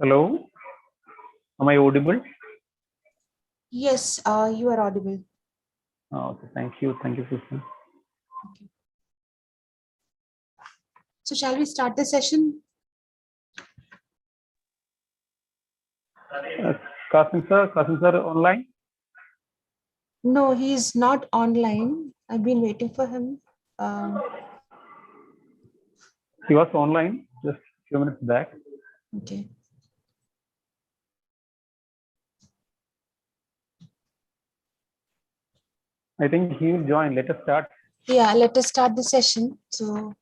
Hello, am I audible? Yes, you are audible. Okay, thank you, Susan. Okay. So shall we start the session? Kasim sir online? No, he is not online. I've been waiting for him. Um, He was online just a few minutes back. okay. I think he will join. Let us start. Yeah, let us start the session. So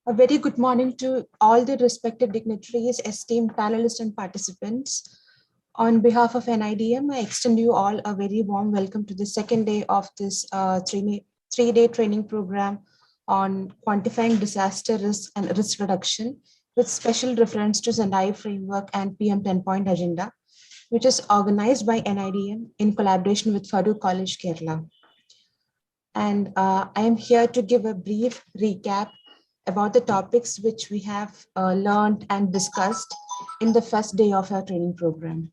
a very good morning to all the respected dignitaries, esteemed panelists and participants. On behalf of NIDM, I extend you all a very warm welcome to the second day of this three-day training program on quantifying disaster risk and risk reduction with special reference to Sendai framework and PM 10-point agenda, which is organized by NIDM in collaboration with Farooq College, Kerala. And I am here to give a brief recap about the topics which we have learned and discussed in the first day of our training program.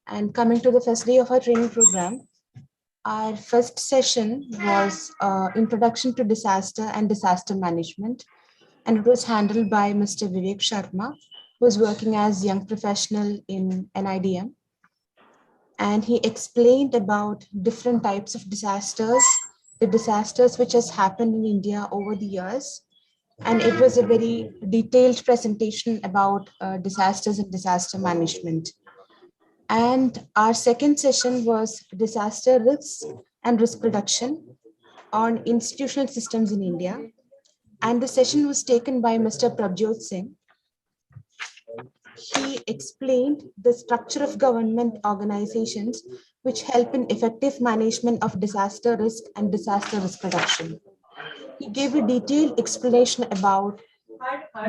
And coming to the first day of our training program, our first session was Introduction to Disaster and Disaster Management, and it was handled by Mr. Vivek Sharma, who is working as young professional in NIDM. And he explained about different types of disasters, the disasters which has happened in India over the years. And it was a very detailed presentation about disasters and disaster management. And our second session was disaster risks and risk reduction on institutional systems in India. And the session was taken by Mr. Prabjot Singh. He explained the structure of government organizations which help in effective management of disaster risk and disaster risk reduction. He gave a detailed explanation about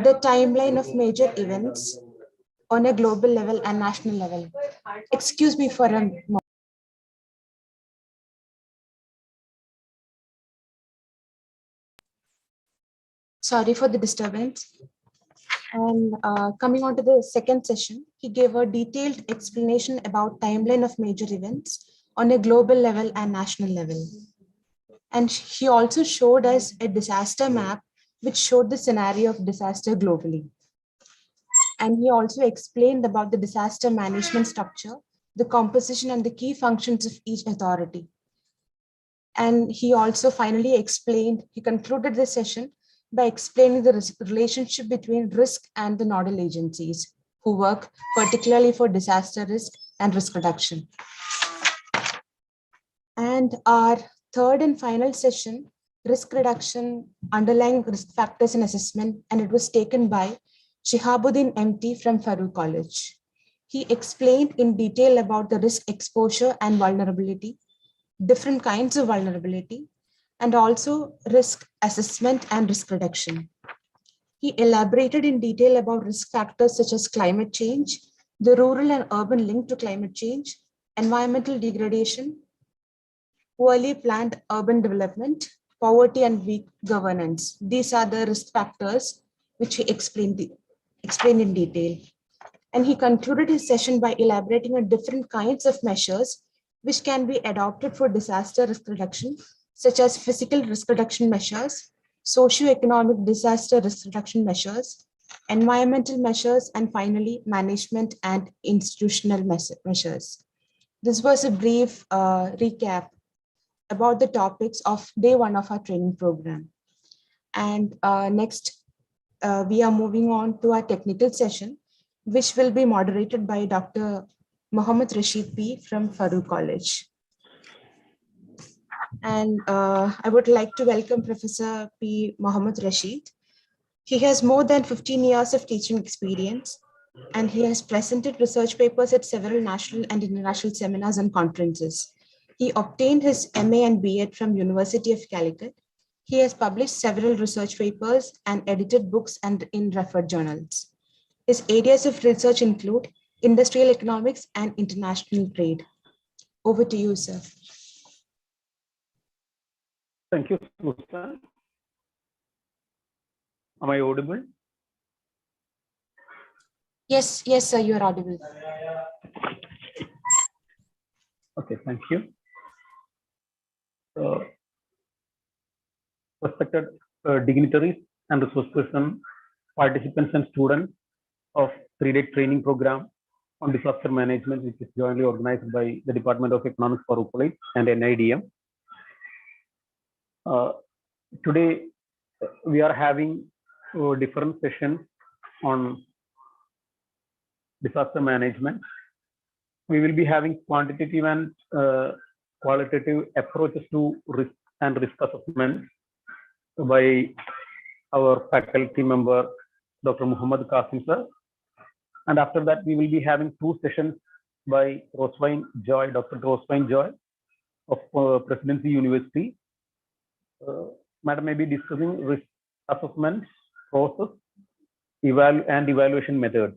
the timeline of major events on a global level and national level. Excuse me for a moment. Sorry for the disturbance. And coming on to the second session, he gave a detailed explanation about timeline of major events on a global level and national level. And he also showed us a disaster map which showed the scenario of disaster globally. And he also explained about the disaster management structure, the composition and the key functions of each authority. And he also finally explained, he concluded the session by explaining the relationship between risk and the nodal agencies who work particularly for disaster risk and risk reduction. And our third and final session, risk reduction, underlying risk factors and assessment, and it was taken by Shihabuddin MT from Farooq College. He explained in detail about the risk exposure and vulnerability, different kinds of vulnerability, and also risk assessment and risk reduction. He elaborated in detail about risk factors such as climate change, the rural and urban link to climate change, environmental degradation, poorly planned urban development, poverty, and weak governance. These are the risk factors which he explained in detail. And he concluded his session by elaborating on different kinds of measures which can be adopted for disaster risk reduction, such as physical risk reduction measures, socio-economic disaster risk reduction measures, environmental measures, and finally, management and institutional measures. This was a brief recap about the topics of day one of our training program. And next, we are moving on to our technical session, which will be moderated by Dr. Mohammad Rashid P. from Farooq College. And I would like to welcome Professor P. Mohammad Rashid. He has more than 15 years of teaching experience, and he has presented research papers at several national and international seminars and conferences. He obtained his MA and BEd from University of Calicut. He has published several research papers and edited books and in referred journals. His areas of research include industrial economics and international trade. Over to you, sir. Thank you, Susan. Am I audible? Yes, sir, you are audible. Okay, thank you. Respected dignitaries and resource person, participants and students of 3-day training program on disaster management, which is jointly organized by the Department of Economics, Farouk College and NIDM. Today, we are having different sessions on disaster management. We will be having quantitative and qualitative approaches to risk and risk assessment by our faculty member, Dr. Muhammad Qasim sir. And after that, we will be having 2 sessions by Roswine Joy, Dr. Roswine Joy of Presidency University. Madam may be discussing risk assessment process, and evaluation methods,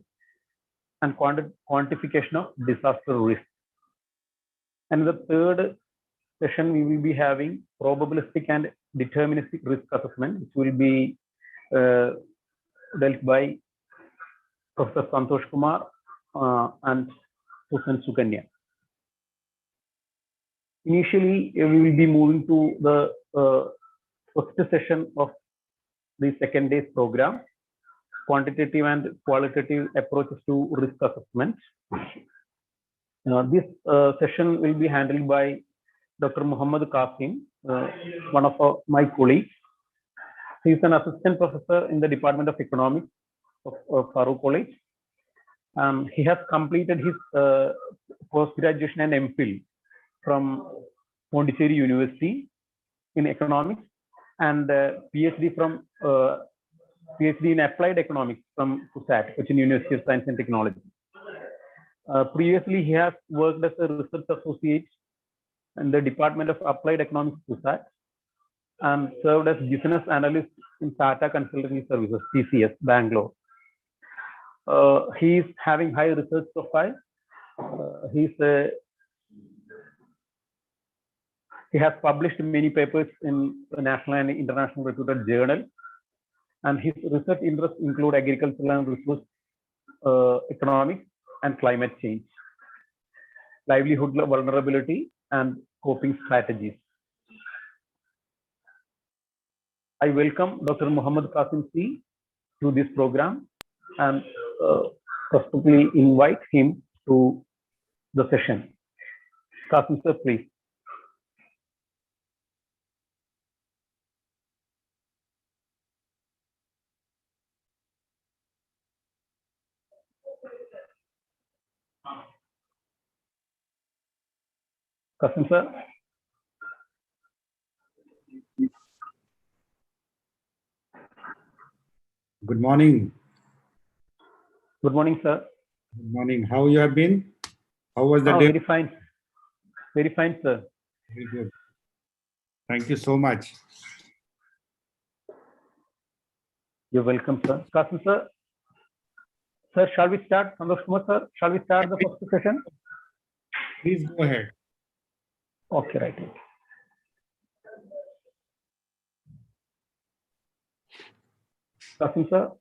and quantification of disaster risk. And the third session, we will be having probabilistic and deterministic risk assessment, which will be dealt by Professor Santosh Kumar and Susan Sukanya. Initially, we will be moving to the first session of the second day's program, quantitative and qualitative approaches to risk assessment. This session will be handled by Dr. Muhammad Qasim, one of my colleagues. He is an assistant professor in the Department of Economics of Farouk College. He has completed his post-graduation and MPhil from Pondicherry University in economics, and PhD in applied economics from CUSAT, Cochin University of Science and Technology. Previously, he has worked as a research associate in the Department of Applied Economics, CUSAT, and served as business analyst in Tata Consultancy Services, TCS, Bangalore. He is having high research profile. He has published many papers in national and international reputed journals, and his research interests include agricultural and resource economics and climate change, livelihood vulnerability, and coping strategies. I welcome Dr. Muhammad Qasim C to this program and possibly invite him to the session. Qasim sir, please. Qasim sir. Good morning. Good morning, sir. Good morning. How you have been? How was the day? Very fine. Very fine, sir. Very good. Thank you so much. You're welcome, sir. Qasim sir. Sir, shall we start? Santosh Kumar sir, shall we start the first session? Please go ahead. Okay, right. Qasim sir.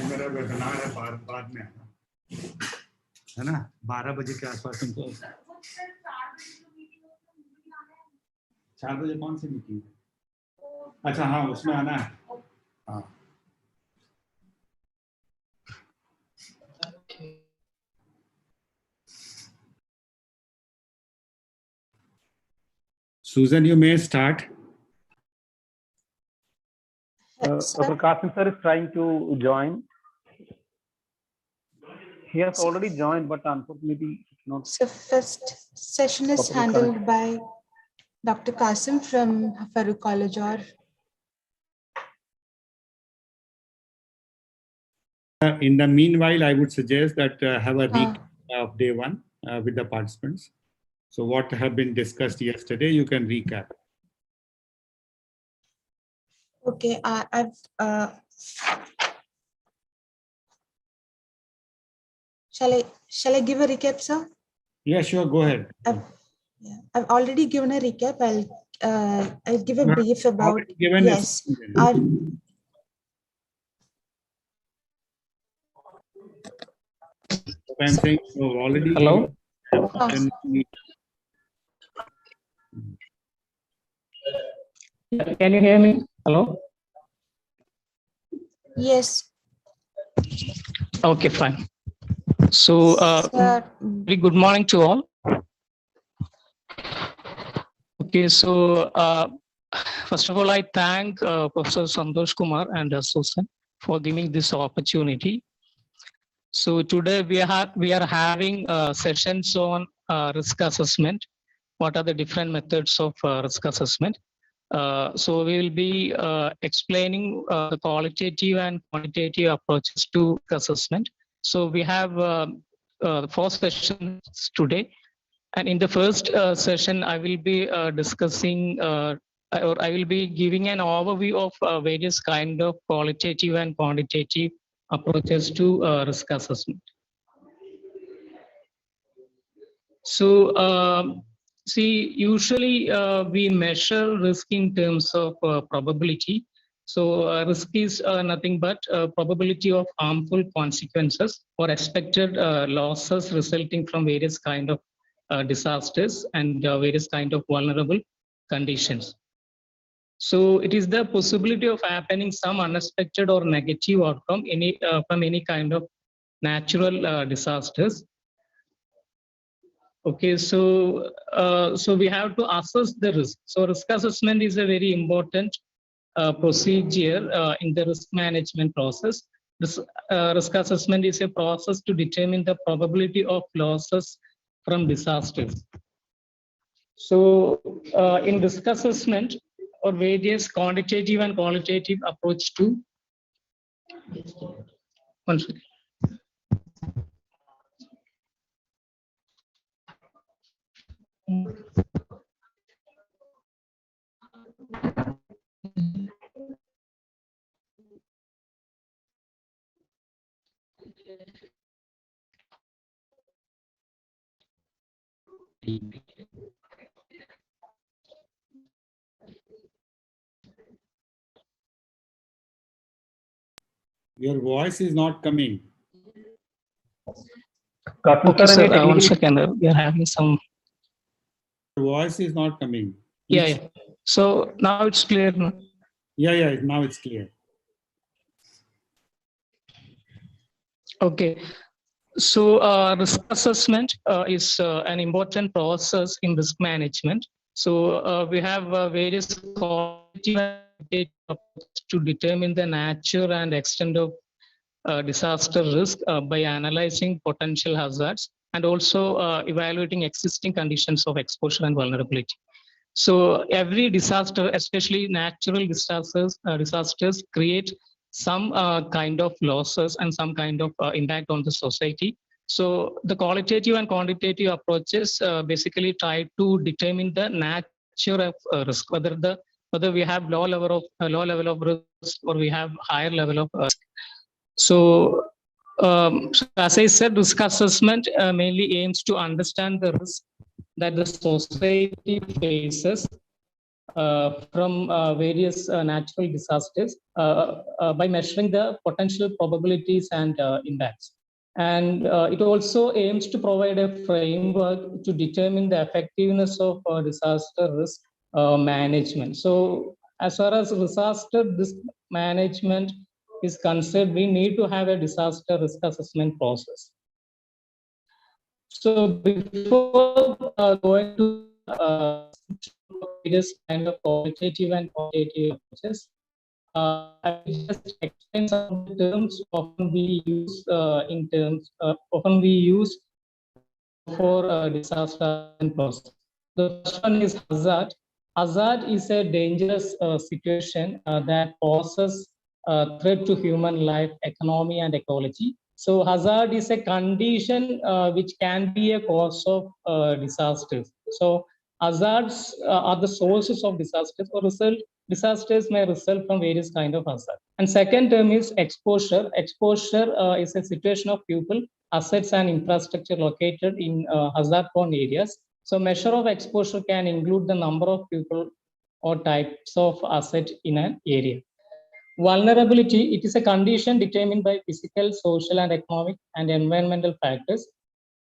मेरा webinar है बाद में है ना 12 बजे के आसपास तुमको 4 बजे कौन सी मीटिंग है? अच्छा हाँ उसमें आना है हाँ Susan, you may start. Dr. Qasim sir is trying to join. He has already joined, but unfortunately not. So first session is handled by Dr. Qasim from Farouk College. Or in the meanwhile, I would suggest that have a recap of day 1 with the participants. So what have been discussed yesterday, you can recap. okay, Shall I give a recap, sir? Yeah, sure. Go ahead. Yeah, I've already given a recap. I'll give a You have brief about, already given yes. it. Our, What I'm saying, you have already Hello? given. Can you hear me? Hello? yes. Okay, fine. So, Sir, very good morning to all. Okay, so first of all, I thank Professor Santosh Kumar and Susan for giving this opportunity. So today we are having sessions on risk assessment. What are the different methods of risk assessment? So we will be explaining the qualitative and quantitative approaches to assessment. So we have 4 sessions today. And in the first session, I will be discussing or I will be giving an overview of various kind of qualitative and quantitative approaches to risk assessment. So, see, usually we measure risk in terms of probability. So, risk is nothing but probability of harmful consequences or expected losses resulting from various kind of disasters and various kind of vulnerable conditions. So, it is the possibility of happening some unexpected or negative outcome from any kind of natural disasters. Okay, so so we have to assess the risk. So risk assessment is a very important procedure in the risk management process. This risk assessment is a process to determine the probability of losses from disasters. So in risk assessment, or various quantitative and qualitative approach to. One second. Your voice is not coming. Okay, sir, any one technical- second. We are having some. Your voice is not coming. Yeah, yeah. So now it's clear. No? Yeah, now it's clear. Okay. So risk assessment is an important process in risk management. So we have various qualitative approaches to determine the nature and extent of disaster risk by analyzing potential hazards and also evaluating existing conditions of exposure and vulnerability. So every disaster, especially natural disasters create some kind of losses and some kind of impact on the society. So the qualitative and quantitative approaches basically try to determine the nature of risk, whether we have low level of risk or we have higher level of risk. So as I said, risk assessment mainly aims to understand the risk that the society faces from various natural disasters by measuring the potential probabilities and impacts. And it also aims to provide a framework to determine the effectiveness of disaster risk management. So as far as disaster risk management is concerned, we need to have a disaster risk assessment process. So before going to various kind of qualitative and quantitative approaches, I will just explain some of the terms often we use for disaster process. The first one is hazard. Hazard is a dangerous situation that poses a threat to human life, economy, and ecology. So hazard is a condition which can be a cause of disasters. So hazards are the sources of disasters or disasters may result from various kind of hazard. And second term is exposure. Exposure is a situation of people assets and infrastructure located in hazard-prone areas. So measure of exposure can include the number of people or types of asset in an area. Vulnerability, it is a condition determined by physical, social, and economic and environmental factors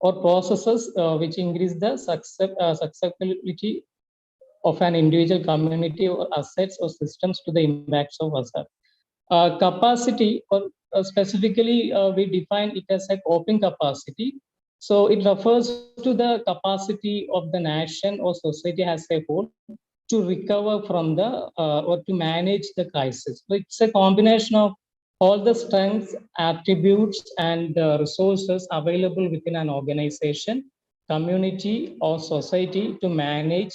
or processes which increase the susceptibility of an individual community or assets or systems to the impacts of hazard. Capacity, or specifically, we define it as a coping capacity. So it refers to the capacity of the nation or society as a whole to recover from the or to manage the crisis. So it's a combination of all the strengths, attributes, and resources available within an organization, community, or society to manage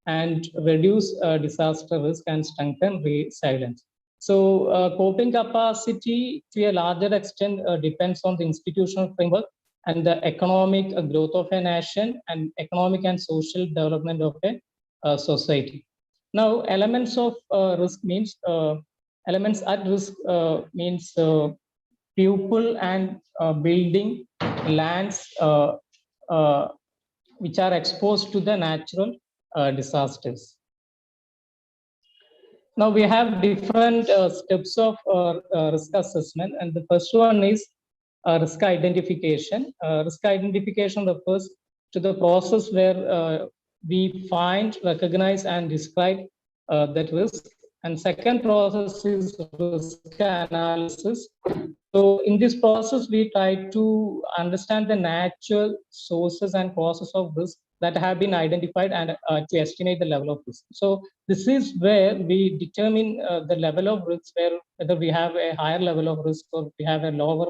and reduce disaster risk and strengthen resilience. So coping capacity to a larger extent depends on the institutional framework and the economic growth of a nation and economic and social development of a society. Now, elements of risk means elements at risk means people and building, lands which are exposed to the natural disasters. Now we have different steps of risk assessment, and the first one is risk identification. Risk identification refers to the process where we find, recognize, and describe that risk. And second process is risk analysis. So in this process, we try to understand the natural sources and causes of risk that have been identified and to estimate the level of risk. So this is where we determine the level of risk, whether we have a higher level of risk or we have a lower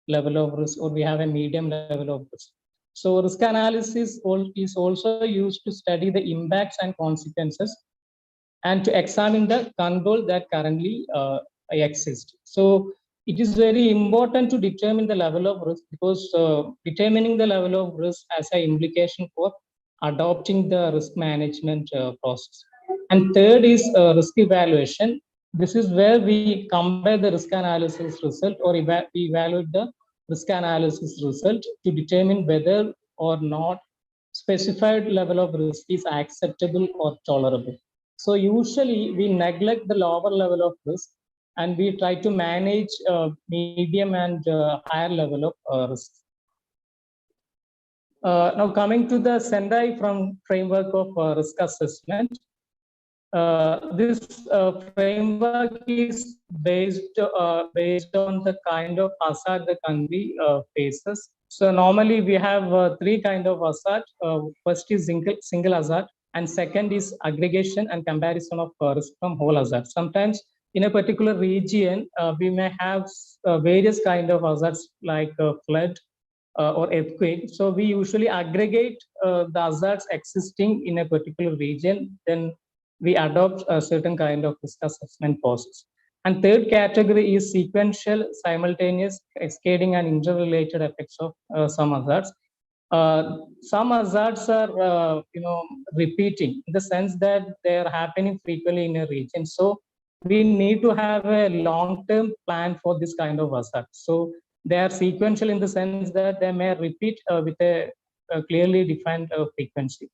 level of risk or we have a medium level of risk. So risk analysis is also used to study the impacts and consequences and to examine the control that currently exists. So it is very important to determine the level of risk because determining the level of risk has an implication for adopting the risk management process. And third is risk evaluation. This is where we compare the risk analysis result or we evaluate the risk analysis result to determine whether or not specified level of risk is acceptable or tolerable. So usually we neglect the lower level of risk and we try to manage medium and higher level of risk. Now coming to the Sendai framework of risk assessment. This framework is based on the kind of hazard the country faces. So normally we have three kind of hazard. First is single hazard, and second is aggregation and comparison of risk from whole hazard. Sometimes in a particular region, we may have various kind of hazards like flood or earthquake. So we usually aggregate the hazards existing in a particular region, then we adopt a certain kind of risk assessment process. And third category is sequential, simultaneous, cascading, and interrelated effects of some hazards. Some hazards are, repeating in the sense that they are happening frequently in a region. So we need to have a long-term plan for this kind of hazard. So they are sequential in the sense that they may repeat with a clearly defined frequency.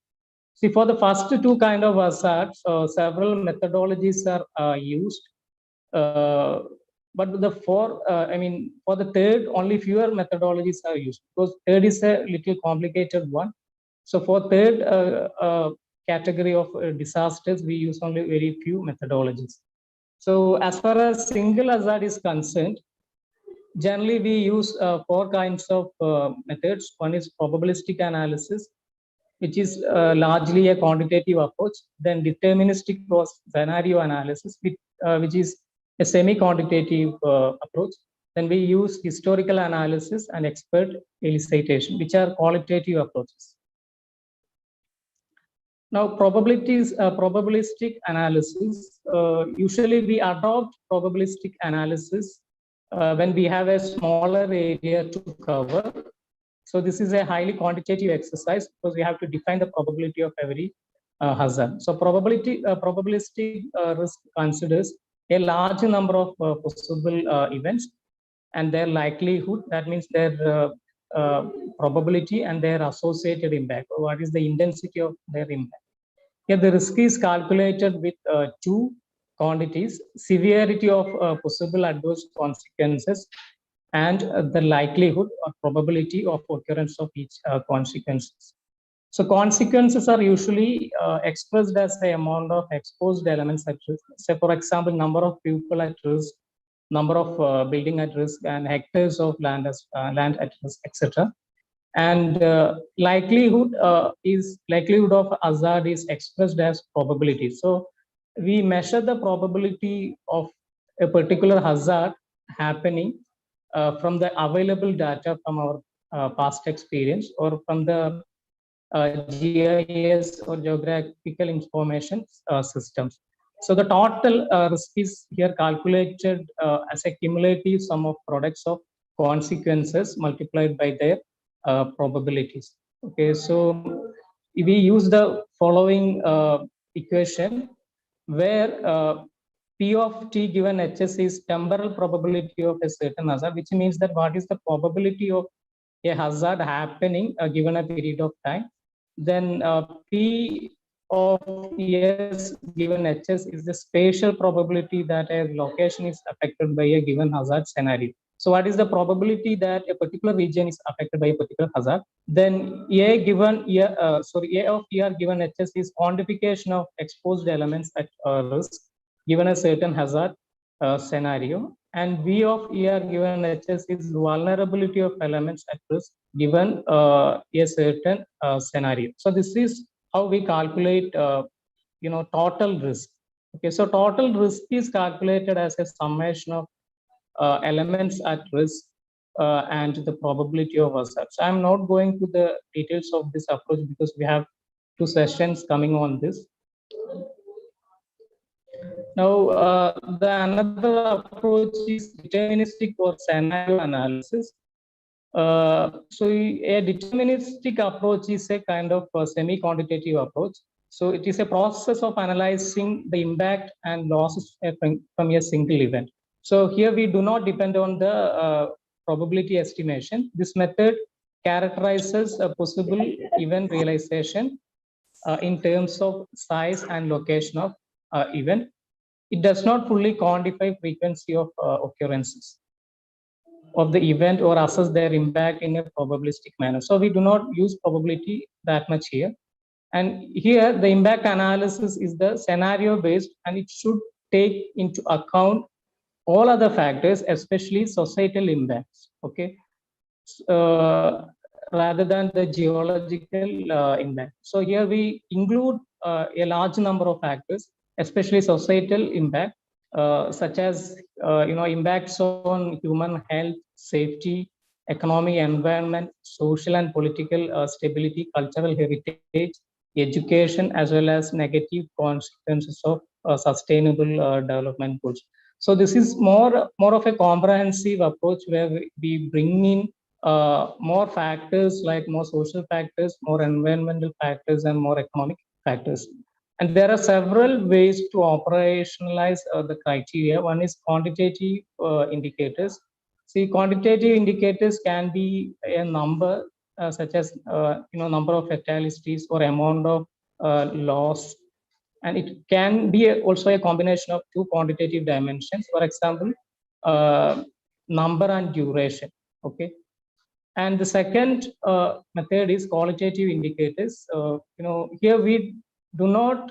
See, for the first two kind of hazards, several methodologies are used. But for the third, only fewer methodologies are used because third is a little complicated one. So for third category of disasters, we use only very few methodologies. So as far as single hazard is concerned, generally we use four kinds of methods. One is probabilistic analysis, which is largely a quantitative approach. Then deterministic scenario analysis, which is a semi-quantitative approach. Then we use historical analysis and expert elicitation, which are qualitative approaches. Now, probabilistic analysis, usually we adopt probabilistic analysis when we have a smaller area to cover. So this is a highly quantitative exercise because we have to define the probability of every hazard. So probabilistic risk considers a large number of possible events and their likelihood. That means their probability and their associated impact, or what is the intensity of their impact. Here, the risk is calculated with two quantities: severity of possible adverse consequences and the likelihood or probability of occurrence of each consequences. So consequences are usually expressed as the amount of exposed elements at risk. Say, for example, number of people at risk, number of building at risk, and hectares of land at risk, etc. And likelihood of hazard is expressed as probability. So we measure the probability of a particular hazard happening from the available data from our past experience, or from the GIS or geographical information systems. So the total risk is here calculated as a cumulative sum of products of consequences multiplied by their probabilities. Okay, so we use the following equation, where P of T given HS is temporal probability of a certain hazard, which means that what is the probability of a hazard happening given a period of time. Then P of S given HS is the spatial probability that a location is affected by a given hazard scenario. So what is the probability that a particular region is affected by a particular hazard? Then A of ER given HS is quantification of exposed elements at risk given a certain hazard scenario. And V of ER given HS is vulnerability of elements at risk given a certain scenario. So this is how we calculate total risk. Okay, so total risk is calculated as a summation of elements at risk and the probability of hazards. I'm not going to the details of this approach because we have 2 sessions coming on this. Now, another approach is deterministic or scenario analysis. So a deterministic approach is a kind of semi-quantitative approach. So it is a process of analyzing the impact and losses from a single event. So here we do not depend on the probability estimation. This method characterizes a possible event realization in terms of size and location of event. It does not fully quantify frequency of occurrences of the event or assess their impact in a probabilistic manner. So we do not use probability that much here. And here the impact analysis is the scenario based, and it should take into account all other factors, especially societal impacts, okay, rather than the geological impact. So here we include a large number of factors, especially societal impact, such as impacts on human health, safety, economy, environment, social and political stability, cultural heritage, education, as well as negative consequences of sustainable development goals. So this is more of a comprehensive approach where we bring in more factors, like more social factors, more environmental factors, and more economic factors. And there are several ways to operationalize the criteria. One is quantitative indicators. See, quantitative indicators can be a number such as number of fatalities or amount of loss, and it can be also a combination of 2 quantitative dimensions. For example, number and duration. Okay, and the second method is qualitative indicators. Here we do not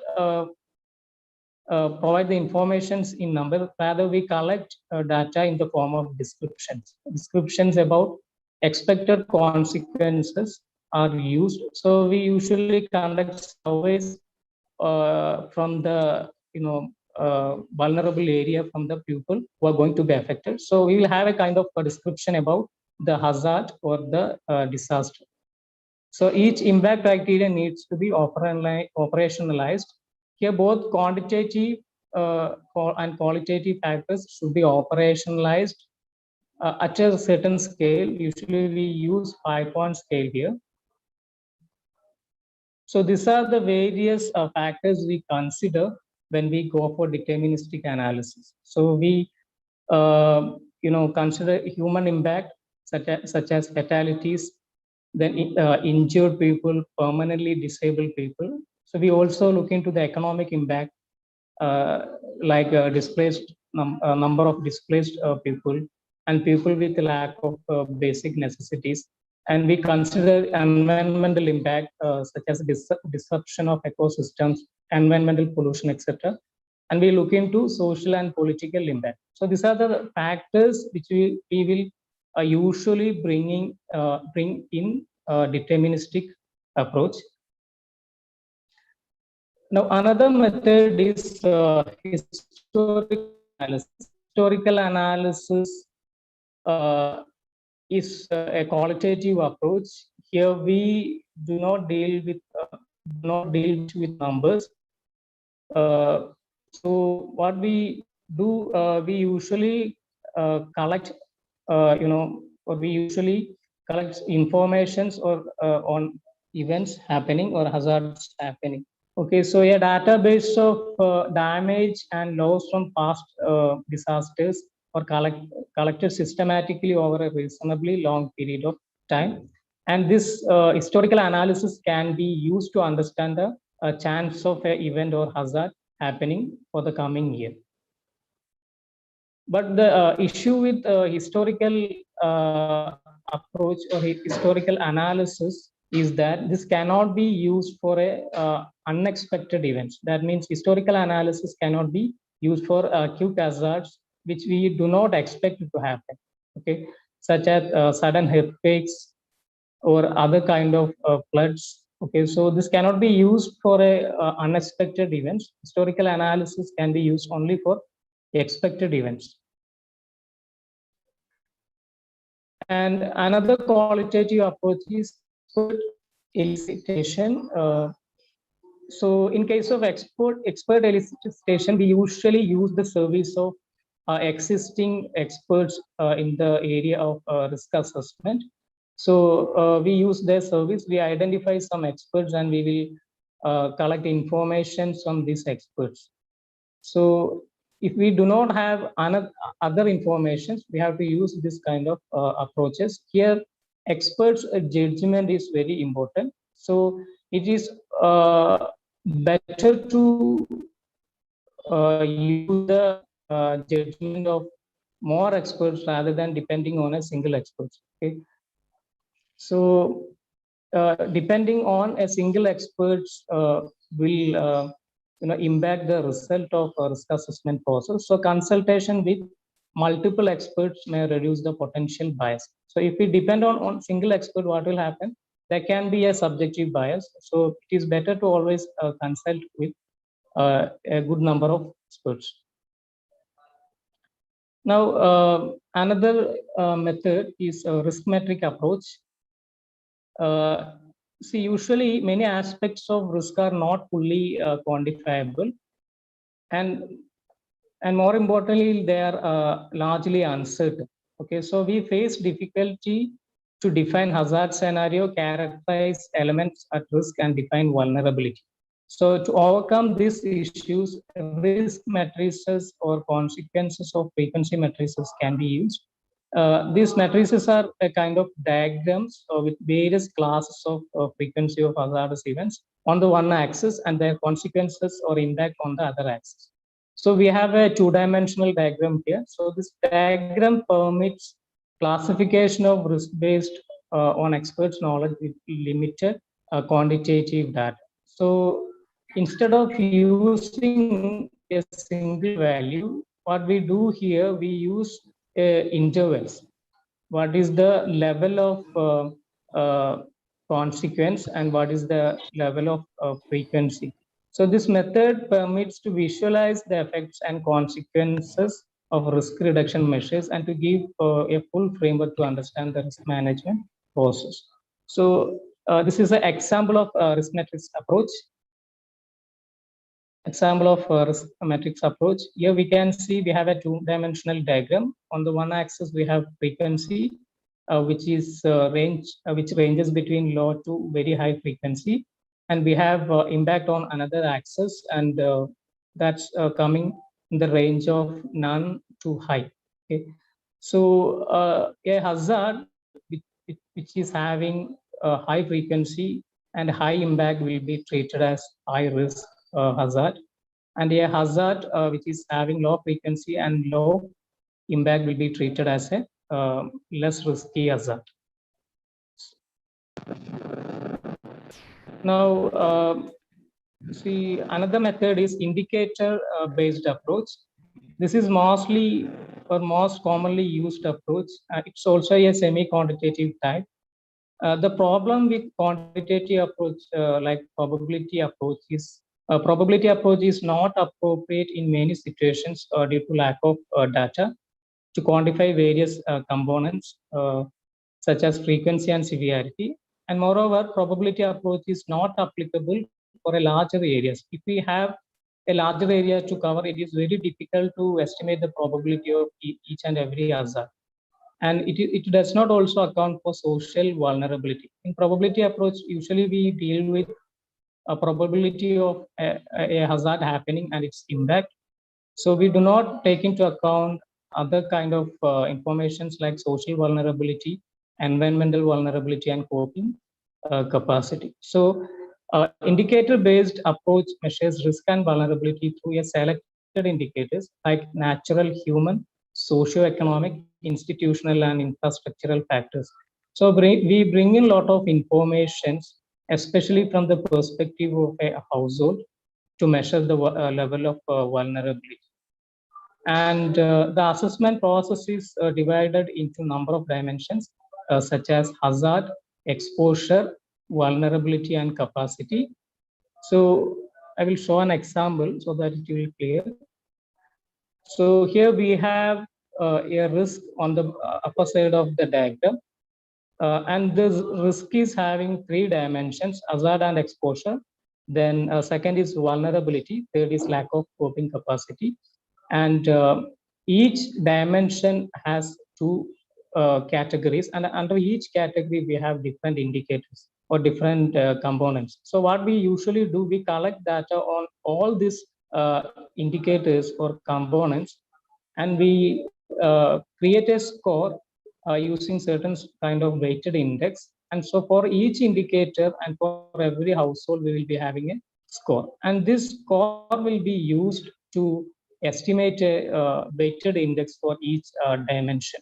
provide the informations in number, rather we collect data in the form of descriptions about expected consequences are used. So we usually conduct surveys from the vulnerable area, from the people who are going to be affected. So we will have a kind of a description about the hazard or the disaster. So each impact criteria needs to be operationalized. Here both quantitative and qualitative factors should be operationalized at a certain scale. Usually we use 5-point scale here. So these are the various factors we consider when we go for deterministic analysis. So we consider human impact, such as fatalities, then injured people, permanently disabled people. So we also look into the economic impact, like displaced number of displaced people and people with lack of basic necessities. And we consider environmental impact such as disruption of ecosystems, environmental pollution, etc. And we look into social and political impact. So these are the factors which we will usually bring in deterministic approach. Now, another method is historical analysis. Historical analysis is a qualitative approach. Here, we do not deal with numbers. So, what we do, we usually collect, or we usually collect informations or on events happening or hazards happening. Okay, so a database of damage and loss from past disasters are collected systematically over a reasonably long period of time. And this historical analysis can be used to understand the chance of an event or hazard happening for the coming year. But the issue with historical approach or historical analysis is that this cannot be used for a unexpected events. That means historical analysis cannot be used for acute hazards which we do not expect to happen. Okay, such as sudden earthquakes or other kind of floods. Okay, so this cannot be used for a unexpected events. Historical analysis can be used only for expected events. And another qualitative approach is elicitation. So in case of expert elicitation, we usually use the service of existing experts in the area of risk assessment. So we use their service, we identify some experts and we will collect information from these experts. So if we do not have other information, we have to use this kind of approaches. Here, experts' judgment is very important. So it is better to use the judgment of more experts rather than depending on a single expert. Okay. So depending on a single expert will impact the result of a risk assessment process. So consultation with multiple experts may reduce the potential bias. So if we depend on single expert, what will happen? There can be a subjective bias. So it is better to always consult with a good number of experts. Now, another method is a risk metric approach. See, usually many aspects of risk are not fully quantifiable, and more importantly, they are largely uncertain. Okay, so we face difficulty to define hazard scenario, characterize elements at risk, and define vulnerability. So to overcome these issues, risk matrices or consequences of frequency matrices can be used. These matrices are a kind of diagrams with various classes of frequency of hazardous events on the one axis and their consequences or impact on the other axis. So we have a two-dimensional diagram here. So this diagram permits classification of risk based on experts' knowledge with limited quantitative data. So instead of using a single value, what we do here, we use intervals. What is the level of consequence and what is the level of frequency? So this method permits to visualize the effects and consequences of risk reduction measures and to give a full framework to understand the risk management process. So this is an example of risk matrix approach. Example of risk matrix approach. Here we can see we have a two-dimensional diagram. On the one axis we have frequency, which is which ranges between low to very high frequency, and we have impact on another axis, and that's coming in the range of none to high. Okay, so a hazard which is having a high frequency and high impact will be treated as high risk hazard. And a hazard which is having low frequency and low impact will be treated as a less risky hazard. Now, see, another method is indicator-based approach. This is mostly or most commonly used approach. It's also a semi-quantitative type. The problem with quantitative approach, like probability approach, is not appropriate in many situations due to lack of data to quantify various components such as frequency and severity. And moreover, probability approach is not applicable for a larger areas. If we have a larger area to cover, it is very difficult to estimate the probability of each and every hazard. And it does not also account for social vulnerability. In probability approach, usually we deal with a probability of a hazard happening and its impact. So we do not take into account other kind of informations like social vulnerability, environmental vulnerability, and coping capacity. So indicator-based approach measures risk and vulnerability through a selected indicators like natural, human, socio-economic, institutional, and infrastructural factors. So we bring in a lot of information, especially from the perspective of a household, to measure the level of vulnerability. And the assessment process is divided into a number of dimensions, such as hazard, exposure, vulnerability, and capacity. So I will show an example so that it will be clear. So here we have a risk on the upper side of the diagram. And this risk is having 3 dimensions, hazard and exposure. Then second is vulnerability. Third is lack of coping capacity. And each dimension has 2 categories. And under each category, we have different indicators or different components. So what we usually do, we collect data on all these indicators or components, and we create a score using certain kind of weighted index. And so for each indicator and for every household, we will be having a score. And this score will be used to estimate a weighted index for each dimension.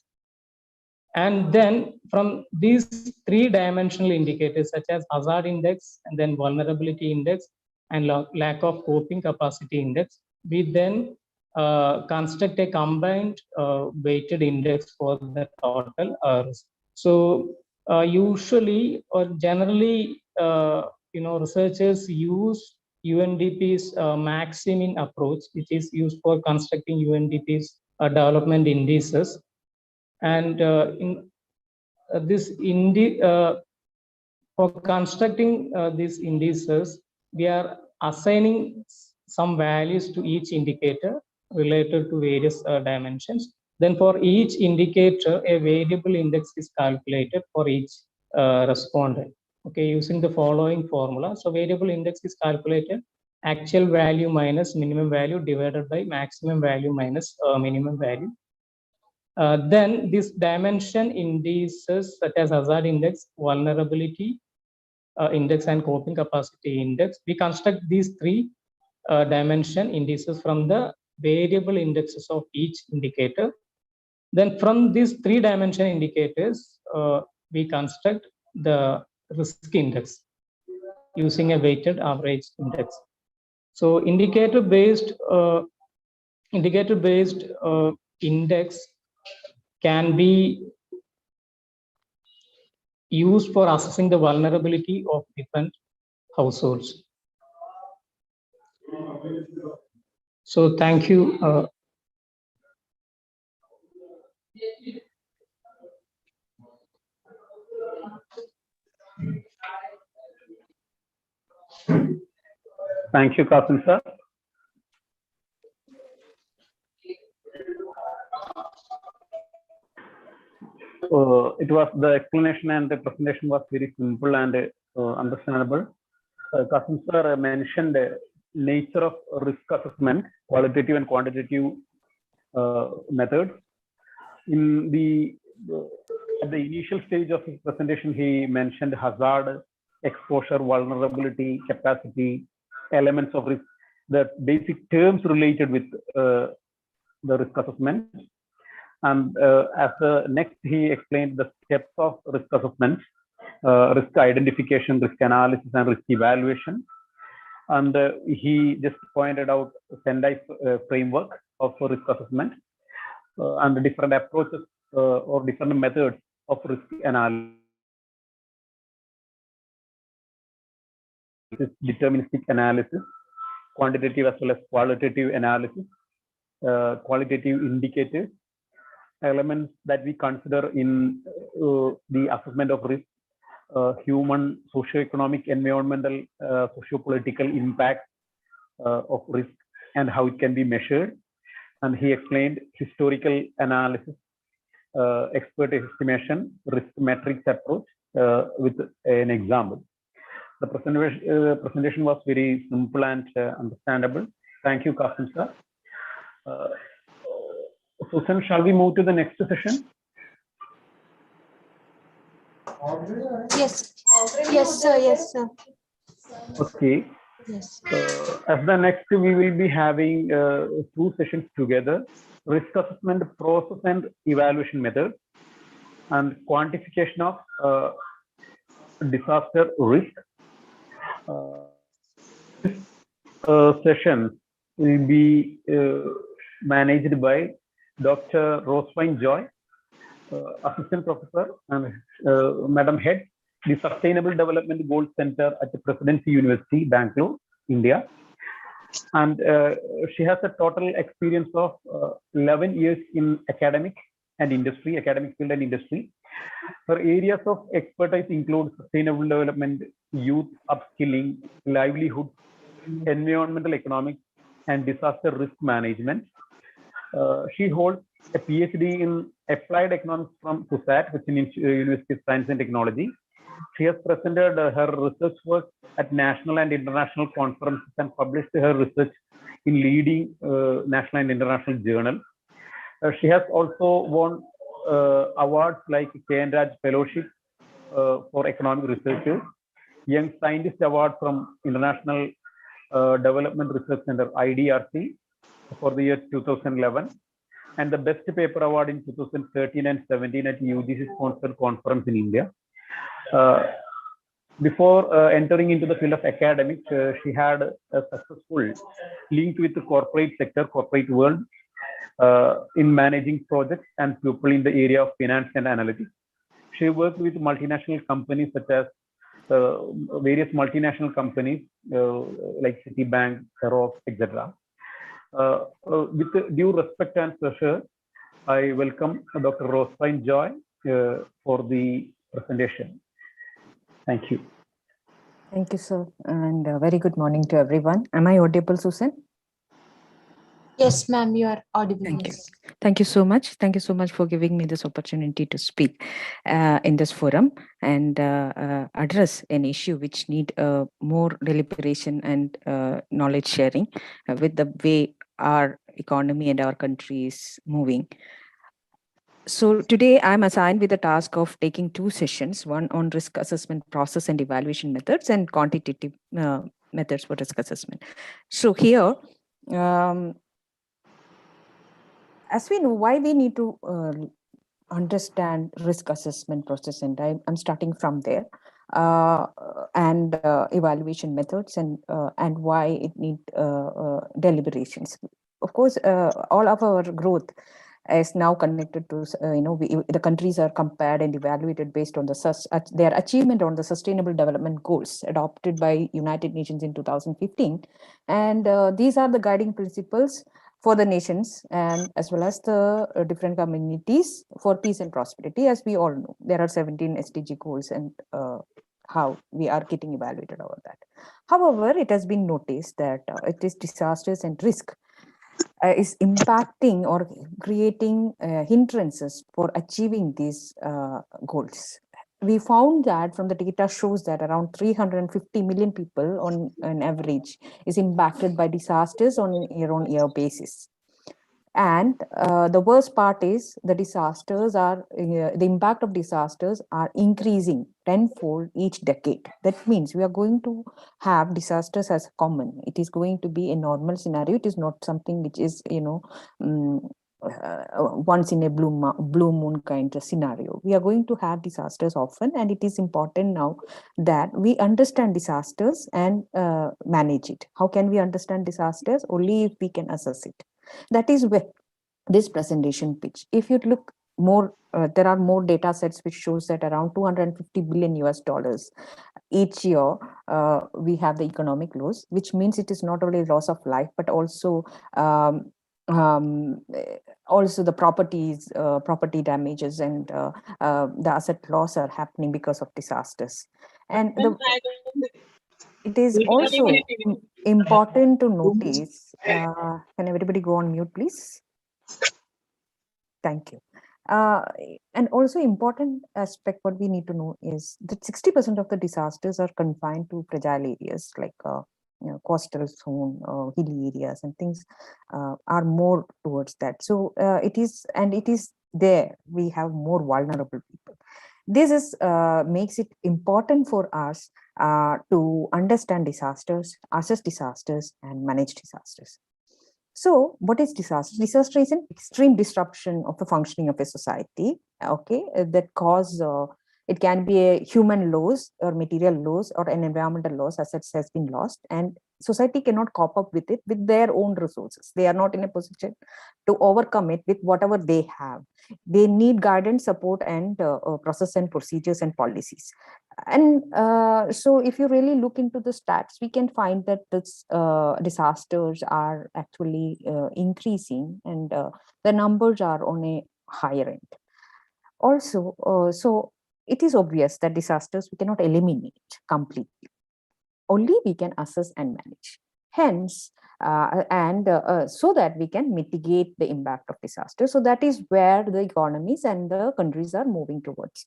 And then from these 3-dimensional indicators such as hazard index and then vulnerability index and lack of coping capacity index, we then construct a combined weighted index for the total risk. So usually or generally, researchers use UNDP's Maximin approach, which is used for constructing UNDP's development indices. And in this for constructing these indices, we are assigning some values to each indicator related to various dimensions. Then for each indicator, a variable index is calculated for each respondent, okay, using the following formula. So variable index is calculated actual value minus minimum value divided by maximum value minus minimum value. Then this dimension indices such as hazard index, vulnerability index, and coping capacity index, we construct these 3 dimension indices from the variable indexes of each indicator. Then from these 3-dimension indicators, we construct the risk index using a weighted average index. So indicator-based index can be used for assessing the vulnerability of different households. So thank you. Thank you, Qasim sir. It was the explanation and the presentation was very simple and understandable. Qasim sir mentioned the nature of risk assessment, qualitative and quantitative methods. In the At the initial stage of his presentation, he mentioned hazard, exposure, vulnerability, capacity, elements of risk, the basic terms related with the risk assessment. And as the next, he explained the steps of risk assessment, risk identification, risk analysis, and risk evaluation. And he just pointed out Sendai framework of risk assessment and the different approaches or different methods of risk analysis, deterministic analysis, quantitative as well as qualitative analysis, qualitative indicators, elements that we consider in the assessment of risk, human, socio-economic, environmental, socio-political impact of risk and how it can be measured. And he explained historical analysis, expert estimation, risk metrics approach with an example. The presentation was very simple and understandable. Thank you, Qasim sir. Susan, shall we move to the next session? Yes, yes, sir. Yes, sir. Okay. Yes. As the next, we will be having two sessions together: risk assessment process and evaluation method, and quantification of disaster risk. Session will be managed by Dr. Rosewine Joy, Assistant Professor and Madam Head, the Sustainable Development Goals Center at the Presidency University, Bangalore, India. And she has a total experience of 11 years in academic and industry, academic field and industry. Her areas of expertise include sustainable development, youth upskilling, livelihood, environmental economics, and disaster risk management. She holds a PhD in applied economics from CUSAT, which is University of Science and Technology. She has presented her research work at national and international conferences and published her research in leading national and international journals. She has also won awards like K.N. Raj Fellowship for Economic Researchers, Young Scientist Award from International Development Research Center, IDRC, for the year 2011, and the Best Paper Award in 2013 and 17 at UGC sponsored conference in India. Before entering into the field of academics, she had a successful link with the corporate sector, corporate world, in managing projects and people in the area of finance and analytics. She worked with multinational companies such as various multinational companies like Citibank, Xerox, etc. With due respect and pleasure, I welcome Dr. Rosewine Joy for the presentation. Thank you. Thank you, sir. And very good morning to everyone. Am I audible, Susan? Yes, ma'am, you are audible. Thank you. Yes. Thank you so much. Thank you so much for giving me this opportunity to speak in this forum and address an issue which need more deliberation and knowledge sharing with the way our economy and our country is moving. So today I'm assigned with the task of taking two sessions, one on risk assessment process and evaluation methods and quantitative methods for risk assessment. So here, as we know, why we need to understand risk assessment process, and I'm starting from there, and evaluation methods and why it need deliberations. Of course, all of our growth is now connected to, the countries are compared and evaluated based on their achievement on the Sustainable Development Goals adopted by United Nations in 2015. And these are the guiding principles for the nations and as well as the different communities for peace and prosperity. As we all know, there are 17 SDG goals and how we are getting evaluated over that. However, it has been noticed that it is disasters and risk is impacting or creating hindrances for achieving these goals. We found that from the data shows that around 350 million people on an average is impacted by disasters on a year-on-year basis. And the worst part is the disasters are, the impact of disasters are increasing tenfold each decade. That means we are going to have disasters as common. It is going to be a normal scenario. It is not something which is, once in a blue moon kind of scenario. We are going to have disasters often, and it is important now that we understand disasters and manage it. How can we understand disasters? Only if we can assess it. That is where this presentation pitch. If you look more, there are more data sets which shows that around 250 billion US dollars each year we have the economic loss, which means it is not only loss of life, but also also the property damages and the asset loss are happening because of disasters. And it is also important to notice, can everybody go on mute, please? Thank you. And also important aspect what we need to know is that 60% of the disasters are confined to fragile areas like coastal zone, hilly areas, and things are more towards that. So it is there we have more vulnerable people. This is makes it important for us to understand disasters, assess disasters, and manage disasters. So what is disaster? Disaster is an extreme disruption of the functioning of a society, okay, that cause, it can be a human loss or material loss or an environmental loss, assets has been lost, and society cannot cope up with it with their own resources. They are not in a position to overcome it with whatever they have. They need guidance, support, and process and procedures and policies. And so if you really look into the stats, we can find that this disasters are actually increasing, and the numbers are on a higher end. Also, so it is obvious that disasters we cannot eliminate completely. Only we can assess and manage. Hence, so that we can mitigate the impact of disaster. So that is where the economies and the countries are moving towards.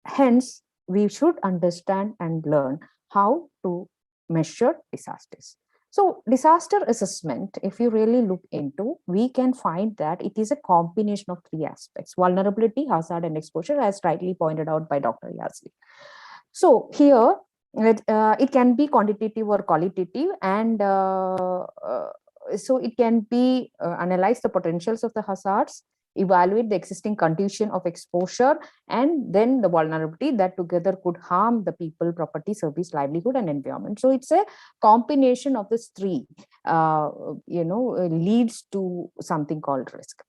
Hence, we should understand and learn how to measure disasters. So disaster assessment, if you really look into, we can find that it is a combination of three aspects: vulnerability, hazard, and exposure, as rightly pointed out by Dr. Yasir. So here, it can be quantitative or qualitative, and so it can be analyze the potentials of the hazards, evaluate the existing condition of exposure, and then the vulnerability that together could harm the people, property, service, livelihood, and environment. So it's a combination of these three, leads to something called risk,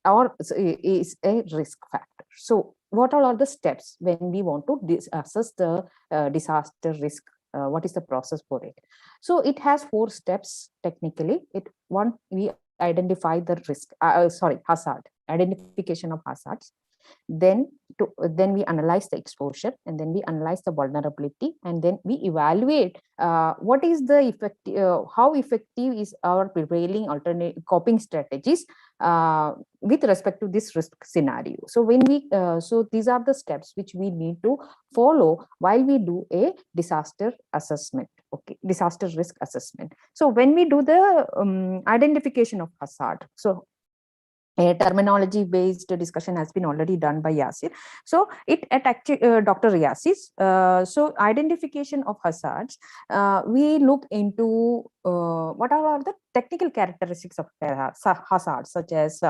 or is a risk factor. So what all are the steps when we want to assess the disaster risk? What is the process for it? So it has 4 steps technically. One, we identify the risk, hazard, identification of hazards. Then we analyze the exposure, and then we analyze the vulnerability, and then we evaluate what is the effect, how effective is our prevailing alternate coping strategies with respect to this risk scenario. So when we so these are the steps which we need to follow while we do a disaster assessment, okay, disaster risk assessment. So when we do the identification of hazard, so a terminology based discussion has been already done by Yasir. So Dr. Yasir, so identification of hazards, we look into what are the technical characteristics of hazards, such as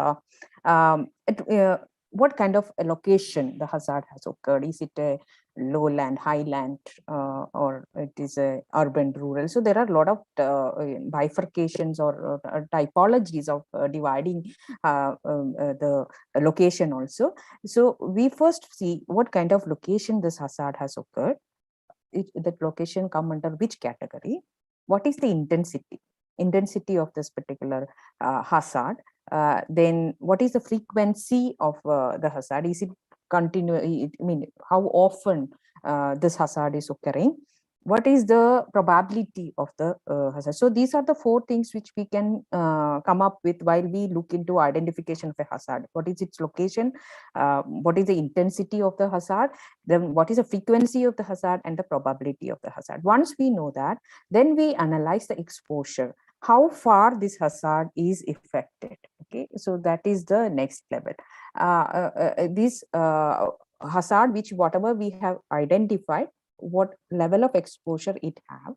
what kind of location the hazard has occurred. Is it a lowland, highland, or it is a urban, rural? So there are a lot of bifurcations or typologies of dividing the location also. So we first see what kind of location this hazard has occurred. That location come under which category? What is the intensity of this particular hazard? Then what is the frequency of the hazard? Is it continuous? I mean, how often this hazard is occurring? What is the probability of the hazard? So these are the 4 things which we can come up with while we look into identification of a hazard. What is its location? What is the intensity of the hazard? Then what is the frequency of the hazard and the probability of the hazard? Once we know that, then we analyze the exposure. How far this hazard is affected. Okay, so that is the next level. This hazard, which whatever we have identified, what level of exposure it have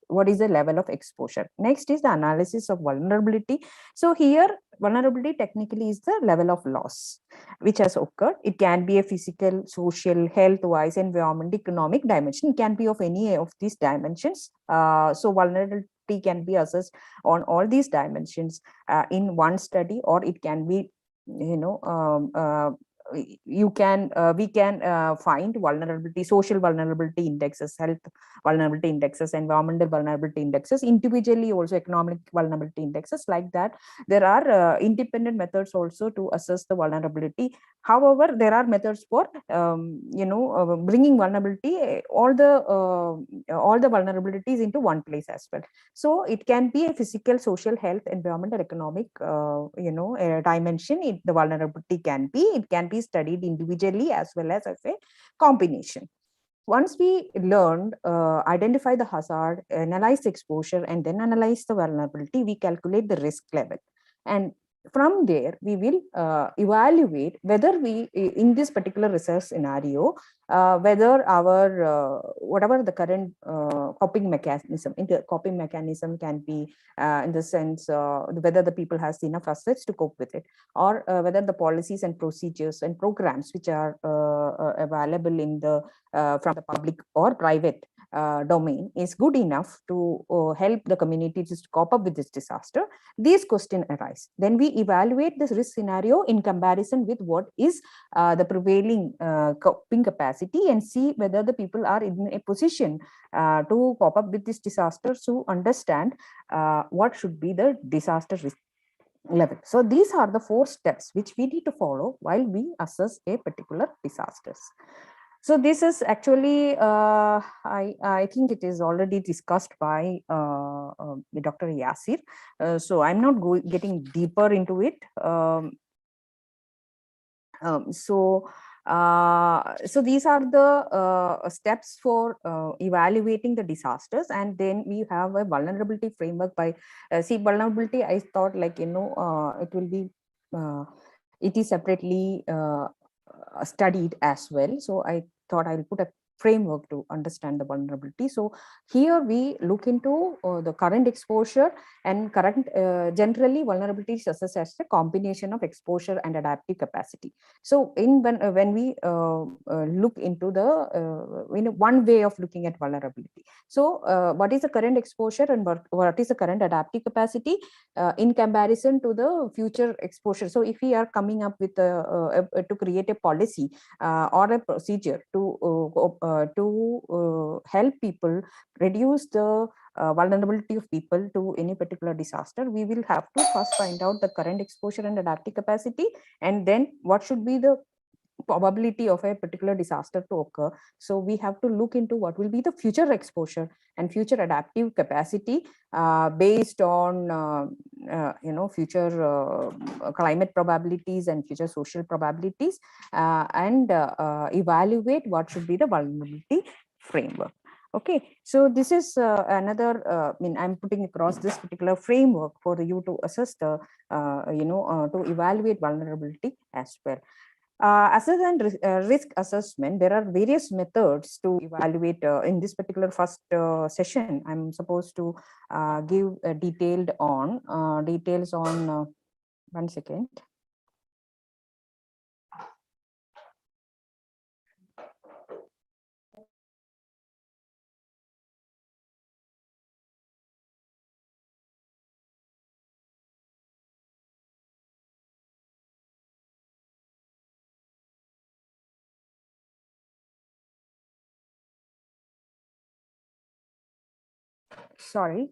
what is the level of exposure. Next is the analysis of vulnerability. So here vulnerability technically is the level of loss which has occurred. It can be a physical, social, health-wise, environment, economic dimension. It can be of any of these dimensions. So vulnerability can be assessed on all these dimensions in one study, or it can be, we can find vulnerability, social vulnerability indexes, health vulnerability indexes, environmental vulnerability indexes, individually also economic vulnerability indexes. Like that, there are independent methods also to assess the vulnerability. However, there are methods for bringing vulnerability, all the vulnerabilities into one place as well. So it can be a physical, social, health, environmental, economic dimension. The vulnerability can be studied individually as well as a combination. Once we learned, identify the hazard, analyze the exposure, and then analyze the vulnerability, we calculate the risk level. And from there, we will evaluate whether we, in this particular research scenario, whether our, whatever the current coping mechanism, coping mechanism can be in the sense whether the people has enough assets to cope with it, or whether the policies and procedures and programs which are available in the from the public or private domain is good enough to help the communities to cope up with this disaster. These questions arise. Then we evaluate this risk scenario in comparison with what is the prevailing coping capacity, and see whether the people are in a position to cope up with this disaster, to understand what should be the disaster risk level. So these are the 4 steps which we need to follow while we assess a particular disasters. So this is actually, I think it is already discussed by Dr. Yasir. So I'm not getting deeper into it. So these are the steps for evaluating the disasters. And then we have a vulnerability framework by, see, vulnerability, I thought like, it will be, it is separately studied as well. So I thought I'll put a framework to understand the vulnerability. So here we look into the current exposure and current, generally vulnerability is assessed as a combination of exposure and adaptive capacity. So when we look into the one way of looking at vulnerability. So what is the current exposure and what is the current adaptive capacity in comparison to the future exposure. So if we are coming up with to create a policy or a procedure to help people reduce the vulnerability of people to any particular disaster, we will have to first find out the current exposure and adaptive capacity, and then what should be the probability of a particular disaster to occur. So we have to look into what will be the future exposure and future adaptive capacity based on future climate probabilities and future social probabilities, and evaluate what should be the vulnerability framework. Okay, so this is another, I'm putting across this particular framework for you to assess the, to evaluate vulnerability as well. Risk assessment, there are various methods to evaluate. In this particular first session, I'm supposed to give details on, 1 second. Sorry.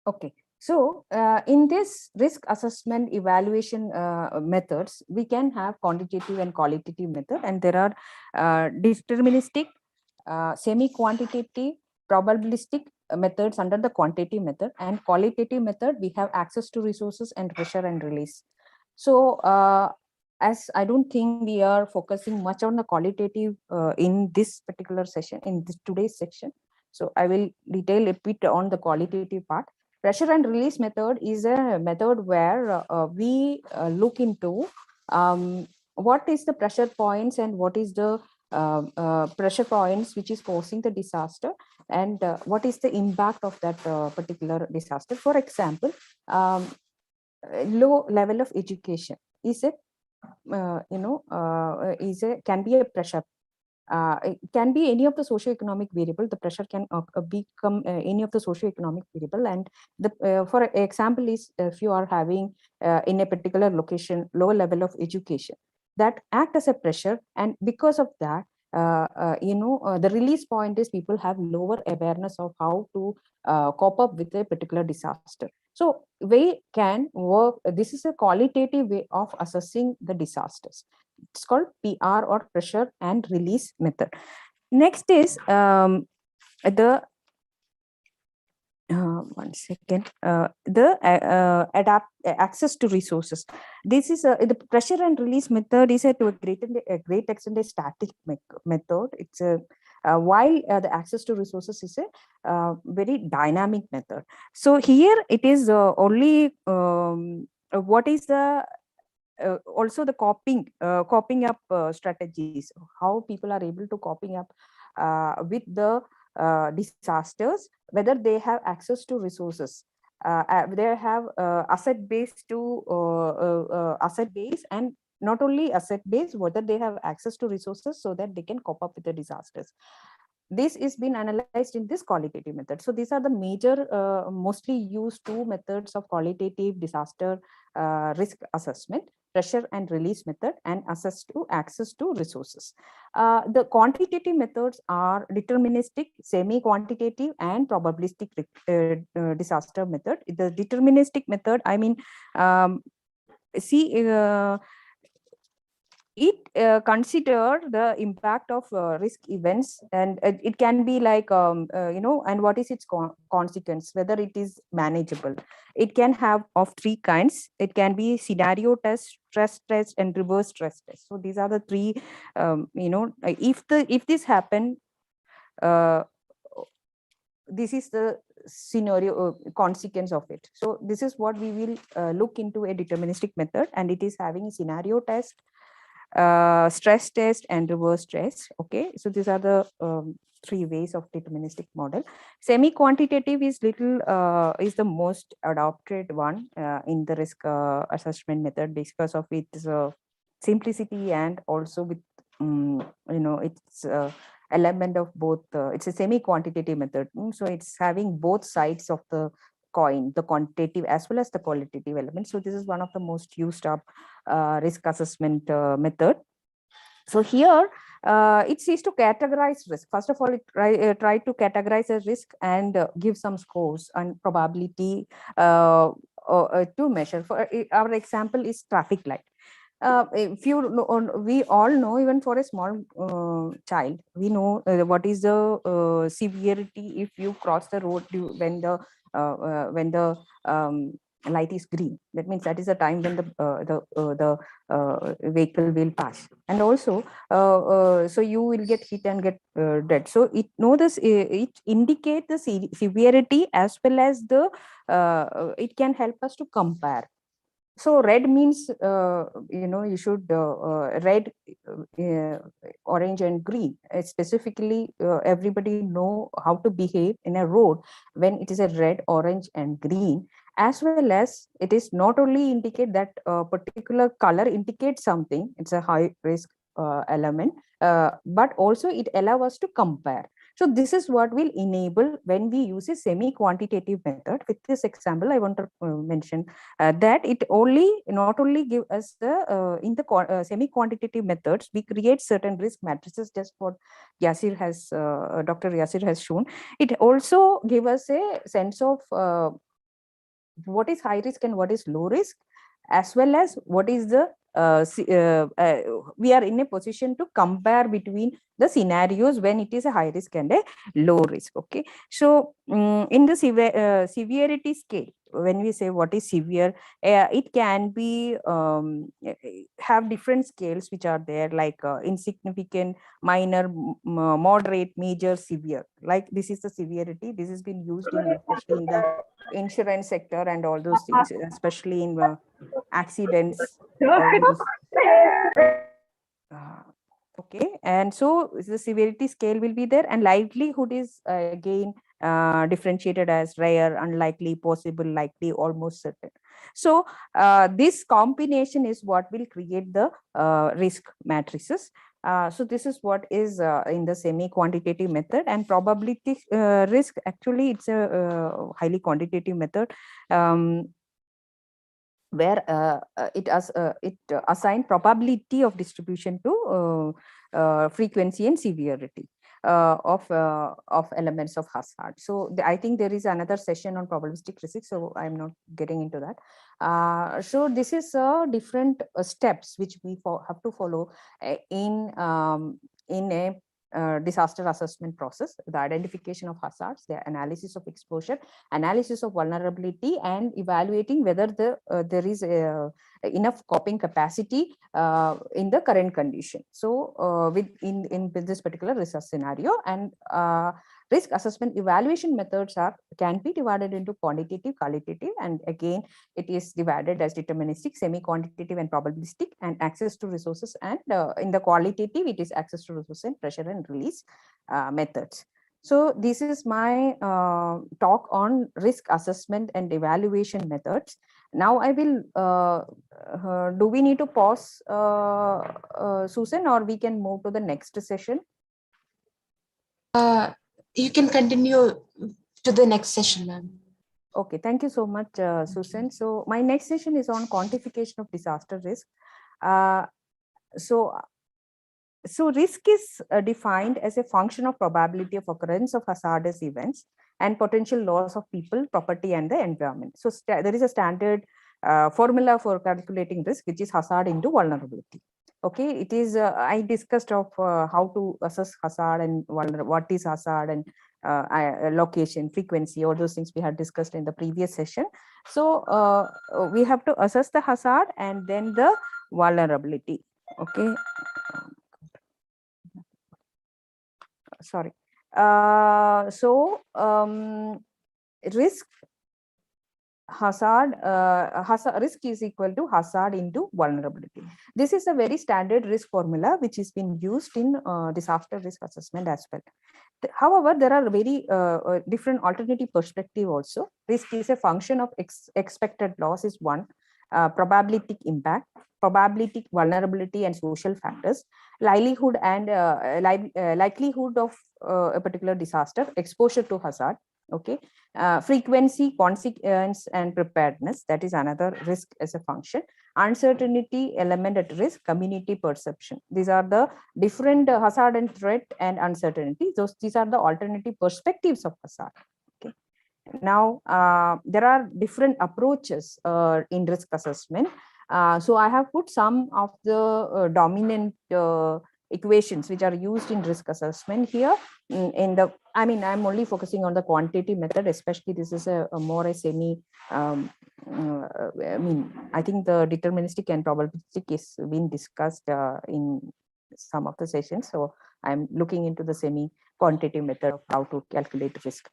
Okay. So in this risk assessment evaluation methods, we can have quantitative and qualitative method, and there are deterministic, semi-quantitative, probabilistic methods under the quantitative method, and qualitative method, we have access to resources and pressure and release. So as I don't think we are focusing much on the qualitative in this particular session, in this today's section. So I will detail a bit on the qualitative part. Pressure and release method is a method where we look into what is the pressure points and what is the pressure points which is causing the disaster, and what is the impact of that particular disaster. For example, low level of education is a can be a pressure. It can be any of the socio-economic variable. The pressure can become any of the socio-economic variable. And for example is, if you are having in a particular location low level of education, that act as a pressure, and because of that, the release point is people have lower awareness of how to cope up with a particular disaster. So we can work. This is a qualitative way of assessing the disasters. It's called PR, or pressure and release method. Next is the one second, the access to resources. This is the pressure and release method is to a great extent a static method. It's a while the access to resources is a very dynamic method. So here it is only what is the also the coping up strategies, how people are able to coping up with the disasters, whether they have access to resources, they have asset base to asset base, and not only asset base, whether they have access to resources so that they can cope up with the disasters. This is been analyzed in this qualitative method. So these are the major mostly used two methods of qualitative disaster risk assessment: pressure and release method, and access to resources. The quantitative methods are deterministic, semi-quantitative, and probabilistic disaster method. The deterministic method, I mean, it consider the impact of risk events, and it can be like and what is its consequence, whether it is manageable. It can have of three kinds. It can be scenario test, stress test, and reverse stress test. So these are the three. If this happen, this is the scenario consequence of it. So this is what we will look into a deterministic method, and it is having a scenario test, stress test, and reverse stress. Okay, so these are the three ways of deterministic model. Semi-quantitative is is the most adopted one in the risk assessment method because of its simplicity, and also with its element of both. It's a semi-quantitative method, so it's having both sides of the coin, the quantitative as well as the qualitative element. So this is one of the most used up risk assessment method. So here it seeks to categorize risk. First of all, it try to categorize a risk and give some scores and probability to measure. For our example is traffic light. If you know, we all know, even for a small child, we know what is the severity if you cross the road when the light is green. That means that is the time when the vehicle will pass, and also so you will get hit and get dead. So it know this, it indicate the severity as well as the it can help us to compare. So red means you should red, orange, and green. Specifically, everybody know how to behave in a road when it is a red, orange, and green. As well as it is not only indicate that particular color indicates something, it's a high risk element, but also it allows us to compare. So this is what will enable when we use a semi-quantitative method. With this example, I want to mention that it not only give us the in the semi-quantitative methods, we create certain risk matrices, just what Yasir has Dr. Yasir has shown. It also give us a sense of what is high risk and what is low risk, as well as what is the we are in a position to compare between the scenarios when it is a high risk and a low risk. Okay, so in the severity scale, when we say what is severe, it can be have different scales which are there, like insignificant, minor, moderate, major, severe. Like this is the severity. This has been used in, especially in the insurance sector and all those things, especially in accidents, all those. Okay, and so the severity scale will be there, and likelihood is again differentiated as rare, unlikely, possible, likely, almost certain. So this combination is what will create the risk matrices. So this is what is in the semi-quantitative method, and probability risk, actually it's a highly quantitative method, where it assign probability of distribution to frequency and severity of elements of hazard. So I think there is another session on probabilistic risk, so I'm not getting into that. So this is different steps which we have to follow in a disaster assessment process: the identification of hazards, the analysis of exposure, analysis of vulnerability, and evaluating whether there is enough coping capacity in the current condition. So in this particular research scenario, and risk assessment evaluation methods can be divided into quantitative, qualitative, and again it is divided as deterministic, semi-quantitative, and probabilistic, and access to resources. And in the qualitative, it is access to resources and pressure and release methods. So this is my talk on risk assessment and evaluation methods. Now I will, do we need to pause, Susan, or we can move to the next session? You can continue to the next session, ma'am. Okay, thank you so much, Susan. So my next session is on quantification of disaster risk. So risk is defined as a function of probability of occurrence of hazardous events and potential loss of people, property, and the environment. So there is a standard formula for calculating risk, which is hazard into vulnerability. Okay, it is, I discussed of how to assess hazard and what is hazard, and location, frequency, all those things we had discussed in the previous session. So we have to assess the hazard and then the vulnerability. Okay. Sorry. Risk hazard, risk is equal to hazard into vulnerability. This is a very standard risk formula which has been used in disaster risk assessment as well. However, there are very different alternative perspective also. Risk is a function of expected loss is one, probabilistic impact, probabilistic vulnerability and social factors, likelihood and likelihood of a particular disaster, exposure to hazard. Okay, frequency, consequence, and preparedness, that is another risk as a function. Uncertainty, element at risk, community perception. These are the different hazard and threat and uncertainty. These are the alternative perspectives of hazard. Okay. Now there are different approaches in risk assessment. So I have put some of the dominant equations which are used in risk assessment here. I'm only focusing on the quantitative method, especially this is a more a semi, I think the deterministic and probabilistic is being discussed in some of the sessions. So I'm looking into the semi-quantitative method of how to calculate risk.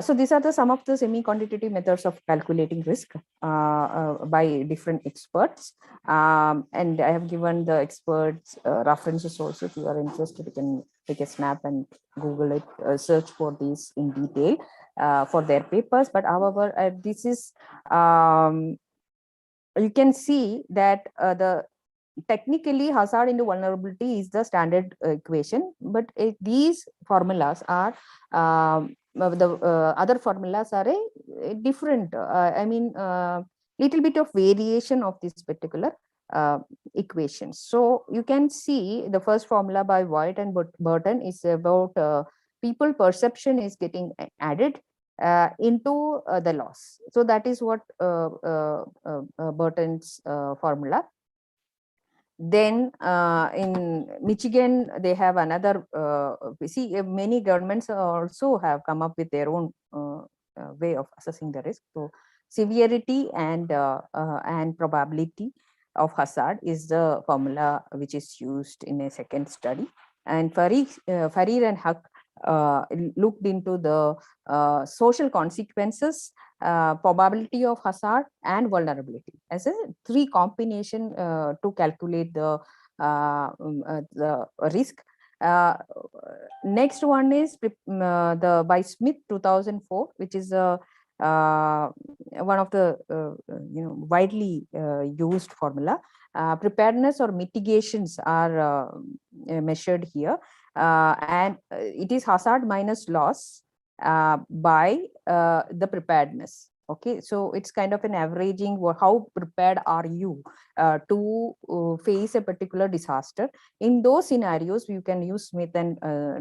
So these are some of the semi-quantitative methods of calculating risk by different experts. And I have given the experts references also. If you are interested, you can take a snap and Google it, search for these in detail for their papers. But however, this is, you can see that technically hazard into vulnerability is the standard equation, but these formulas are the other formulas are a different, little bit of variation of this particular equation. So you can see the first formula by White and Burton is about people perception is getting added into the loss. So that is what Burton's formula. Then in Michigan, they have another, many governments also have come up with their own way of assessing the risk. So severity and probability of hazard is the formula which is used in a second study. And Farir and Huck looked into the social consequences, probability of hazard and vulnerability as a three combination to calculate the risk. Next one is the by Smith 2004, which is one of the widely used formula. Preparedness or mitigations are measured here, and it is hazard minus loss by the preparedness. Okay, so it's kind of an averaging. How prepared are you to face a particular disaster? In those scenarios, you can use Smith and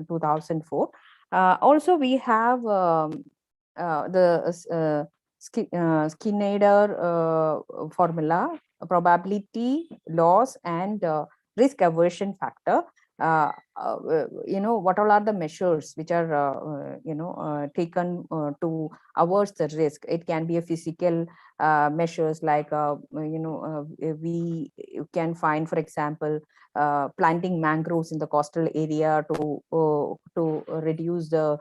2004. Also, we have the Skinnader formula, probability, loss, and risk aversion factor. What all are the measures which are taken to avert the risk? It can be a physical measures like we can find, for example, planting mangroves in the coastal area to reduce the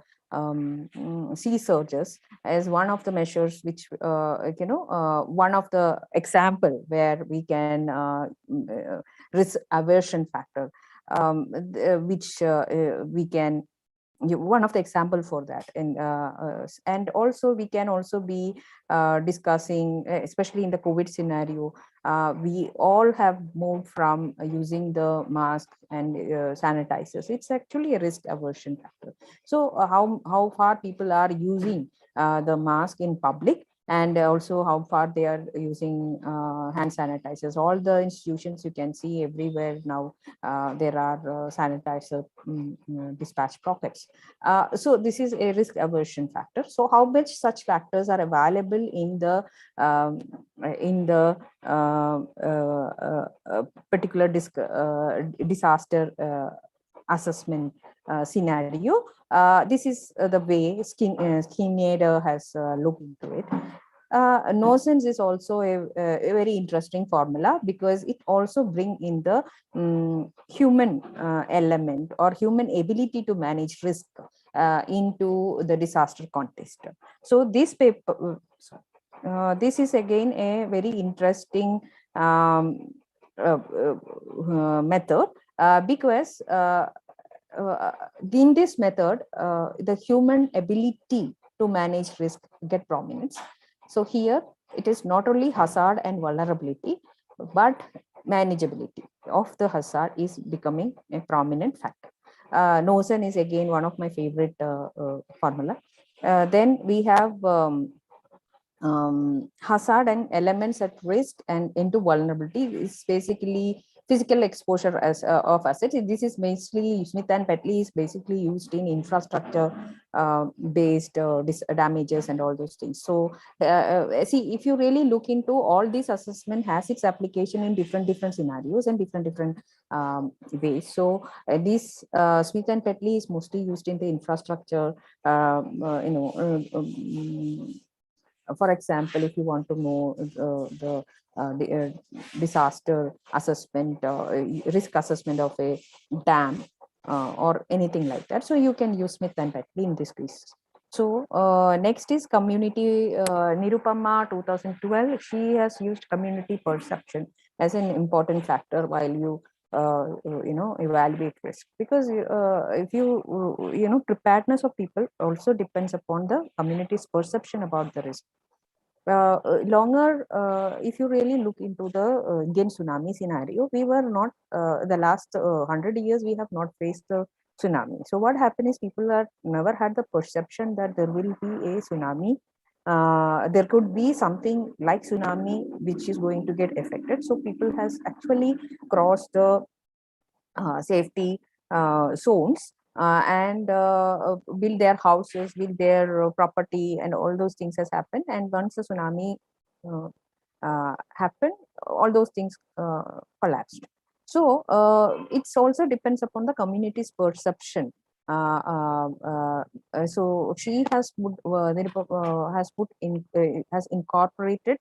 sea surges as one of the measures, which one of the example where we can risk aversion factor, which we can one of the example for that. And also we can also be discussing, especially in the COVID scenario, we all have moved from using the mask and sanitizers. It's actually a risk aversion factor. So how far people are using the mask in public, and also how far they are using hand sanitizers. All the institutions you can see everywhere now, there are sanitizer dispatch pockets. So this is a risk aversion factor. So how much such factors are available in the particular disaster assessment scenario? This is the way Skinnader has looked into it. Nonsense is also a very interesting formula, because it also brings in the human element or human ability to manage risk into the disaster context. So this paper, this is again a very interesting method, because in this method, the human ability to manage risk get prominence. So here it is not only hazard and vulnerability, but manageability of the hazard is becoming a prominent factor. Nosen is again one of my favorite formula. Then we have hazard and elements at risk and into vulnerability is basically physical exposure as of assets. This is basically Smith and Petley is basically used in infrastructure based damages and all those things. So see, if you really look into all this, assessment has its application in different scenarios and different ways. So this Smith and Petley is mostly used in the infrastructure, for example, if you want to know the disaster assessment, risk assessment of a dam or anything like that, so you can use Smith and Petley in this case. So next is community. Nirupama 2012, she has used community perception as an important factor while you evaluate risk, because if you preparedness of people also depends upon the community's perception about the risk. If you really look into the Indian tsunami scenario, we were not the last 100 years we have not faced the tsunami. So what happened is people are never had the perception that there will be a tsunami. There could be something like tsunami which is going to get affected. So people has actually crossed the safety zones and build their houses, build their property, and all those things has happened. And once the tsunami happened, all those things collapsed. So it's also depends upon the community's perception. So she has has incorporated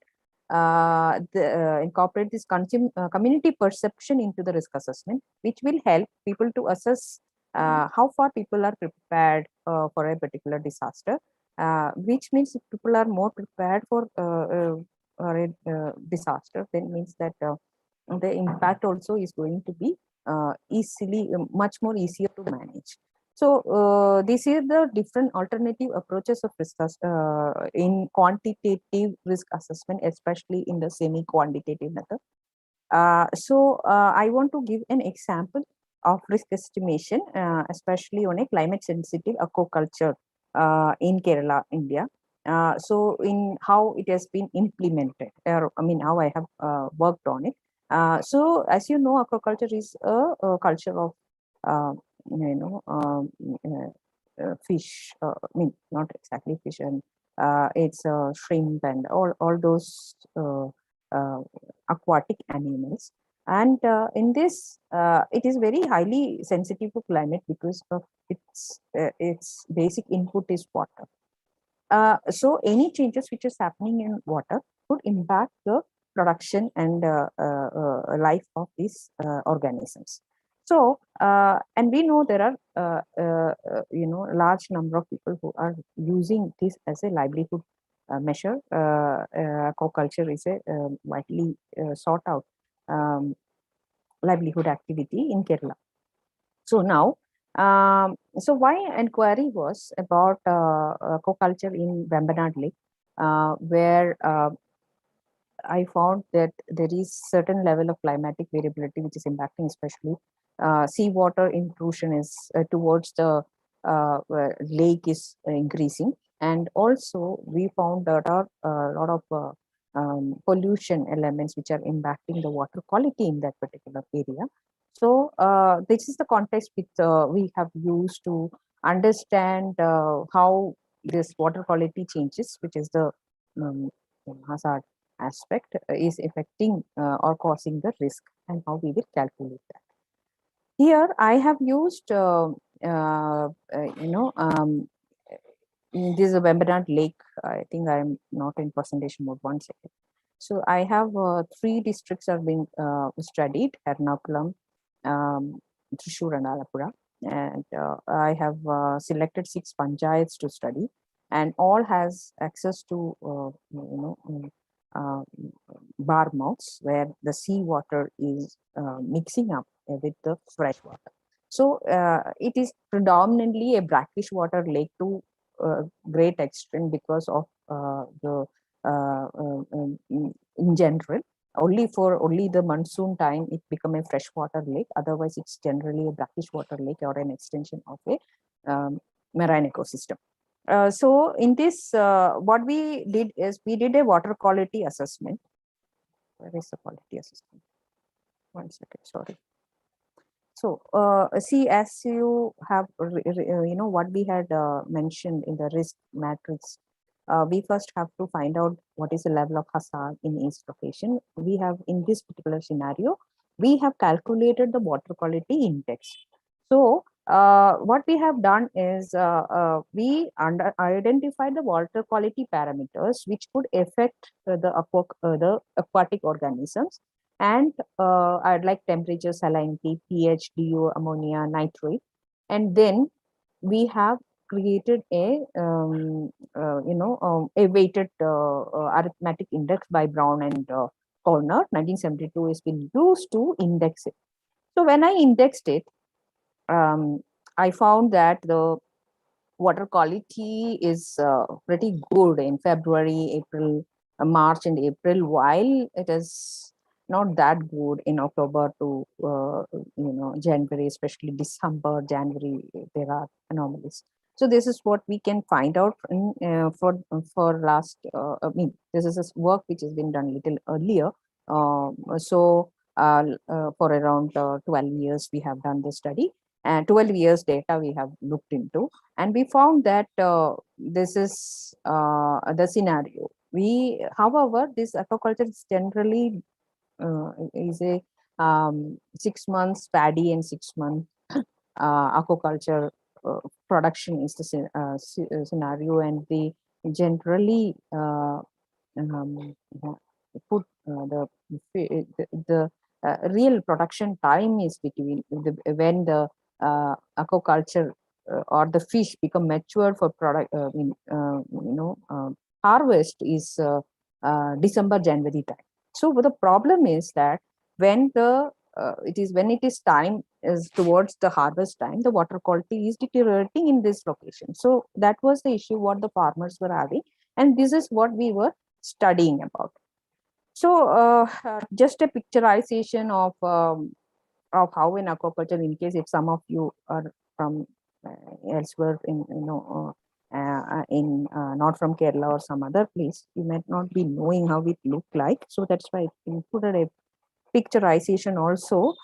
incorporate this community perception into the risk assessment, which will help people to assess how far people are prepared for a particular disaster, which means if people are more prepared for a disaster, then means that the impact also is going to be much more easier to manage. So these are the different alternative approaches of risk in quantitative risk assessment, especially in the semi-quantitative method. I want to give an example of risk estimation, especially on a climate sensitive aquaculture in Kerala, India. So in how it has been implemented, or I mean how I have worked on it. So as you know, aquaculture is a culture of uh, fish. I mean, not exactly fish, and it's shrimp and all those aquatic animals. And in this, it is very highly sensitive to climate because of its basic input is water. So any changes which is happening in water could impact the production and life of these organisms. So, and we know there are, large number of people who are using this as a livelihood measure. Aquaculture is a widely sought out um, livelihood activity in Kerala. So now, so why inquiry was about aquaculture in Vembanad Lake, where I found that there is certain level of climatic variability which is impacting, especially seawater intrusion is towards the lake is increasing, and also we found that are a lot of pollution elements which are impacting the water quality in that particular area. So this is the context which we have used to understand how this water quality changes, which is the hazard aspect, is affecting or causing the risk, and how we will calculate that. Here I have used, this is a Vembanad Lake. I think I am not in presentation mode. 1 second. So I have 3 districts are being studied: Ernakulam, Thrissur, and Alappuzha. And I have selected 6 panchayats to study, and all has access to bar mouths where the seawater is mixing up with the fresh water. So it is predominantly a brackish water lake to great extent because of the in general. Only the monsoon time it become a freshwater lake. Otherwise, it's generally a brackish water lake or an extension of a marine ecosystem. So in this, what we did is we did a water quality assessment. Where is the quality assessment? 1 second, sorry. So see, as you have, what we had mentioned in the risk matrix, we first have to find out what is the level of hazard in each location. We have, in this particular scenario, we have calculated the water quality index. So what we have done is we identify the water quality parameters which could affect the aquatic organisms, and I'd like temperature, salinity, pH, DO, ammonia, nitrate, and then we have created a a weighted arithmetic index by Brown and Corner. 1972 has been used to index it. So when I indexed it, I found that the water quality is pretty good in February, April, March, and April, while it is not that good in October to January, especially December, January. There are anomalies. So this is what we can find out in, for last. I mean, this is a work which has been done a little earlier. For around 12 years, we have done the study, and 12 years data we have looked into, and we found that this is the scenario. However, this aquaculture is generally is a 6 months paddy and 6 months aquaculture production is the scenario, and they generally put the real production time is between when the aquaculture or the fish become mature for product harvest is December January time. So the problem is that when it is time is towards the harvest time, the water quality is deteriorating in this location. So that was the issue what the farmers were having, and this is what we were studying about. So just a picturization of how in aquaculture, in case if some of you are from elsewhere in not from Kerala or some other place, you might not be knowing how it look like. So that's why I included a picturization also.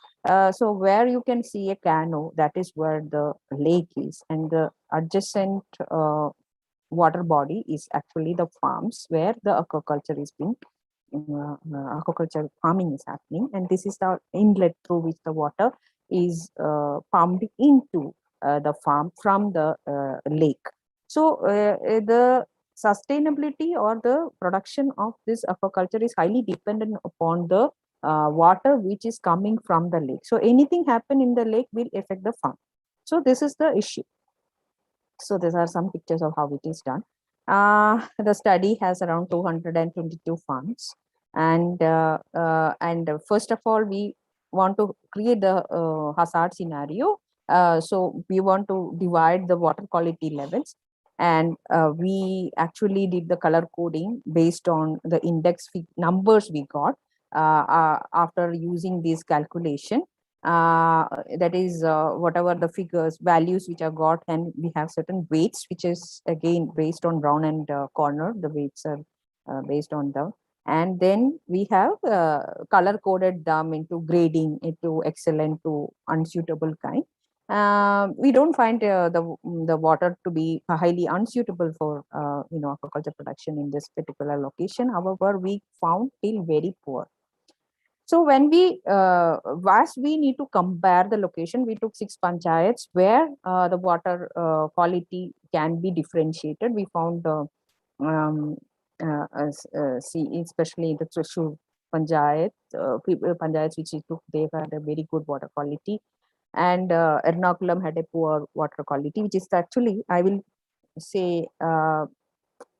So where you can see a canoe, that is where the lake is, and the adjacent water body is actually the farms where the aquaculture is being aquaculture farming is happening, and this is the inlet through which the water is pumped into the farm from the lake. So the sustainability or the production of this aquaculture is highly dependent upon the water which is coming from the lake. So anything happen in the lake will affect the farm. So this is the issue. So these are some pictures of how it is done. The study has around 222 farms, and first of all, we want to create the hazard scenario. So we want to divide the water quality levels, and we actually did the color coding based on the index numbers we got after using this calculation. That is whatever the figures values which are got, and we have certain weights which is again based on brown and corner. The weights are based on them, and then we have color coded them into grading, into excellent to unsuitable kind. We don't find the water to be highly unsuitable for aquaculture production in this particular location. However, we found still very poor. So when we need to compare the location, we took 6 panchayats where the water quality can be differentiated. We found especially the Trishur panchayat, panchayats which we took, they had a very good water quality, and Ernakulam had a poor water quality, which is actually, I will say,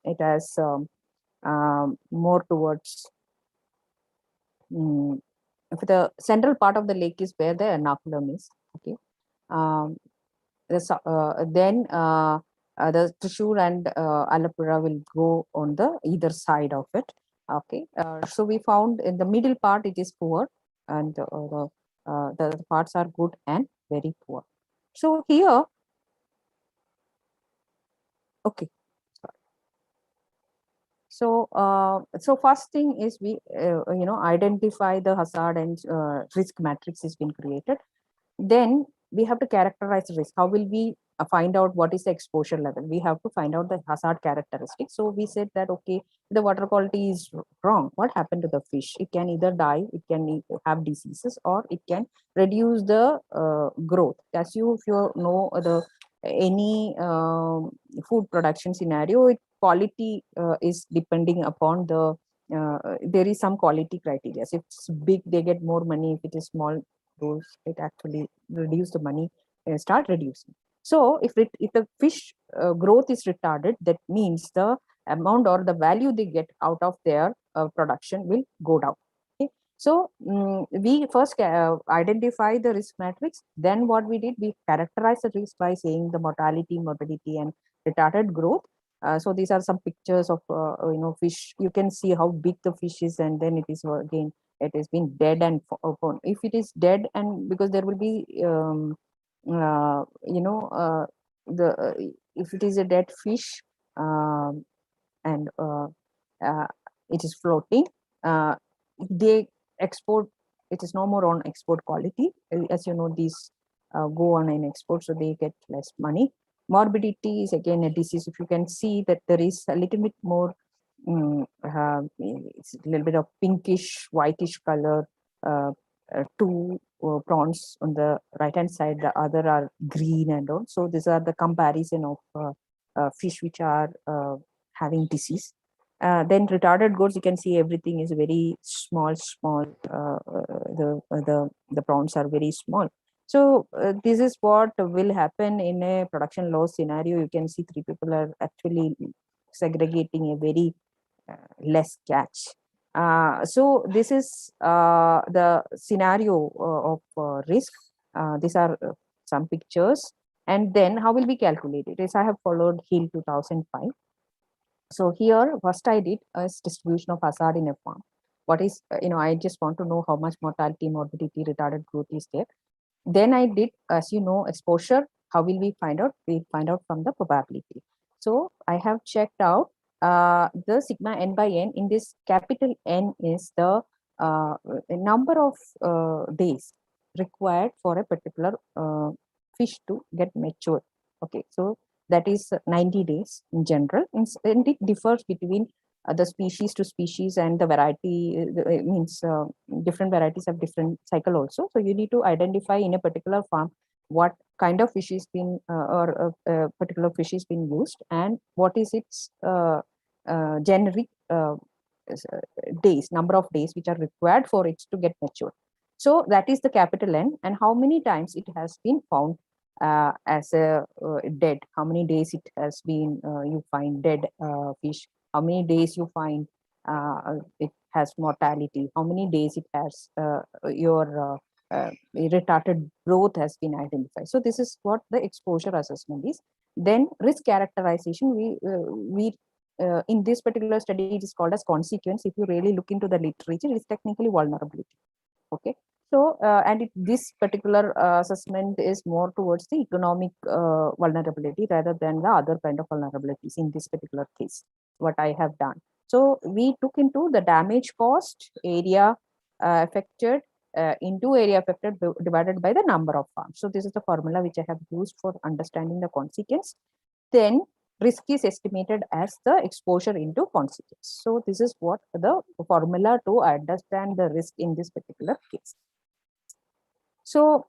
it has more towards the central part of the lake is where the Ernakulam is. Okay. Then the Trishur and Alappuzha will go on the either side of it. Okay. So we found in the middle part it is poor, and the parts are good and very poor. So here, okay. So, so first thing is we, identify the hazard and risk matrix has been created. Then we have to characterize the risk. How will we find out what is the exposure level? We have to find out the hazard characteristics. So we said that, okay, the water quality is wrong. What happened to the fish? It can either die, it can have diseases, or it can reduce the growth. As if you know any food production scenario, quality is depending upon the there is some quality criteria. If it's big, they get more money. If it is small, those it actually reduce the money, start reducing. So if the fish growth is retarded, that means the amount or the value they get out of their production will go down. Okay? So we first identify the risk matrix. Then what we did, we characterize the risk by saying the mortality, morbidity, and retarded growth. So these are some pictures of fish. You can see how big the fish is, and then it is again it has been dead and if it is dead, and because there will be if it is a dead fish and it is floating, they export. It is no more on export quality. As you know, these go on an export, so they get less money. Morbidity is again a disease. If you can see that there is a little bit more, it's a little bit of pinkish, whitish color two prawns on the right hand side, the other are green and all. So these are the comparison of fish which are having disease. Then retarded growth, you can see everything is very small. The prawns are very small. So this is what will happen in a production loss scenario. You can see three people are actually segregating a very less catch. So this is the scenario of risk. These are some pictures. And then how will we calculate it? Is I have followed Hill 2005. So here, first I did is distribution of hazard in a farm. What is, I just want to know how much mortality, morbidity, retarded growth is there. Then I did, as you know, exposure. How will we find out? We find out from the probability. So I have checked out the sigma n by n. In this, capital N is the number of days required for a particular fish to get mature. Okay, so that is 90 days in general, and it differs between the species to species, and the variety means different varieties have different cycle also. So you need to identify in a particular farm what kind of fish is being or a particular fish is being used, and what is its generic days, number of days which are required for it to get mature. So that is the capital N, and how many times it has been found as a dead, how many days it has been you find dead fish, how many days you find it has mortality, how many days it has your retarded growth has been identified. So this is what the exposure assessment is. Then risk characterization, we in this particular study it is called as consequence. If you really look into the literature, it is technically vulnerability. Okay. So, and this particular assessment is more towards the economic vulnerability rather than the other kind of vulnerabilities in this particular case, what I have done. So, we took into the damage cost, area affected into area affected divided by the number of farms. So, this is the formula which I have used for understanding the consequence. Then, risk is estimated as the exposure into consequence. So, this is what the formula to understand the risk in this particular case. So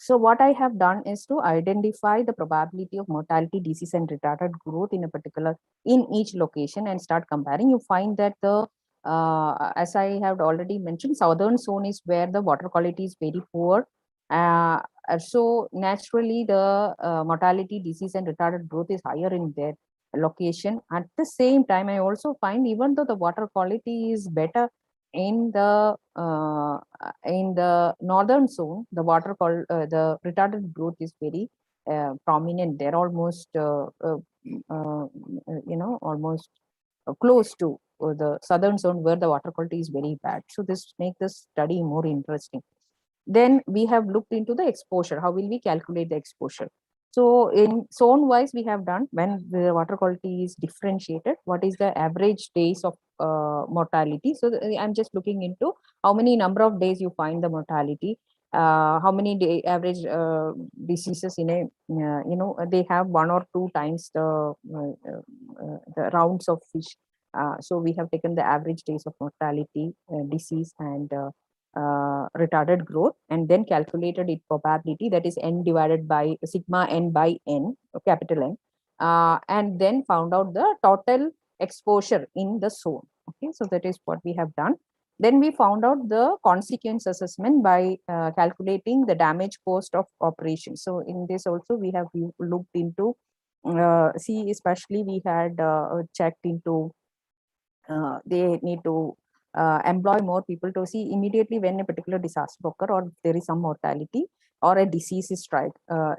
what I have done is to identify the probability of mortality, disease, and retarded growth in a particular, in each location, and start comparing. You find that the, as I have already mentioned, southern zone is where the water quality is very poor. So naturally the mortality, disease, and retarded growth is higher in their location. At the same time, I also find even though the water quality is better in the northern zone, the the retarded growth is very prominent. They're almost almost close to the southern zone where the water quality is very bad. So this makes the study more interesting. Then we have looked into the exposure. How will we calculate the exposure? So in zone wise, we have done when the water quality is differentiated, what is the average days of mortality. So I'm just looking into how many number of days you find the mortality, how many average diseases in a, they have 1 or 2 times the rounds of fish. So we have taken the average days of mortality, disease, and retarded growth, and then calculated its probability, that is n divided by sigma n by n, capital N, and then found out the total exposure in the zone. Okay, so that is what we have done. Then we found out the consequence assessment by calculating the damage cost of operation. So in this also we have looked into, see, especially we had checked into, they need to employ more people to see immediately when a particular disaster occur or there is some mortality or a disease is strike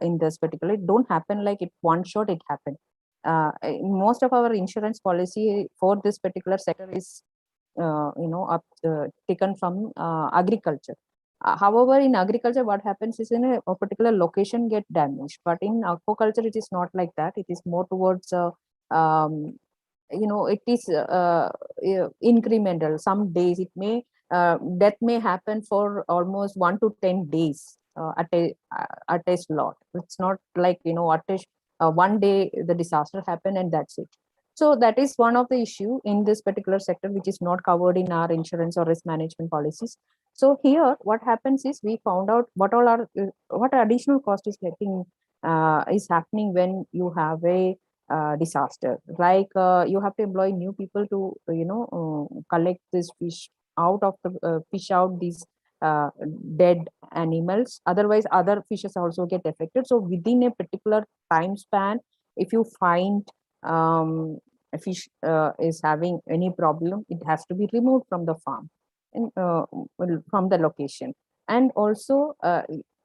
in this particular. It don't happen like it one shot it happened. Most of our insurance policy for this particular sector is taken from agriculture. However, in agriculture, what happens is in a particular location get damaged, but in aquaculture, it is not like that. It is more towards it is incremental. Some days it may death may happen for almost 1 to 10 days at a slot. It's not like at a one day the disaster happened and that's it. So that is one of the issue in this particular sector, which is not covered in our insurance or risk management policies. So here, what happens is we found out what all are what additional cost is is happening when you have a disaster. Like you have to employ new people to collect this fish out of the fish out these dead animals. Otherwise, other fishes also get affected. So within a particular time span, if you find a fish is having any problem, it has to be removed from the farm and from the location. And also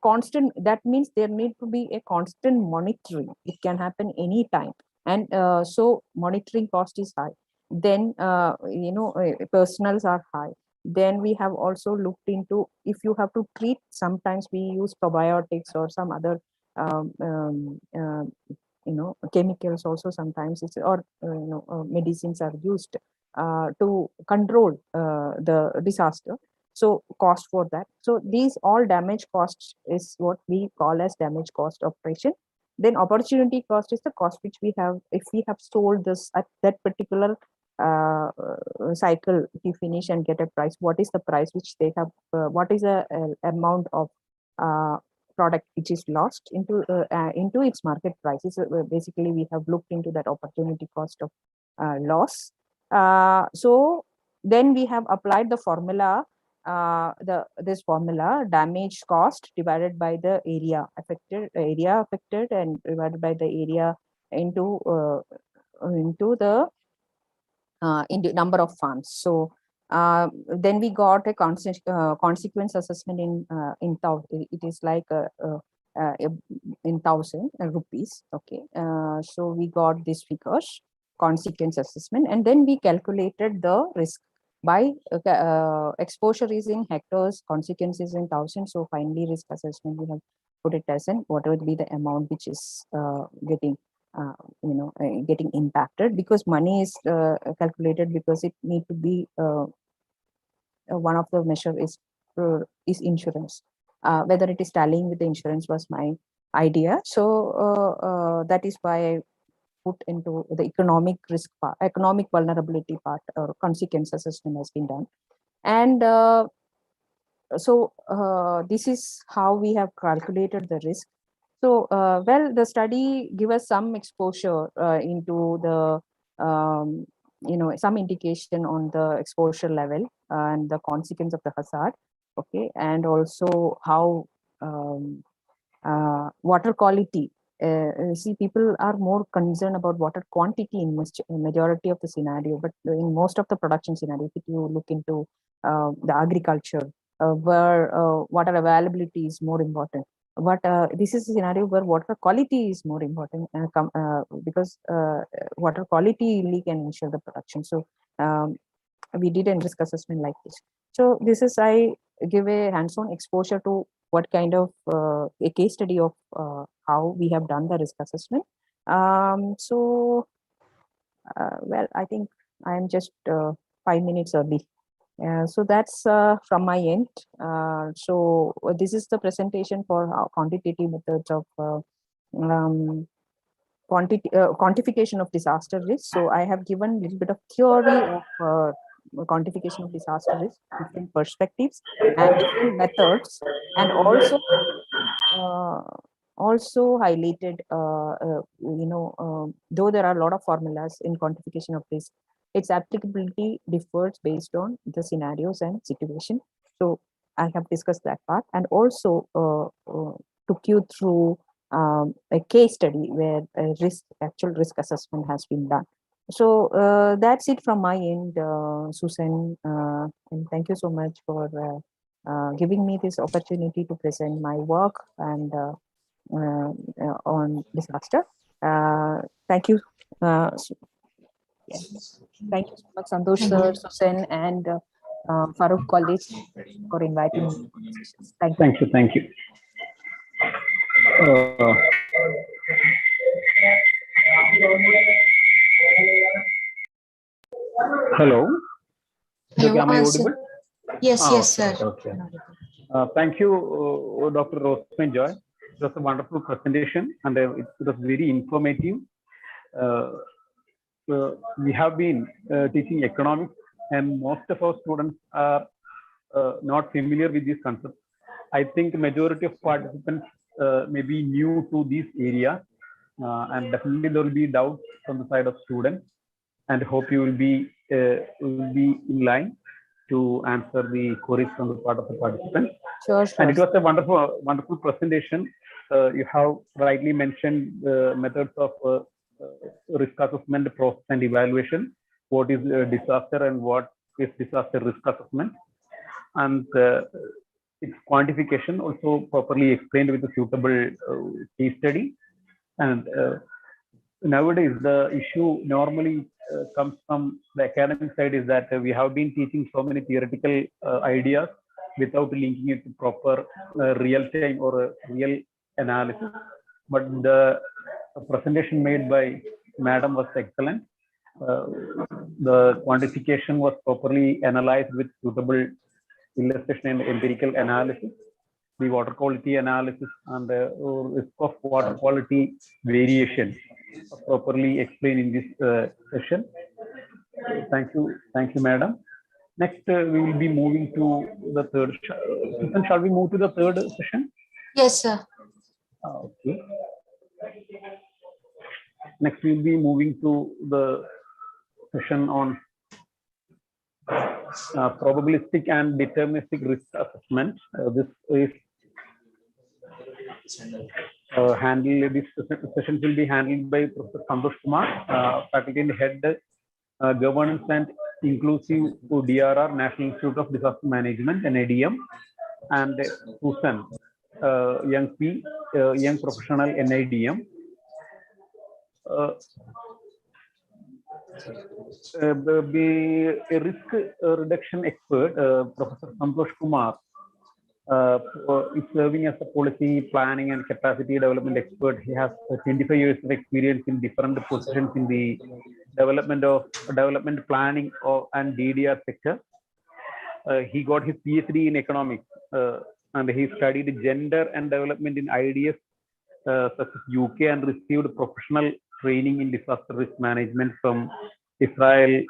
constant, that means there need to be a constant monitoring. It can happen anytime. And so monitoring cost is high. Then personals are high. Then we have also looked into, if you have to treat, sometimes we use probiotics or some other chemicals also sometimes, it's, or medicines are used to control the disaster. So cost for that. So these all damage costs is what we call as damage cost operation. Then opportunity cost is the cost which we have if we have sold this at that particular cycle. If you finish and get a price, what is the price which they have, what is the amount of product which is lost into its market prices. Basically, we have looked into that opportunity cost of loss. So then we have applied the formula, this formula, damage cost divided by the area affected, and divided by the area into the number of farms. So then we got a consequence assessment in thousand. It is like in 1,000 rupees. Okay, so we got this figures, consequence assessment, and then we calculated the risk by exposure is in hectares, consequences in 1,000. So finally, risk assessment we have put it as in what would be the amount which is getting getting impacted, because money is calculated because it need to be one of the measure is insurance. Whether it is tallying with the insurance was my idea. So that is why I put into the economic risk part, economic vulnerability part, or consequence assessment has been done. And so this is how we have calculated the risk. So, well, the study give us some exposure into the, some indication on the exposure level and the consequence of the hazard. Okay, and also how water quality. See, people are more concerned about water quantity in majority of the scenario, but in most of the production scenario, if you look into the agriculture, where water availability is more important. But this is a scenario where water quality is more important, because water quality really can ensure the production. So we did a risk assessment like this. So this is, I give a hands-on exposure to what kind of a case study of how we have done the risk assessment. So well, I think I am just 5 minutes early. So that's from my end. So this is the presentation for quantitative methods of quantification of disaster risk. So I have given a little bit of theory of quantification of disaster risk, different perspectives and different methods, and also highlighted, though there are a lot of formulas in quantification of risk, its applicability differs based on the scenarios and situation. So I have discussed that part, and also took you through a case study where a actual risk assessment has been done. So that's it from my end, Susan, and thank you so much for giving me this opportunity to present my work and on disaster. Thank you. Yes. Thank you so much, Santosh sir, Susan, and Farooq College for inviting me. Thank you. Thank you. Hello. Hello, Am I sir. audible? Yes, yes, okay, sir. Okay. Thank you, Dr. Rosemary Joy. It was a wonderful presentation, and it was very informative. we have been teaching economics, and most of our students are not familiar with these concepts. I think majority of participants may be new to this area, and definitely there will be doubts from the side of students. And hope you will be in line to answer the queries from the part of the participants. Sure, And it sure. was a wonderful presentation. You have rightly mentioned methods of risk assessment, process, and evaluation. What is disaster and what is disaster risk assessment, and its quantification also properly explained with a suitable case study. And nowadays, the issue normally comes from the academic side is that we have been teaching so many theoretical ideas without linking it to proper real time or real analysis. But the presentation made by Madam was excellent. The quantification was properly analyzed with suitable illustration and empirical analysis. The water quality analysis and risk of water quality variation properly explained in this session. Thank you, Madam. Next, we will be moving to the third. Susan, shall we move to the third session? Yes, sir. Okay. Next, we will be moving to the session on probabilistic and deterministic risk assessment. This is this session will be handled by Professor Santosh Kumar, faculty and head governance and inclusive DRR, National Institute of Disaster Management, NIDM, and Susan, young professional, NIDM. A risk reduction expert, Professor Santosh Kumar, is serving as a policy planning and capacity development expert. He has 25 years of experience in different positions in the development planning and DDR sector. He got his PhD in economics, and he studied gender and development in IDS such as UK, and received professional training in disaster risk management from Israel,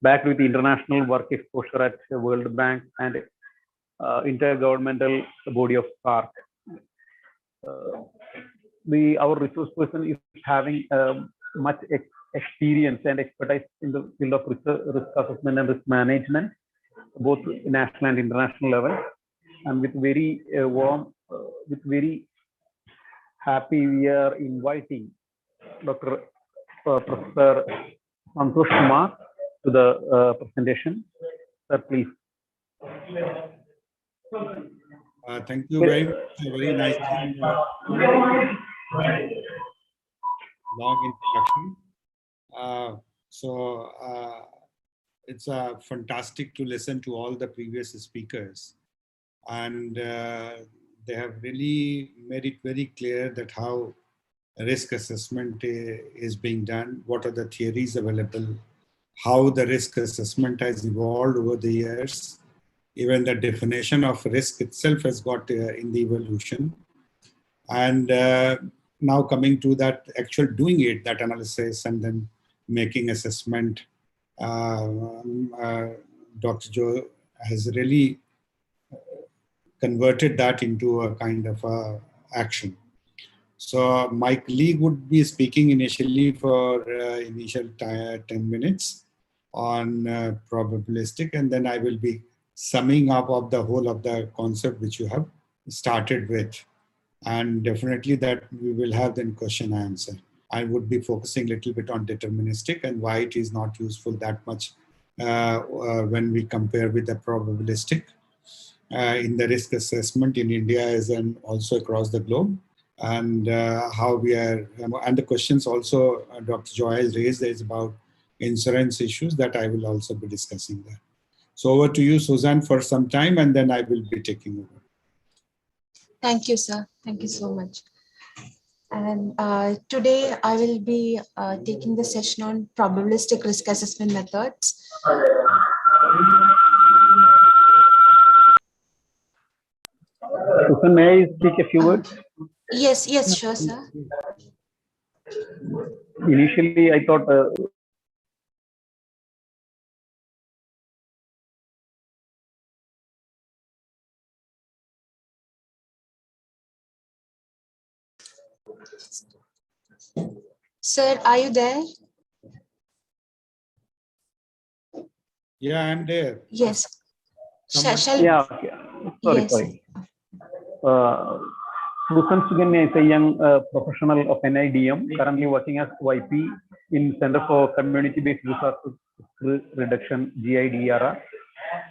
backed with international work exposure at World Bank and intergovernmental body of SARC. Our resource person is having much experience and expertise in the field of risk assessment and risk management, both national and international level. And with very with very happy, we are inviting Dr. Professor Santosh Kumar to the presentation. Sir, please. Thank you very much. Very nice long introduction. It's fantastic to listen to all the previous speakers, and they have really made it very clear that how risk assessment is being done, what are the theories available, how the risk assessment has evolved over the years. Even the definition of risk itself has got in the evolution. And now coming to that actual doing it, that analysis and then making assessment, Dr. Joe has really converted that into a kind of action. So my colleague would be speaking initially for initial 10 minutes on probabilistic, and then I will be summing up of the whole of the concept which you have started with. And definitely that we will have then question and answer. I would be focusing a little bit on deterministic and why it is not useful that much when we compare with the probabilistic in the risk assessment in India as and also across the globe. And how we are, and the questions also Dr. Joy has raised is about insurance issues that I will also be discussing there. So over to you, Suzanne, for some time, and then I will be taking over. Thank you, sir. Thank you so much. And today I will be taking the session on probabilistic risk assessment methods. Susan, may I speak a few words? Yes, sure, sir. Initially, I thought Sir, are you there? Yeah, I'm there. Yes. Someone- Shall yeah, okay. Sorry, yes. sorry. Susan Suganya is a young professional of NIDM, currently working as YP in Center for Community-Based Resource Reduction, GIDERA.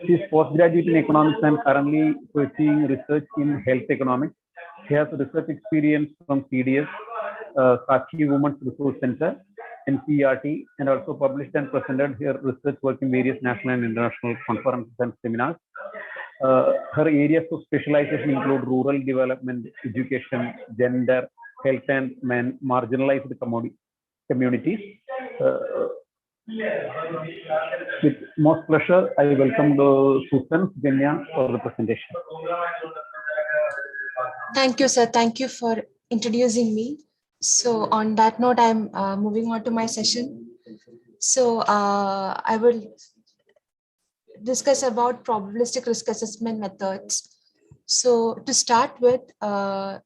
She is postgraduate in economics and currently pursuing research in health economics. She has research experience from CDS, Sakshi Women's Resource Center, NCERT, and also published and presented her research work in various national and international conferences and seminars. Her areas of specialization include rural development, education, gender, health, and marginalized communities. With most pleasure, I welcome Susan Suganya for the presentation. Thank you, sir. Thank you for introducing me. So on that note, I'm moving on to my session. So I will discuss about probabilistic risk assessment methods. So to start with, I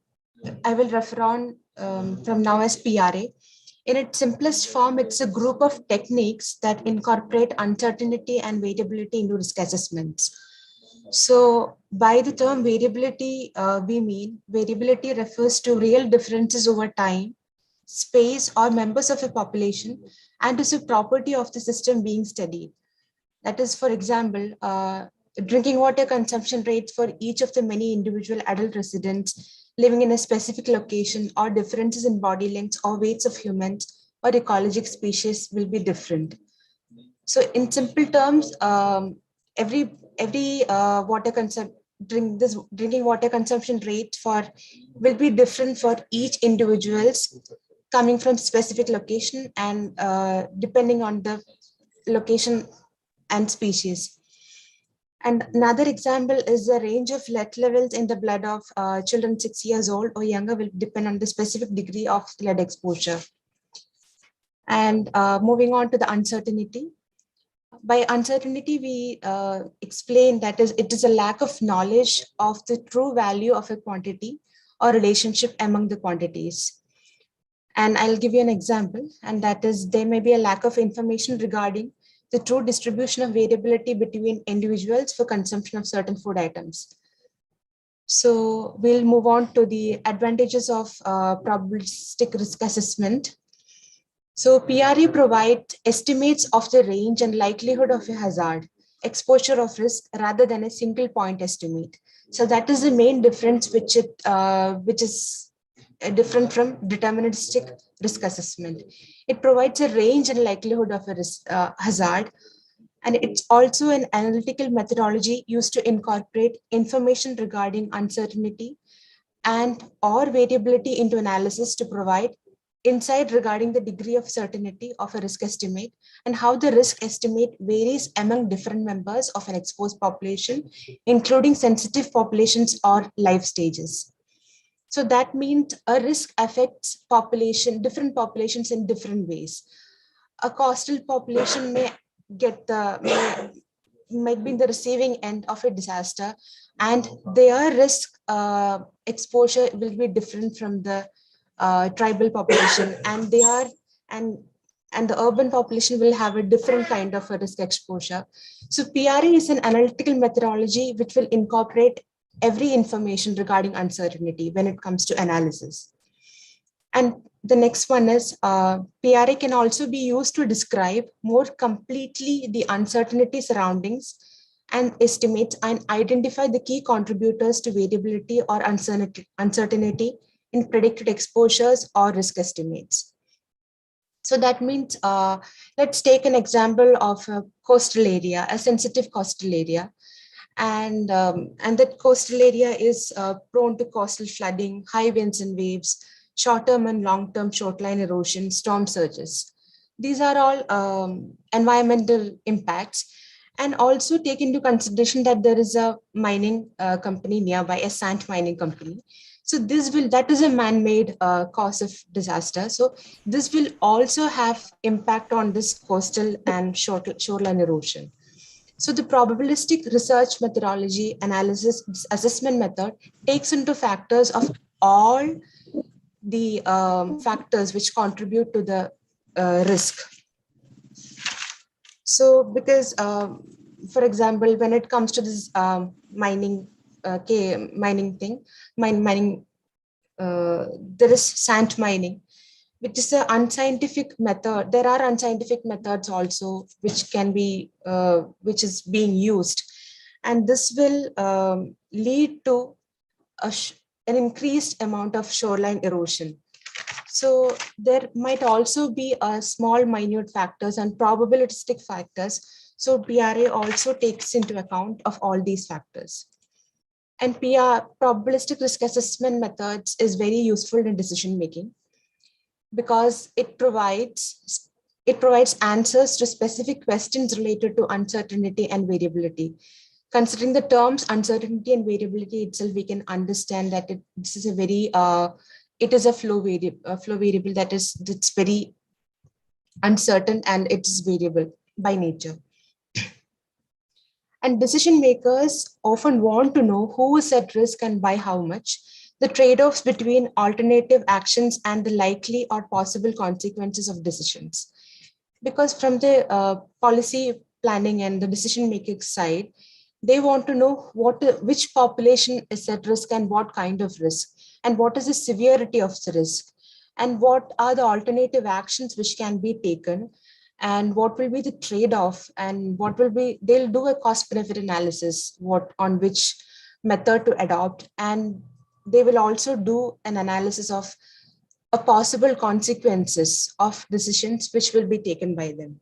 will refer on from now as PRA. In its simplest form, it's a group of techniques that incorporate uncertainty and variability into risk assessments. So by the term variability, we mean variability refers to real differences over time, space, or members of a population, and is a property of the system being studied. That is, for example, drinking water consumption rates for each of the many individual adult residents living in a specific location, or differences in body lengths or weights of humans or ecologic species will be different. So in simple terms, every drinking water consumption rate will be different for each individuals coming from specific location and depending on the location and species. And another example is the range of lead levels in the blood of children 6 years old or younger will depend on the specific degree of lead exposure. And moving on to the uncertainty. By uncertainty, we explain that it is a lack of knowledge of the true value of a quantity or relationship among the quantities. And I'll give you an example, and that is there may be a lack of information regarding the true distribution of variability between individuals for consumption of certain food items. So we'll move on to the advantages of probabilistic risk assessment. So PRE provides estimates of the range and likelihood of a hazard, exposure of risk rather than a single point estimate. So that is the main difference which is different from deterministic risk assessment. It provides a range and likelihood of a risk, hazard, and it's also an analytical methodology used to incorporate information regarding uncertainty and or variability into analysis to provide insight regarding the degree of certainty of a risk estimate and how the risk estimate varies among different members of an exposed population, including sensitive populations or life stages. So that means a risk affects different populations in different ways. A coastal population might be in the receiving end of a disaster, and their risk exposure will be different from the tribal population, and the urban population will have a different kind of a risk exposure. So PRE is an analytical methodology which will incorporate every information regarding uncertainty when it comes to analysis. And the next one is PRE can also be used to describe more completely the uncertainty surroundings and estimates and identify the key contributors to variability or uncertainty in predicted exposures or risk estimates. So that means, let's take an example of a coastal area, a sensitive coastal area. And that coastal area is prone to coastal flooding, high winds and waves, short-term and long-term shoreline erosion, storm surges. These are all environmental impacts. And also take into consideration that there is a mining company nearby, a sand mining company. So that is a man-made cause of disaster. So this will also have impact on this coastal and shoreline erosion. So the probabilistic research methodology analysis assessment method takes into factors of all the factors which contribute to the risk. So because, for example, when it comes to this mining thing, there is sand mining, which is an unscientific method. There are unscientific methods also which can be which is being used, and this will lead to an increased amount of shoreline erosion. So there might also be a small minute factors and probabilistic factors. So PRA also takes into account of all these factors. And probabilistic risk assessment methods is very useful in decision making because it provides answers to specific questions related to uncertainty and variability. Considering the terms uncertainty and variability itself, we can understand that this is a very it is a flow variable that's very uncertain and it's variable by nature. And decision makers often want to know who is at risk and by how much, the trade-offs between alternative actions and the likely or possible consequences of decisions. Because from the policy planning and the decision making side, they want to know which population is at risk and what kind of risk, and what is the severity of the risk, and what are the alternative actions which can be taken, and what will be the trade-off, and they'll do a cost benefit analysis on which method to adopt, and they will also do an analysis of possible consequences of decisions which will be taken by them.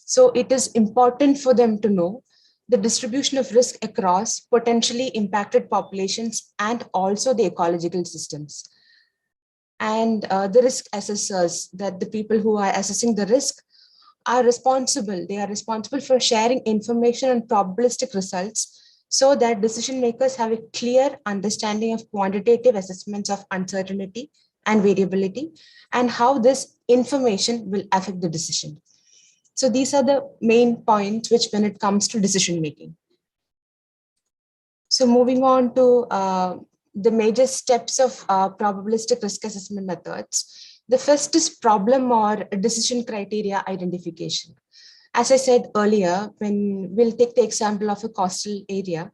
So it is important for them to know the distribution of risk across potentially impacted populations and also the ecological systems. And the risk assessors, that the people who are assessing the risk are responsible. They are responsible for sharing information and probabilistic results so that decision makers have a clear understanding of quantitative assessments of uncertainty and variability and how this information will affect the decision. So these are the main points which when it comes to decision making. So moving on to the major steps of probabilistic risk assessment methods. The first is problem or decision criteria identification. As I said earlier, when we'll take the example of a coastal area,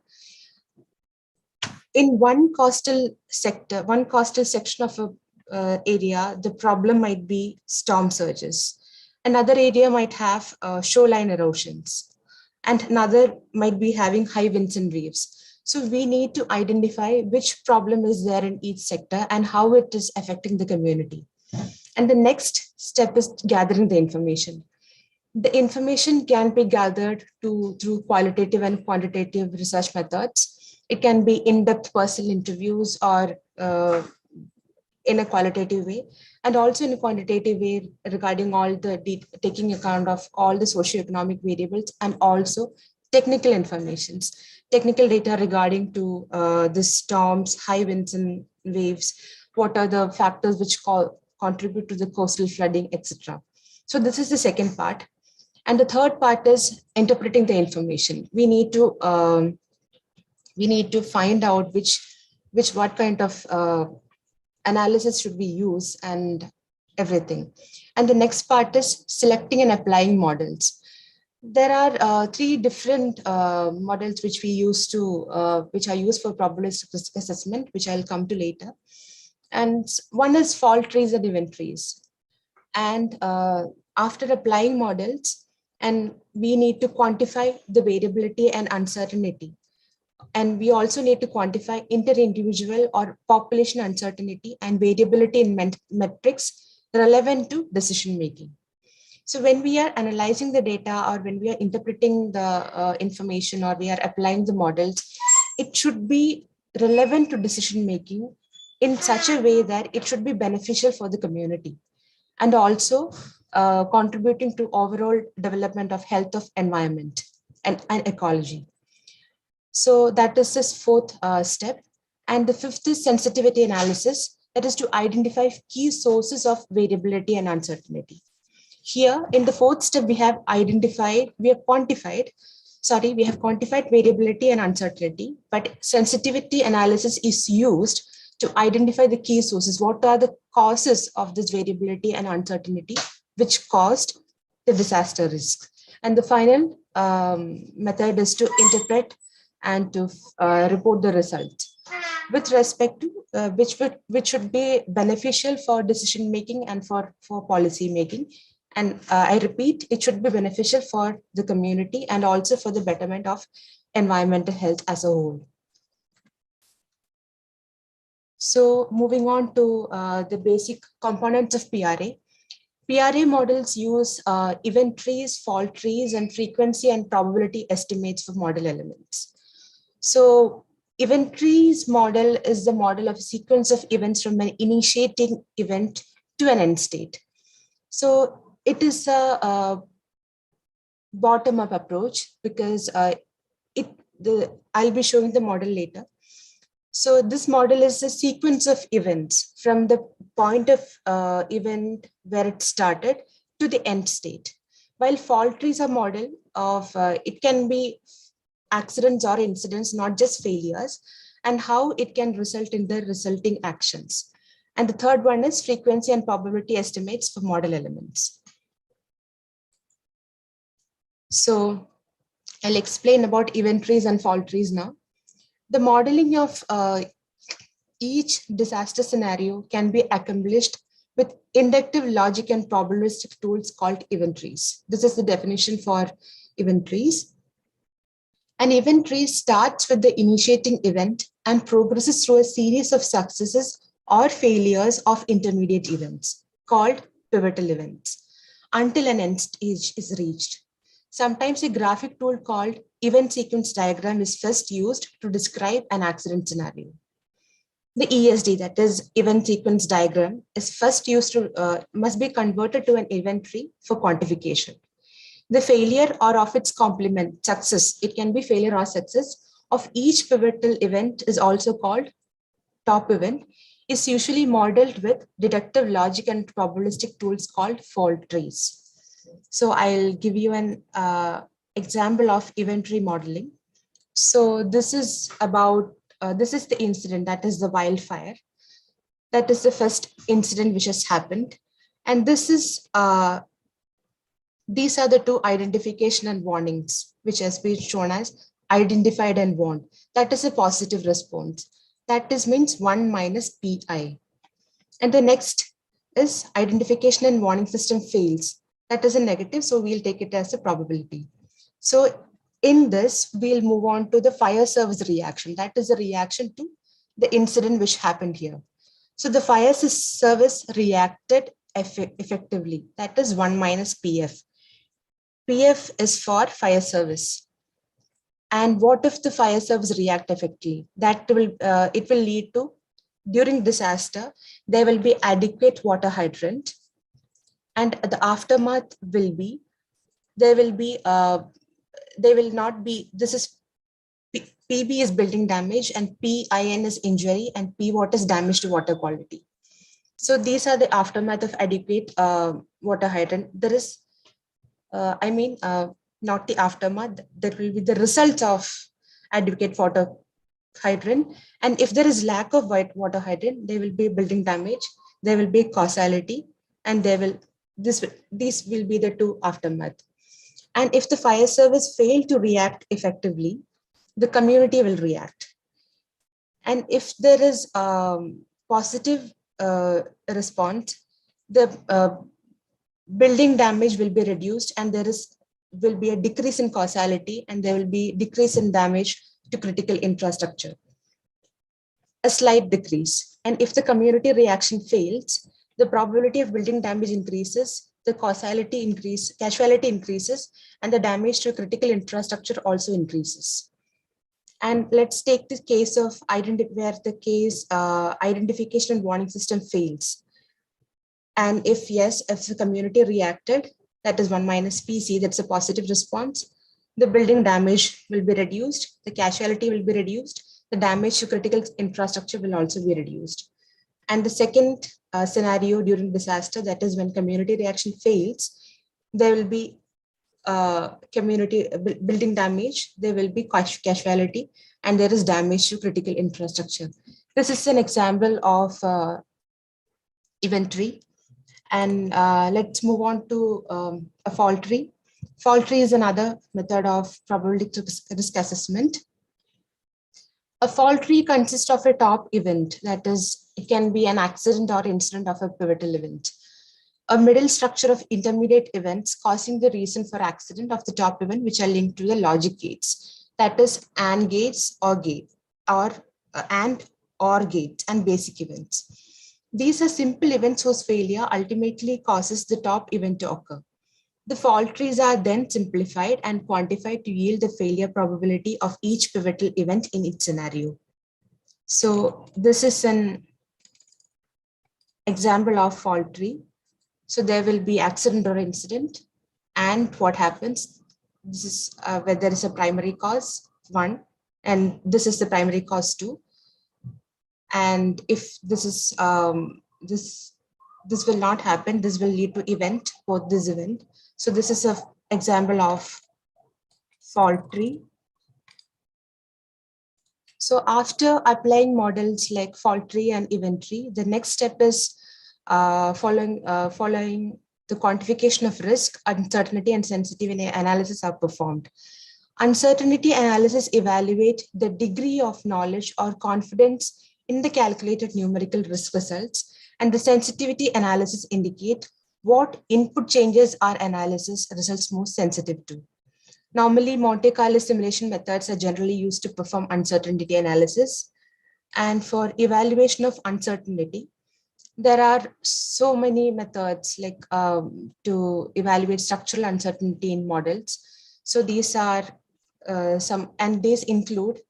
in one coastal section of a area, the problem might be storm surges. Another area might have shoreline erosions, and another might be having high winds and waves. So we need to identify which problem is there in each sector and how it is affecting the community. And the next step is gathering the information. The information can be gathered through qualitative and quantitative research methods. It can be in-depth personal interviews or in a qualitative way, and also in a quantitative way regarding all the taking account of all the socioeconomic variables and also technical informations, technical data regarding to the storms, high winds and waves, what are the factors which contribute to the coastal flooding, etc. So this is the second part. And the third part is interpreting the information. We need to find out what kind of analysis should we use and everything. And the next part is selecting and applying models. There are three different models which we use which are used for probabilistic risk assessment, which I'll come to later. And one is fault trees and event trees. And after applying models, and we need to quantify the variability and uncertainty. And we also need to quantify inter-individual or population uncertainty and variability in metrics relevant to decision making. So when we are analyzing the data or when we are interpreting the information or we are applying the models, it should be relevant to decision making in such a way that it should be beneficial for the community and also contributing to overall development of health of environment and ecology. So that is this fourth step. And the fifth is sensitivity analysis, that is to identify key sources of variability and uncertainty. Here in the fourth step, we have quantified variability and uncertainty, but sensitivity analysis is used to identify the key sources. What are the causes of this variability and uncertainty which caused the disaster risk? And the final method is to interpret and to report the results with respect to which should be beneficial for decision making and for policy making. And I repeat, it should be beneficial for the community and also for the betterment of environmental health as a whole. So moving on to the basic components of PRA. PRA models use event trees, fault trees, and frequency and probability estimates for model elements. So event trees model is the model of a sequence of events from an initiating event to an end state. So it is a bottom-up approach because I'll be showing the model later. So this model is a sequence of events from the point of event where it started to the end state. While fault trees are model of, it can be accidents or incidents, not just failures, and how it can result in the resulting actions. And the third one is frequency and probability estimates for model elements. So I'll explain about event trees and fault trees now. The modeling of each disaster scenario can be accomplished with inductive logic and probabilistic tools called event trees. This is the definition for event trees. An event tree starts with the initiating event and progresses through a series of successes or failures of intermediate events called pivotal events until an end stage is reached. Sometimes a graphic tool called event sequence diagram is first used to describe an accident scenario. The ESD, that is event sequence diagram, is first used to must be converted to an event tree for quantification. The failure or of its complement, success, it can be failure or success of each pivotal event is also called top event, is usually modeled with deductive logic and probabilistic tools called fault trees. So I'll give you an example of event tree modeling. So this is about, this is the incident, that is the wildfire. That is the first incident which has happened. And this is, these are the two identification and warnings, which has been shown as identified and warned. That is a positive response. That is means 1 minus PI. And the next is identification and warning system fails. That is a negative, so we'll take it as a probability. So in this, we'll move on to the fire service reaction. That is a reaction to the incident which happened here. So the fire service reacted effectively. That is 1 minus PF. PF is for fire service. And what if the fire service react effectively? That will, it will lead to, during disaster, there will be adequate water hydrant. And the aftermath will be, there will not be, this is, PB is building damage and PIN is injury and P what is damage to water quality. So these are the aftermath of adequate water hydrant. There is, not the aftermath, there will be the results of adequate water hydrant. And if there is lack of water hydrant, there will be building damage, there will be causality, and there will, these will be the two aftermath. And if the fire service fail to react effectively, the community will react. And if there is positive response, the building damage will be reduced and there will be a decrease in causality and there will be decrease in damage to critical infrastructure. A slight decrease. And if the community reaction fails, the probability of building damage increases, the causality casualty increases, and the damage to critical infrastructure also increases. And let's take the case of where the case identification and warning system fails. And if yes, if the community reacted, that is 1 minus PC, that's a positive response, the building damage will be reduced, the casualty will be reduced, the damage to critical infrastructure will also be reduced. And the second scenario during disaster, that is when community reaction fails, there will be community building damage, there will be casualty, and there is damage to critical infrastructure. This is an example of event tree. And let's move on to a fault tree. Fault tree is another method of probability risk assessment. A fault tree consists of a top event, that is, it can be an accident or incident of a pivotal event. A middle structure of intermediate events causing the reason for accident of the top event, which are linked to the logic gates, that is AND gates or gate, or AND or gates and basic events. These are simple events whose failure ultimately causes the top event to occur. The fault trees are then simplified and quantified to yield the failure probability of each pivotal event in each scenario. So this is an example of fault tree. So there will be accident or incident, and what happens. This is where there is a primary cause 1, and this is the primary cause 2. And if this is this will not happen, this will lead to event, both this event. So this is an example of fault tree. So after applying models like fault tree and event tree, the next step is following the quantification of risk, uncertainty, and sensitivity analysis are performed. Uncertainty analysis evaluate the degree of knowledge or confidence in the calculated numerical risk results, and the sensitivity analysis indicate what input changes our analysis results most sensitive to. Normally, Monte Carlo simulation methods are generally used to perform uncertainty analysis. And for evaluation of uncertainty, there are so many methods like to evaluate structural uncertainty in models. So these are some, and these include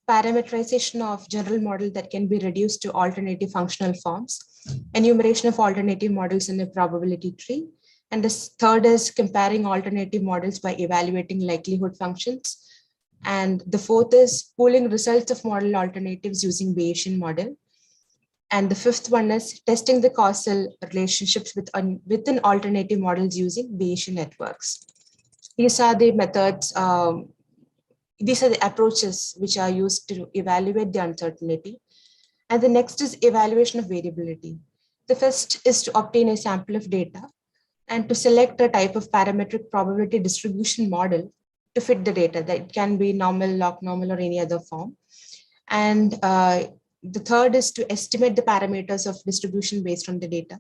parameterization of general model that can be reduced to alternative functional forms, enumeration of alternative models in a probability tree, and the third is comparing alternative models by evaluating likelihood functions. And the fourth is pooling results of model alternatives using Bayesian model. And the fifth one is testing the causal relationships within alternative models using Bayesian networks. These are the methods, these are the approaches which are used to evaluate the uncertainty. And the next is evaluation of variability. The first is to obtain a sample of data and to select a type of parametric probability distribution model to fit the data. That can be normal, log normal, or any other form. And the third is to estimate the parameters of distribution based on the data.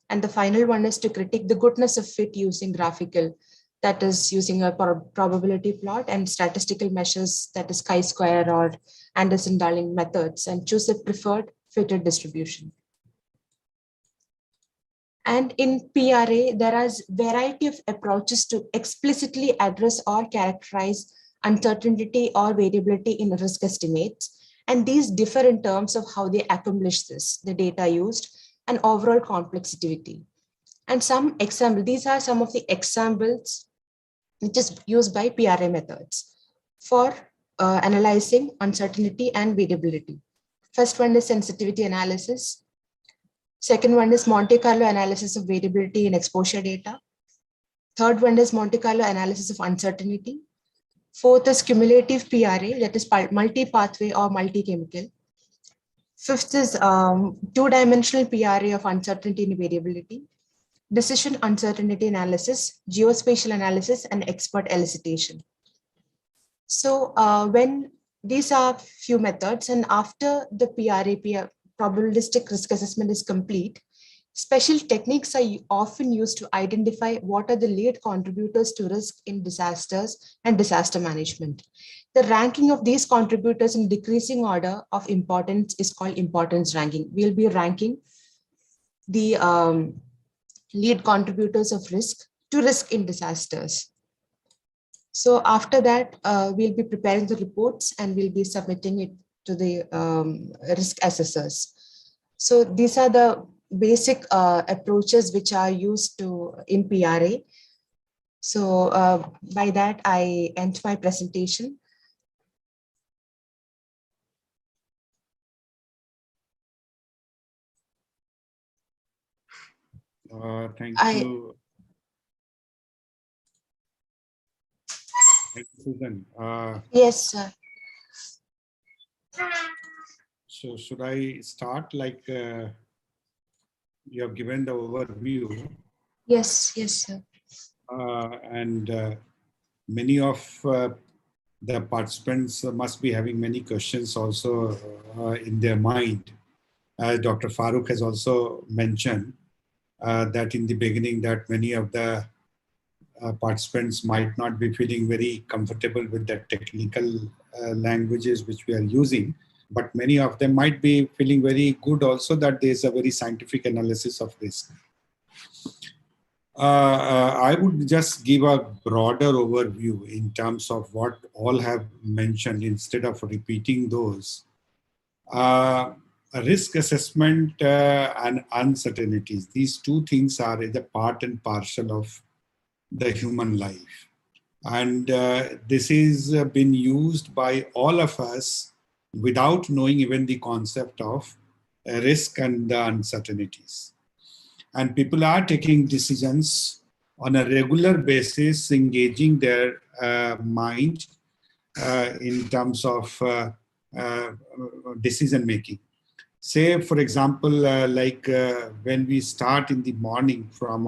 And the final one is to critique the goodness of fit using graphical, that is using a probability plot, and statistical measures, that is chi-square or Anderson-Darling methods, and choose a preferred fitted distribution. And in PRA, there is a variety of approaches to explicitly address or characterize uncertainty or variability in risk estimates. And these differ in terms of how they accomplish this, the data used, and overall complexity. And some example, these are some of the examples which is used by PRA methods for analyzing uncertainty and variability. First one is sensitivity analysis. Second one is Monte Carlo analysis of variability in exposure data. Third one is Monte Carlo analysis of uncertainty. Fourth is cumulative PRA, that is multi-pathway or multi-chemical. Fifth is two-dimensional PRA of uncertainty and variability. Decision uncertainty analysis, geospatial analysis, and expert elicitation. So when these are few methods, and after the PRA probabilistic risk assessment is complete, special techniques are often used to identify what are the lead contributors to risk in disasters and disaster management. The ranking of these contributors in decreasing order of importance is called importance ranking. We'll be ranking the lead contributors of risk to risk in disasters. So after that, we'll be preparing the reports and we'll be submitting it to the risk assessors. So these are the basic approaches which are used in PRA. So by that, I end my presentation. Thank I- you. Thank you, Susan. Yes, sir. So should I start like you have given the overview Yes, sir. and many of the participants must be having many questions also in their mind. As Dr. Farooq has also mentioned that in the beginning that many of the participants might not be feeling very comfortable with the technical languages which we are using, but many of them might be feeling very good also that there is a very scientific analysis of this. I would just give a broader overview in terms of what all have mentioned instead of repeating those. Risk assessment and uncertainties, these two things are the part and parcel of the human life. And this is been used by all of us without knowing even the concept of risk and the uncertainties. And people are taking decisions on a regular basis, engaging their mind in terms of decision making. Say, for example, when we start in the morning from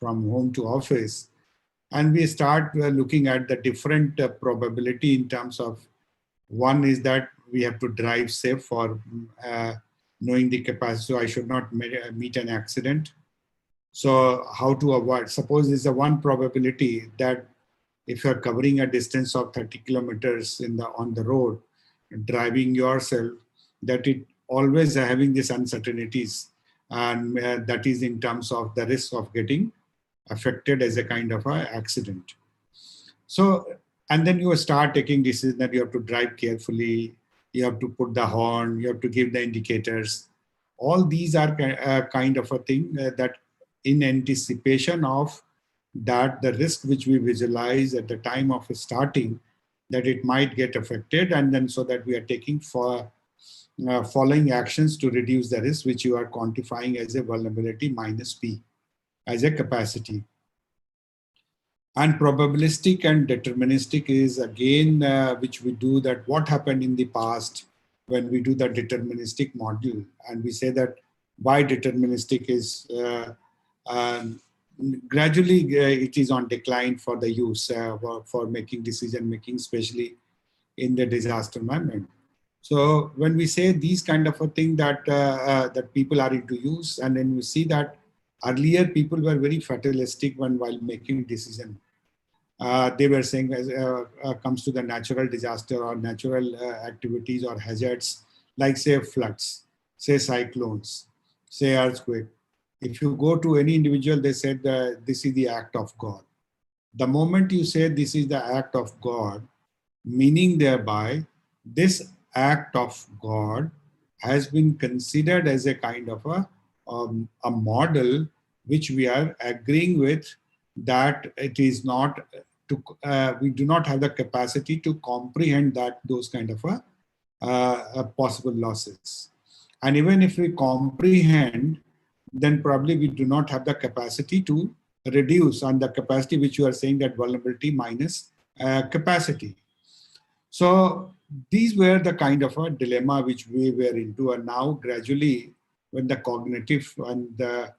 home to office, and we start looking at the different probability in terms of, one is that we have to drive safe for knowing the capacity, so I should not meet an accident. So how to avoid, suppose there's a one probability that if you're covering a distance of 30 kilometers on the road, driving yourself, that it always having these uncertainties, and that is in terms of the risk of getting affected as a kind of an accident. So, and then you start taking decisions that you have to drive carefully, you have to put the horn, you have to give the indicators. All these are kind of a thing that in anticipation of that the risk which we visualize at the time of starting, that it might get affected, and then so that we are taking for following actions to reduce the risk, which you are quantifying as a vulnerability minus P, as a capacity. And probabilistic and deterministic is again, which we do that what happened in the past when we do the deterministic model. And we say that why deterministic is gradually it is on decline for the use for making decision making, especially in the disaster management. So when we say these kind of a thing that that people are into use, and then we see that earlier people were very fatalistic while making decision. They were saying as comes to the natural disaster or natural activities or hazards, like say floods, say cyclones, say earthquake. If you go to any individual, they said this is the act of God. The moment you say this is the act of God, meaning thereby this act of God has been considered as a kind of a model which we are agreeing with, that it is not to, we do not have the capacity to comprehend that those kind of possible losses. And even if we comprehend, then probably we do not have the capacity to reduce on the capacity which you are saying, that vulnerability minus capacity. So these were the kind of a dilemma which we were into, and now gradually when the cognitive and the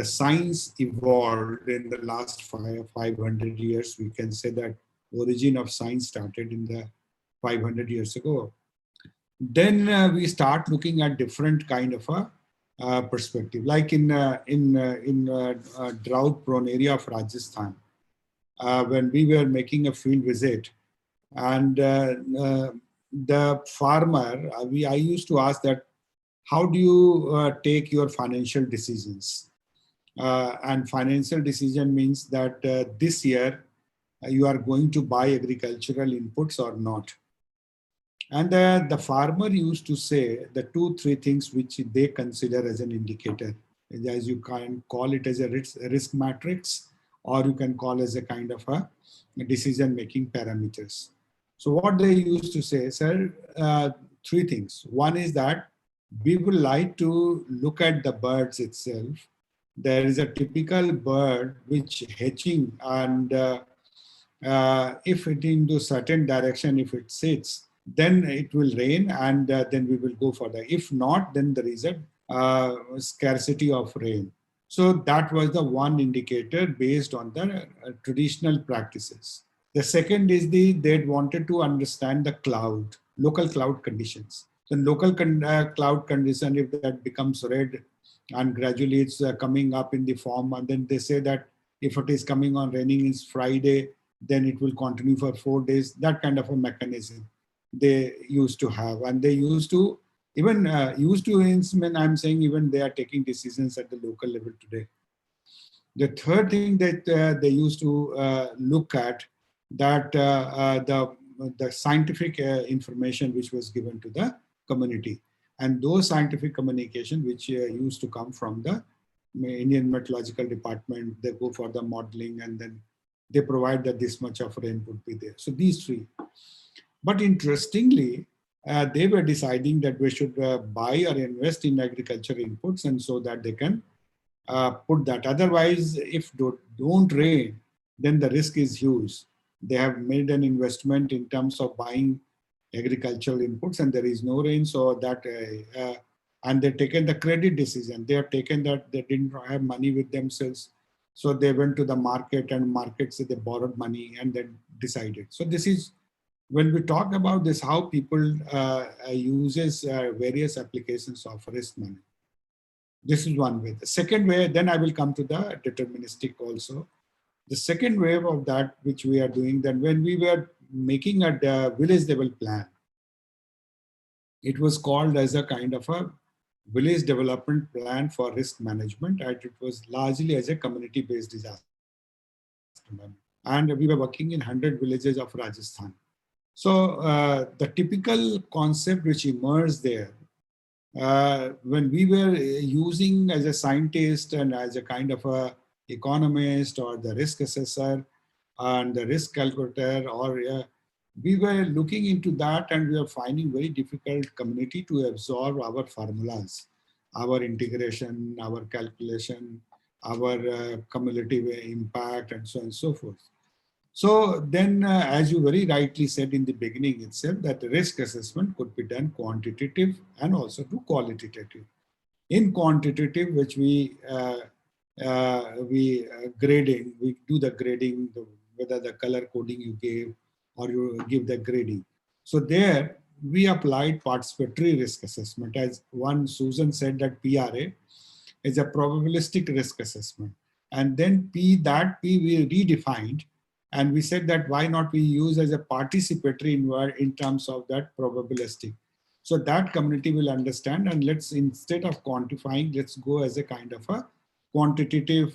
science evolved in the last 500 years, we can say that origin of science started in the 500 years ago. Then we start looking at different kind of a perspective, like in drought-prone area of Rajasthan, when we were making a field visit, and the farmer, I used to ask that, how do you take your financial decisions? And financial decision means that this year you are going to buy agricultural inputs or not. And the farmer used to say the 2-3 things which they consider as an indicator, as you can call it as a risk matrix, or you can call as a kind of a decision-making parameters. So what they used to say, sir, 3 things. One is that we would like to look at the birds itself there is a typical bird which hatching, and if it into certain direction, if it sits, then it will rain, and then we will go for that. If not, then there is a scarcity of rain. So that was the one indicator based on the traditional practices. The second is they wanted to understand the cloud, local cloud conditions. The local cloud condition, if that becomes red and gradually it's coming up in the form, and then they say that if it is coming on raining is Friday, then it will continue for 4 days. That kind of a mechanism they used to have, and they used to even when I'm saying even they are taking decisions at the local level today. The third thing that they used to look at, that the scientific information which was given to the community, and those scientific communication which used to come from the Indian Meteorological Department, they go for the modeling, and then they provide that this much of rain would be there. So these three. But interestingly, they were deciding that we should buy or invest in agriculture inputs, and so that they can put that. Otherwise, if don't rain, then the risk is huge. They have made an investment in terms of buying agricultural inputs, and there is no rain, so that and they've taken the credit decision. They have taken that they didn't have money with themselves, so they went to the market, and markets they borrowed money and then decided. So this is when we talk about this, how people uses various applications of risk management. This is one way. The second way, then I will come to the deterministic also. The second wave of that which we are doing, then when we were making a village level plan, it was called as a kind of a village development plan for risk management, and it was largely as a community-based disaster management. And we were working in 100 villages of Rajasthan. So the typical concept which emerged there, when we were using as a scientist and as a kind of a economist or the risk assessor and the risk calculator, or we were looking into that, and we are finding very difficult community to absorb our formulas, our integration, our calculation, our cumulative impact, and so on and so forth. So then, as you very rightly said in the beginning itself, that risk assessment could be done quantitative and also to qualitative. In quantitative, which we grading, we do the grading, whether the color coding you gave or you give the grading. So there we applied participatory risk assessment. As one Susan said, that PRA is a probabilistic risk assessment. And then P we redefined, and we said that why not we use as a participatory in terms of that probabilistic. So that community will understand, and let's, instead of quantifying, let's go as a kind of a quantitative,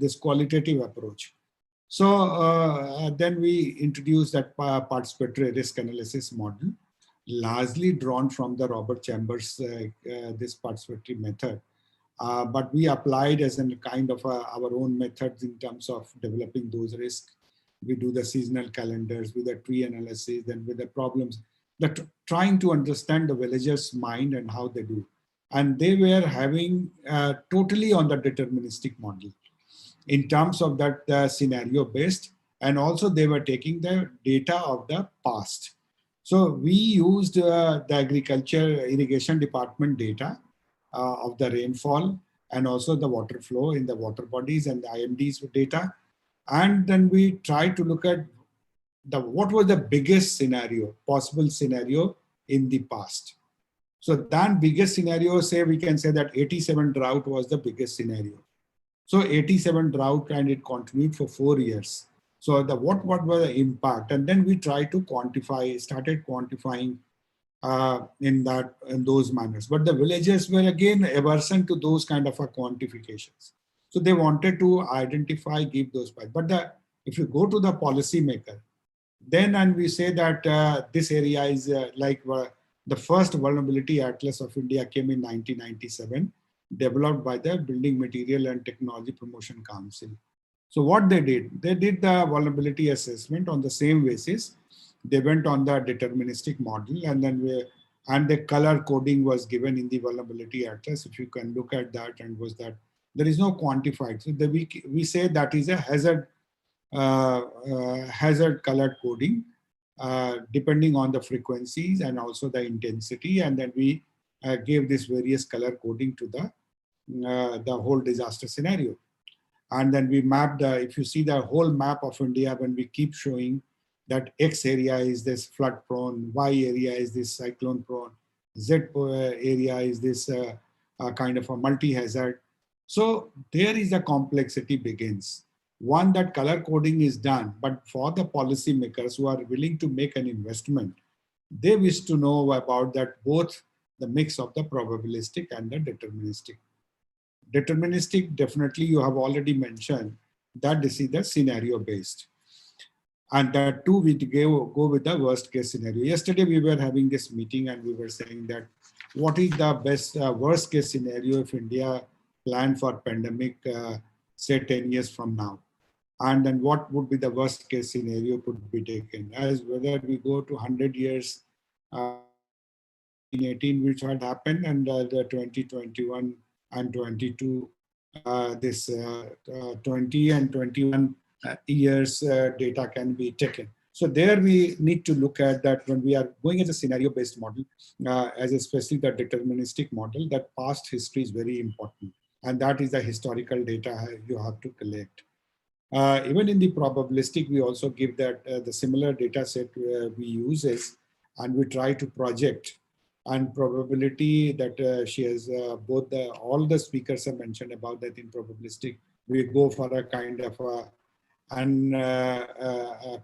this qualitative approach. So then we introduced that participatory risk analysis model, largely drawn from the Robert Chambers, this participatory method. But we applied as a kind of our own methods in terms of developing those risks. We do the seasonal calendars with the tree analysis and with the problems, that trying to understand the villagers' mind and how they do. And they were having totally on the deterministic model in terms of that scenario based, and also they were taking the data of the past. So we used the agriculture irrigation department data of the rainfall and also the water flow in the water bodies and the IMD's data. And then we tried to look at what was the biggest scenario, possible scenario in the past. So then biggest scenario, say we can say that 87 drought was the biggest scenario. So 87 drought, and it continued for 4 years. So what was the impact? And then we tried to quantify, started quantifying in those manners. But the villagers were again aversion to those kind of quantifications. So they wanted to identify, give those. But if you go to the policy maker, then and we say that this area is like the first vulnerability atlas of India came in 1997, developed by the Building Material and Technology Promotion Council. So what they did the vulnerability assessment on the same basis. They went on the deterministic model, and then the color coding was given in the vulnerability atlas. If you can look at that, and was that There is no quantified. So we say that is a hazard colored coding, depending on the frequencies and also the intensity. And then we give this various color coding to the whole disaster scenario. And then we map if you see the whole map of India, when we keep showing that X area is this flood prone, Y area is this cyclone prone, Z area is this kind of a multi-hazard. So there is a complexity begins. One, that color coding is done, but for the policymakers who are willing to make an investment, they wish to know about that both the mix of the probabilistic and the deterministic. Deterministic, definitely you have already mentioned that this is the scenario based. And that too, we go with the worst case scenario. Yesterday we were having this meeting and we were saying that what is the best worst case scenario if India planned for pandemic, say 10 years from now? And then what would be the worst case scenario could be taken, as whether we go to 100 years in 18, which had happened, and the 2021 and 22, this 20 and 21 years data can be taken. So there we need to look at that when we are going as a scenario-based model, as especially the deterministic model, that past history is very important. And that is the historical data you have to collect. Even in the probabilistic, we also give that the similar data set we use is, and we try to project. And probability that she has all the speakers have mentioned about that in probabilistic, we go for a kind of a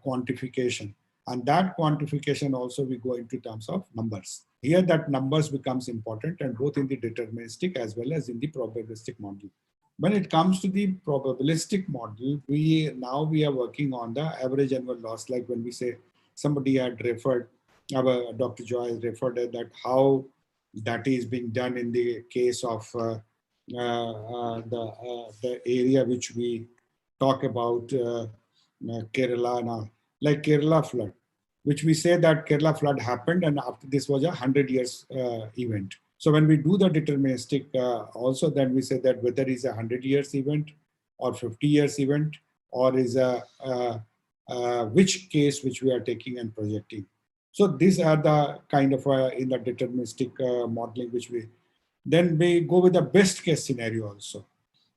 quantification, and that quantification also we go into terms of numbers. Here that numbers becomes important, and both in the deterministic as well as in the probabilistic model. When it comes to the probabilistic model, we are working on the average annual loss. Like when we say somebody had referred, Dr. Joy has referred that how that is being done in the case of the area which we talk about, Kerala now, like Kerala flood, which we say that Kerala flood happened and after this was a 100 years event. So when we do the deterministic also, then we say that whether it's a 100 years event or 50 years event, or is which case which we are taking and projecting. So these are the kind of in the deterministic modeling, which then we go with the best case scenario also.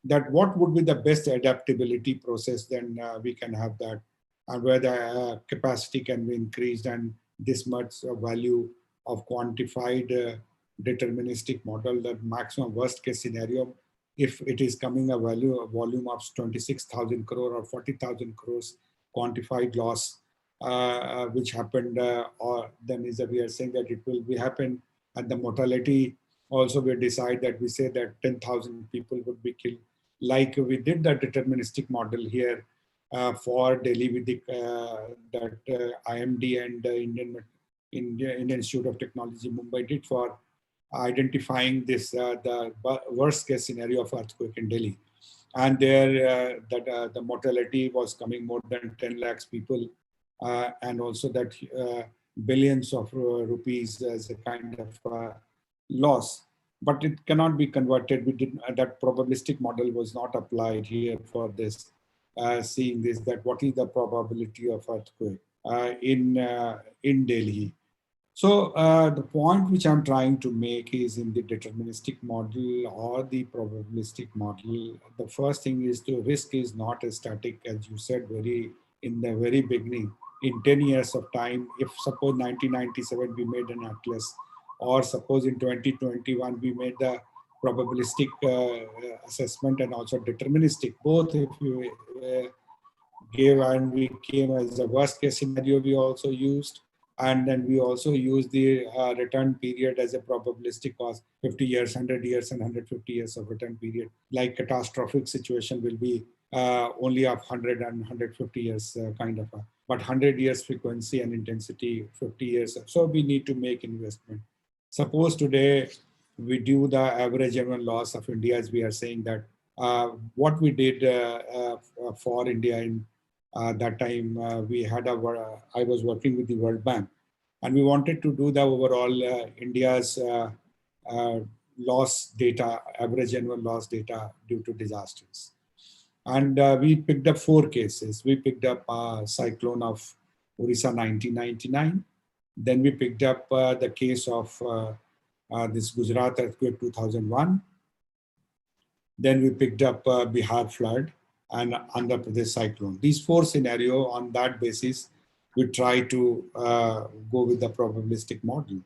That what would be the best adaptability process, then we can have that, and where the capacity can be increased, and this much value of quantified deterministic model, that maximum worst case scenario, if it is coming a volume of 26,000 crore or 40,000 crores quantified loss, which happened, or then is that we are saying that it will be happen, and the mortality also we decide that we say that 10,000 people would be killed, like we did the deterministic model here for Delhi with the IMD and Indian Institute of Technology Mumbai did for identifying this the worst case scenario of earthquake in Delhi, and there the mortality was coming more than 10 lakhs people, and also that billions of rupees as a kind of loss. But it cannot be converted. We did that probabilistic model was not applied here for this, seeing this, that what is the probability of earthquake in Delhi. So the point which I'm trying to make is in the deterministic model or the probabilistic model, the first thing is the risk is not a static, as you said in the very beginning. In 10 years of time, if suppose 1997 we made an atlas, or suppose in 2021 we made the probabilistic assessment and also deterministic, both if you gave, and we came as a worst case scenario we also used, and then we also use the return period as a probabilistic cause, 50 years, 100 years and 150 years of return period. Like catastrophic situation will be only of 100 and 150 years kind of, but 100 years frequency and intensity, 50 years. So we need to make investment. Suppose today we do the average annual loss of India, as we are saying that what we did for India in that time, we had I was working with the World Bank, and we wanted to do the overall India's loss data, average annual loss data due to disasters. And we picked up 4 cases. We picked up cyclone of Orissa 1999. Then we picked up the case of this Gujarat earthquake 2001. Then we picked up Bihar flood and Andhra Pradesh cyclone. These 4 scenarios, on that basis, we try to go with the probabilistic model.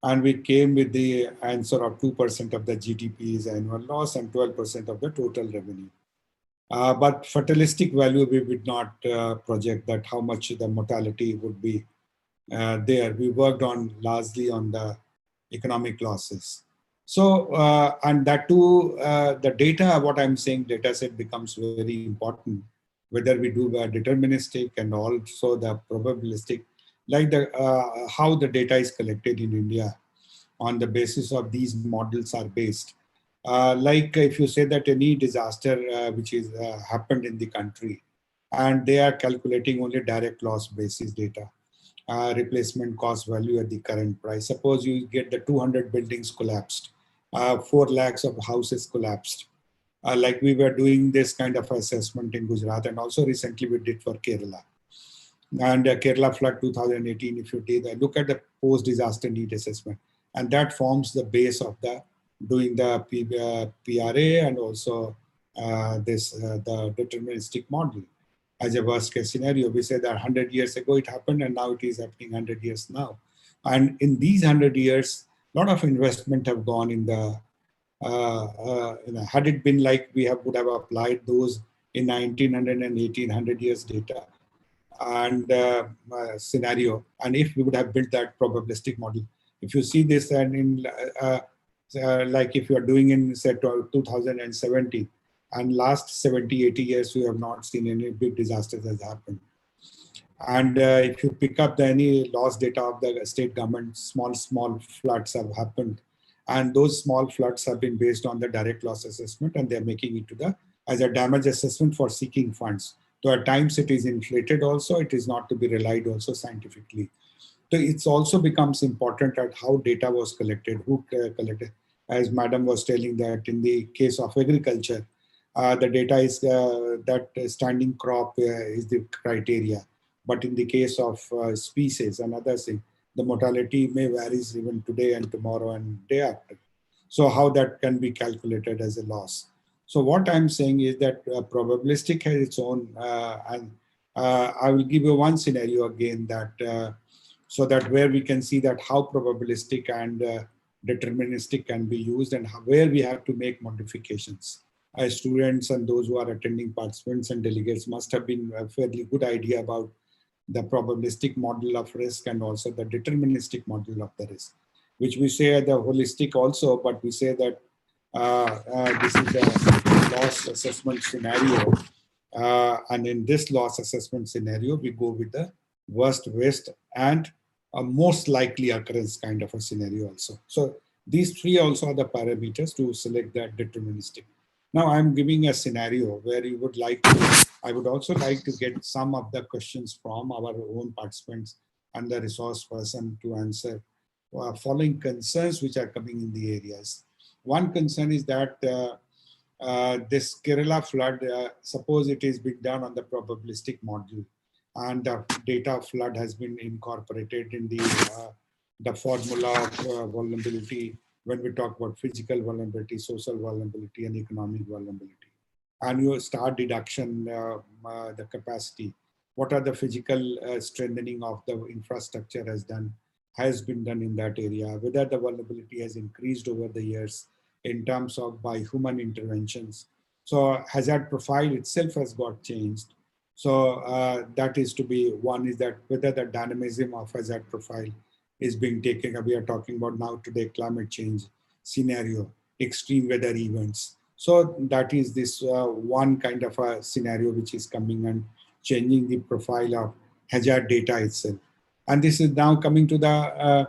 And we came with the answer of 2% of the GDP is annual loss and 12% of the total revenue. But fatalistic value, we would not project that how much the mortality would be there. We worked on largely on the economic losses. So, and that too, the data, what I'm saying, data set becomes very important, whether we do deterministic and also the probabilistic, like the how the data is collected in India on the basis of these models are based. Like if you say that any disaster which is happened in the country, and they are calculating only direct loss basis data, replacement cost value at the current price. Suppose you get the 200 buildings collapsed, 4 lakhs of houses collapsed. Like we were doing this kind of assessment in Gujarat, and also recently we did for Kerala. And Kerala flood 2018, if you did look at the post-disaster need assessment, and that forms the base of the doing the PRA and also the deterministic model. As a worst case scenario, we say that 100 years ago it happened and now it is happening 100 years now. And in these 100 years, a lot of investment have gone in the, had it been like we would have applied those in 1900 and 1800 years data and scenario, and if we would have built that probabilistic model. If you see this, and in like if you are doing in say 2017, and last 70, 80 years, we have not seen any big disasters has happened. And if you pick up any loss data of the state government, small floods have happened. And those small floods have been based on the direct loss assessment, and they're making it to the as a damage assessment for seeking funds. So at times it is inflated also, it is not to be relied also scientifically. So it also becomes important at how data was collected, who collected. As Madam was telling that in the case of agriculture, the data is that standing crop is the criteria. But in the case of species and other things, the mortality may vary even today and tomorrow and day after. So how that can be calculated as a loss. So what I'm saying is that probabilistic has its own, and I will give you one scenario again that, so that where we can see that how probabilistic and deterministic can be used and where we have to make modifications. As students and those who are attending, participants and delegates must have been a fairly good idea about the probabilistic model of risk and also the deterministic model of the risk, which we say the holistic also, but we say that this is a loss assessment scenario. And in this loss assessment scenario, we go with the worst, and a most likely occurrence kind of a scenario also. So these 3 also are the parameters to select that deterministic. Now I'm giving a scenario where you would like to, I would also like to get some of the questions from our own participants and the resource person to answer following concerns which are coming in the areas. One concern is that this Kerala flood, suppose it is being done on the probabilistic model, and the data of flood has been incorporated in the formula of vulnerability when we talk about physical vulnerability, social vulnerability, and economic vulnerability. And you start deduction, the capacity. What are the physical strengthening of the infrastructure has been done in that area, whether the vulnerability has increased over the years in terms of by human interventions. So hazard profile itself has got changed. So that is to be, one is that whether the dynamism of hazard profile is being taken. We are talking about now today climate change scenario, extreme weather events. So that is this one kind of a scenario which is coming and changing the profile of hazard data itself. And this is now coming to the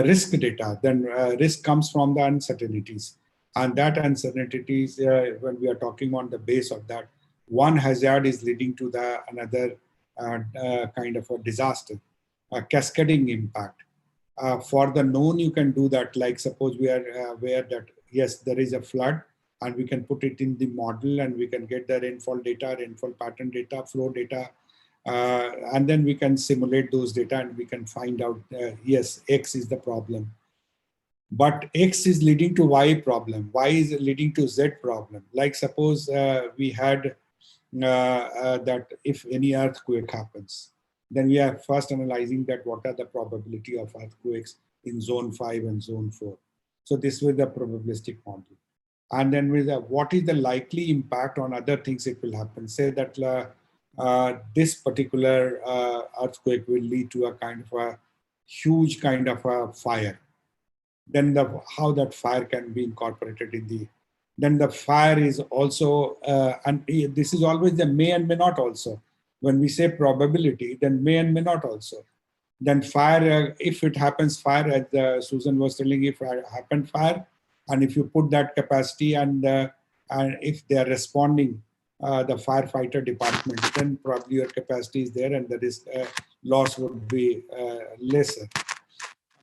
risk data. Then risk comes from the uncertainties. And that uncertainties, when we are talking on the base of that, one hazard is leading to the another kind of a disaster, a cascading impact. For the known, you can do that. Like suppose we are aware that yes, there is a flood, and we can put it in the model, and we can get the rainfall data, rainfall pattern data, flow data, and then we can simulate those data, and we can find out yes, X is the problem. But X is leading to Y problem. Y is leading to Z problem. Like suppose we had that if any earthquake happens, then we are first analyzing that what are the probability of earthquakes in zone 5 and zone 4. So this was the probabilistic model. And then with what is the likely impact on other things it will happen. Say that this particular earthquake will lead to a kind of a huge kind of a fire. Then how that fire can be incorporated in the, then the fire is also, and this is always the may and may not also. When we say probability, then may and may not also. Then fire, if it happens fire, as Susan was telling, if it happened fire, and if you put that capacity and if they are responding, the firefighter department, then probably your capacity is there and the risk loss would be lesser.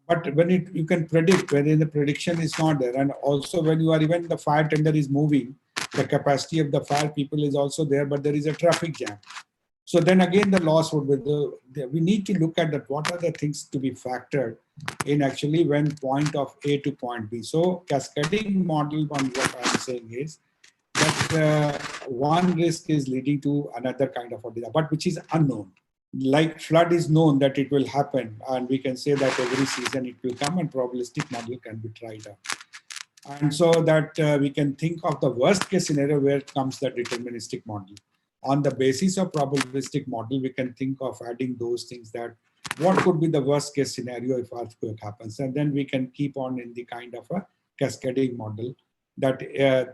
But when you can predict, when the prediction is not there, and also when you are even the fire tender is moving, the capacity of the fire people is also there, but there is a traffic jam. So then again, the loss would be we need to look at that. What are the things to be factored in actually when point of A to point B? So cascading model, what I'm saying is that one risk is leading to another kind of a disaster, but which is unknown. Like flood is known that it will happen, and we can say that every season it will come, and probabilistic model can be tried out. And so that we can think of the worst case scenario where comes the deterministic model. On the basis of probabilistic model, we can think of adding those things that what could be the worst case scenario if earthquake happens, and then we can keep on in the kind of a cascading model that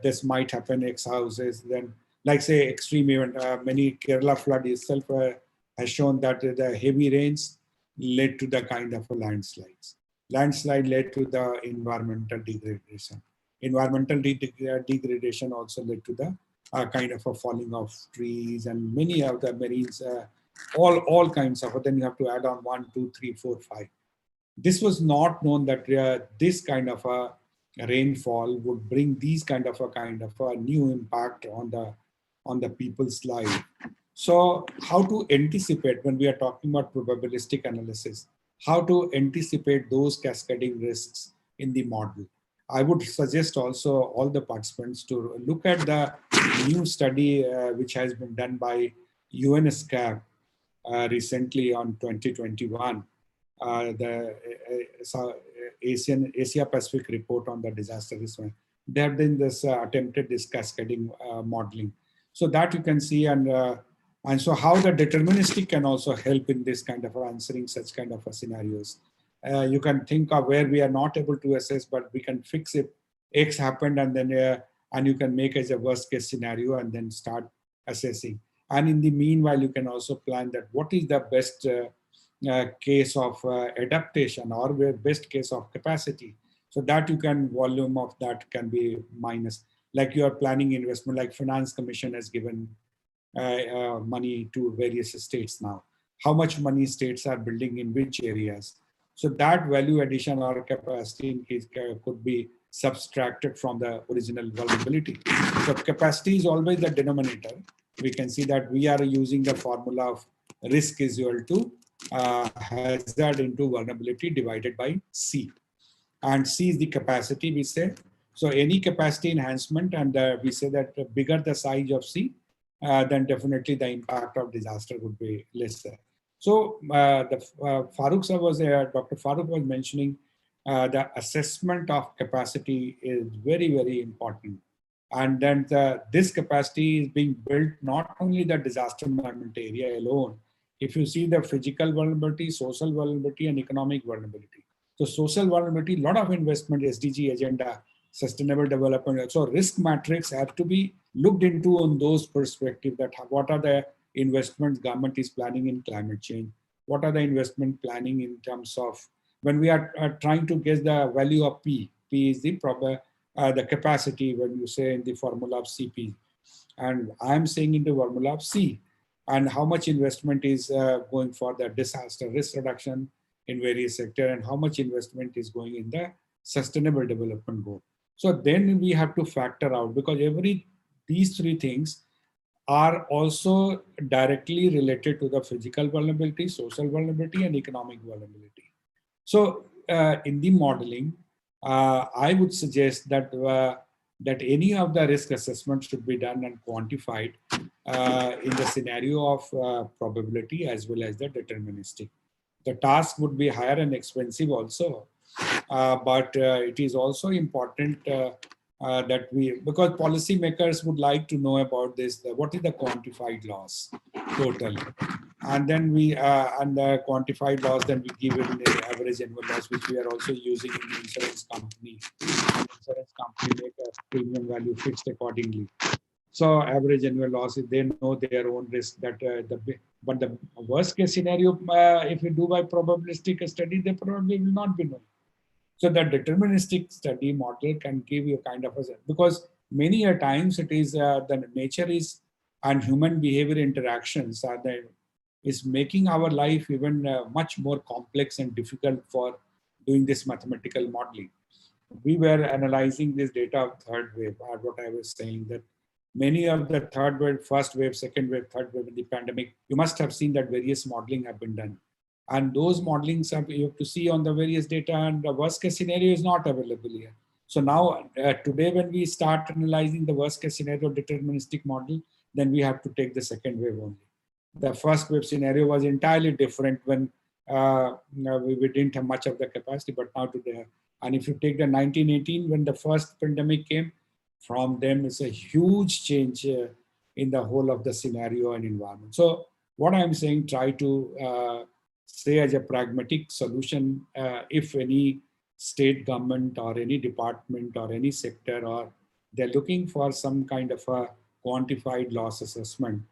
this might happen X houses, then like say extreme event, many Kerala flood itself has shown that the heavy rains led to the kind of landslides. Landslide led to the environmental degradation. Environmental degradation also led to the kind of a falling of trees and many of the marines, all kinds of, then you have to add on 1, 2, 3, 4, 5. This was not known that this kind of a rainfall would bring these kind of a new impact on the people's life. So how to anticipate when we are talking about probabilistic analysis, how to anticipate those cascading risks in the model. I would suggest also all the participants to look at the new study which has been done by UNESCAP recently on 2021, the Asia Pacific report on the disaster risk. They have done this attempted this cascading modeling, so that you can see, and so how the deterministic can also help in this kind of answering such kind of scenarios. You can think of where we are not able to assess, but we can fix it. X happened, and then and you can make as a worst case scenario and then start assessing. And in the meanwhile, you can also plan that what is the best case of adaptation or best case of capacity. So that you can volume of that can be minus. Like you are planning investment, like Finance Commission has given money to various states now. How much money states are building in which areas? So that value addition or capacity increase could be subtracted from the original vulnerability. So capacity is always the denominator. We can see that we are using the formula of risk is equal to hazard into vulnerability divided by C. And C is the capacity, we say. So any capacity enhancement, and we say that the bigger the size of C, then definitely the impact of disaster would be lesser. So Farooq sir was Dr. Farooq was mentioning the assessment of capacity is very, very important. And then this capacity is being built not only the disaster management area alone. If you see the physical vulnerability, social vulnerability, and economic vulnerability. So social vulnerability, a lot of investment, SDG agenda, sustainable development. So risk matrix have to be looked into on those perspectives, that what are the investments government is planning in climate change? What are the investment planning in terms of when we are trying to guess the value of P? P is the proper the capacity when you say in the formula of CP, and I'm saying in the formula of C, and how much investment is going for the disaster risk reduction, in various sectors and how much investment is going in the sustainable development goal. So then we have to factor out, because these three things are also directly related to the physical vulnerability, social vulnerability, and economic vulnerability. So in the modeling, I would suggest that that any of the risk assessments should be done and quantified in the scenario of probability as well as the deterministic. The task would be higher and expensive also, but it is also important that because policymakers would like to know about this, what is the quantified loss total, and then and the quantified loss, then we give it the average annual loss, which we are also using in the insurance company. And insurance company make a premium value fixed accordingly. So average annual loss, if they know their own risk, but the worst case scenario, if you do by probabilistic study, they probably will not be known. So the deterministic study model can give you kind of because many a times it is the nature is and human behavior interactions is making our life even much more complex and difficult for doing this mathematical modeling. We were analyzing this data of third wave, or what I was saying, that many of the third wave, first wave, second wave, third wave in the pandemic, you must have seen that various modeling have been done. And those modelings you have to see on the various data, and the worst case scenario is not available here. So now today when we start analyzing the worst case scenario deterministic model, then we have to take the second wave only. The first wave scenario was entirely different when we didn't have much of the capacity, but now today. And if you take the 1918, when the first pandemic came, from them it's a huge change in the whole of the scenario and environment. So what I'm saying, try to say as a pragmatic solution, if any state government or any department or any sector, or they're looking for some kind of a quantified loss assessment,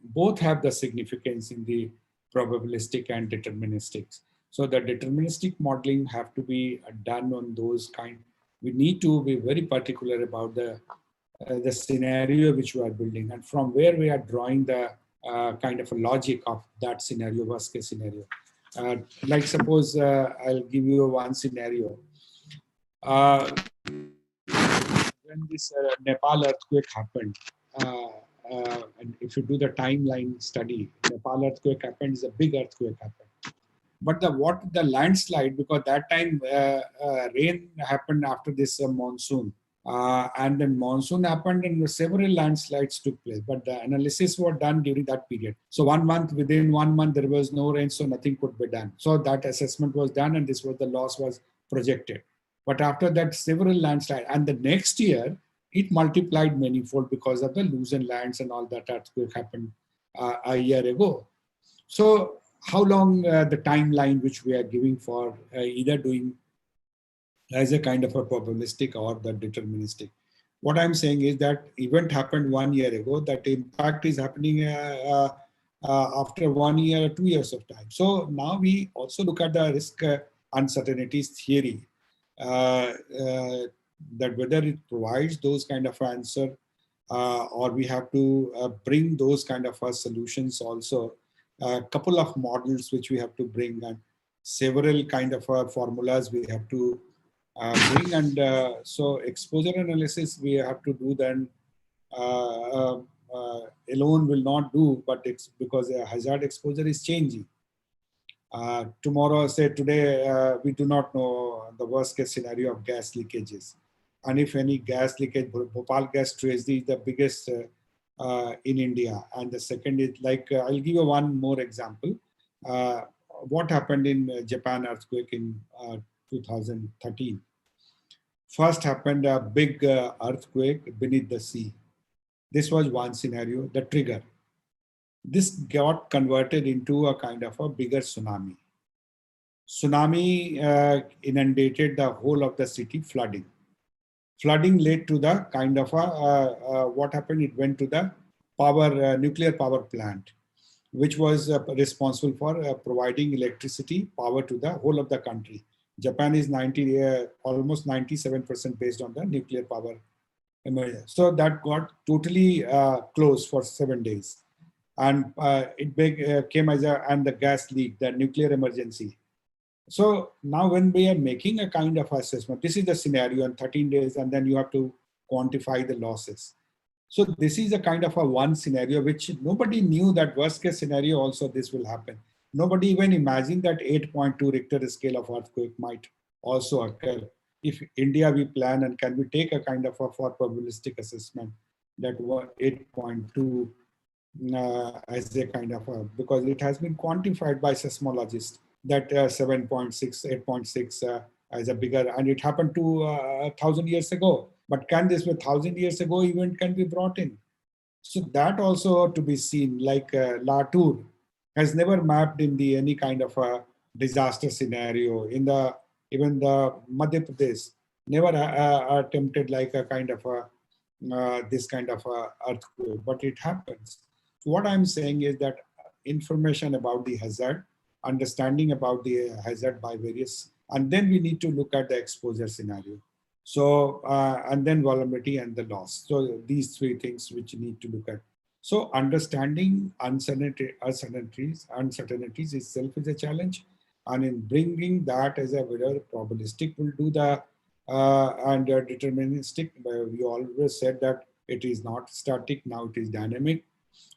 both have the significance in the probabilistic and deterministics. So the deterministic modeling have to be done on those kind. We need to be very particular about the scenario which we are building, and from where we are drawing the kind of a logic of that scenario, worst case scenario. Like suppose I'll give you one scenario. When this Nepal earthquake happened, and if you do the timeline study, Nepal earthquake happened, is a big earthquake happened. But the landslide, because that time rain happened after this monsoon. And then monsoon happened and several landslides took place, but the analysis were done during that period. So within 1 month, there was no rain, so nothing could be done. So that assessment was done, and this was the loss was projected. But after that, several landslides, and the next year, it multiplied manifold because of the loosened lands and all that earthquake happened a year ago. So how long the timeline which we are giving for either doing as a kind of a probabilistic or the deterministic? What I'm saying is that event happened 1 year ago, that impact is happening after 1 year or 2 years of time. So now we also look at the risk uncertainties theory, that whether it provides those kind of answer or we have to bring those kind of solutions also. A couple of models which we have to bring, and several kind of formulas we have to bring, and so exposure analysis we have to do then alone will not do, but it's because hazard exposure is changing. Tomorrow, say today, we do not know the worst case scenario of gas leakages. And if any gas leakage, Bhopal gas tragedy is the biggest in India. And the second is like, I'll give you one more example. What happened in Japan earthquake in 2013. First happened a big earthquake beneath the sea. This was one scenario, the trigger. This got converted into a kind of a bigger tsunami. Tsunami inundated the whole of the city, flooding. Flooding led to the kind of what happened, it went to the nuclear power plant, which was responsible for providing electricity, power to the whole of the country. Japan is almost 97% based on the nuclear power. So that got totally closed for 7 days. and came as and the gas leak, the nuclear emergency. So now when we are making a kind of assessment, this is the scenario in 13 days, and then you have to quantify the losses. So this is a kind of a one scenario which nobody knew that worst case scenario also this will happen. Nobody even imagined that 8.2 Richter scale of earthquake might also occur. If India we plan, and can we take a kind of a for probabilistic assessment that 8.2 as a kind of a, because it has been quantified by seismologists that 7.6, 8.6 as a bigger, and it happened to 1,000 years ago. But can this 1,000 years ago event can be brought in? So that also to be seen, like Latour has never mapped in the any kind of a disaster scenario. In the even the Madhya Pradesh never attempted like a kind of a this kind of a earthquake, but it happens. So what I'm saying is that information about the hazard, understanding about the hazard by various, and then we need to look at the exposure scenario. So, and then vulnerability and the loss. So these three things which you need to look at. So understanding uncertainties itself is a challenge. And in bringing that as a whether probabilistic will do the and deterministic, we always said that it is not static, now it is dynamic.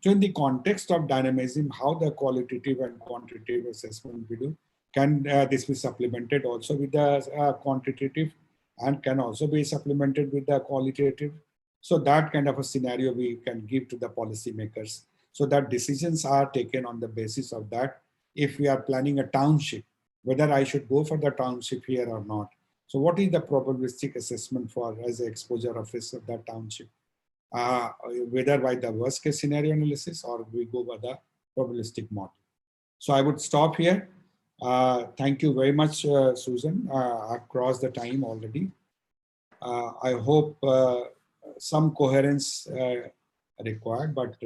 So in the context of dynamism, how the qualitative and quantitative assessment we do, can this be supplemented also with the quantitative, and can also be supplemented with the qualitative. So that kind of a scenario we can give to the policymakers, so that decisions are taken on the basis of that. If we are planning a township, whether I should go for the township here or not. So what is the probabilistic assessment for as an exposure of risk of that township? Whether by the worst case scenario analysis or we go by the probabilistic model. So I would stop here. Thank you very much, Susan. I've crossed the time already. I hope some coherence required, but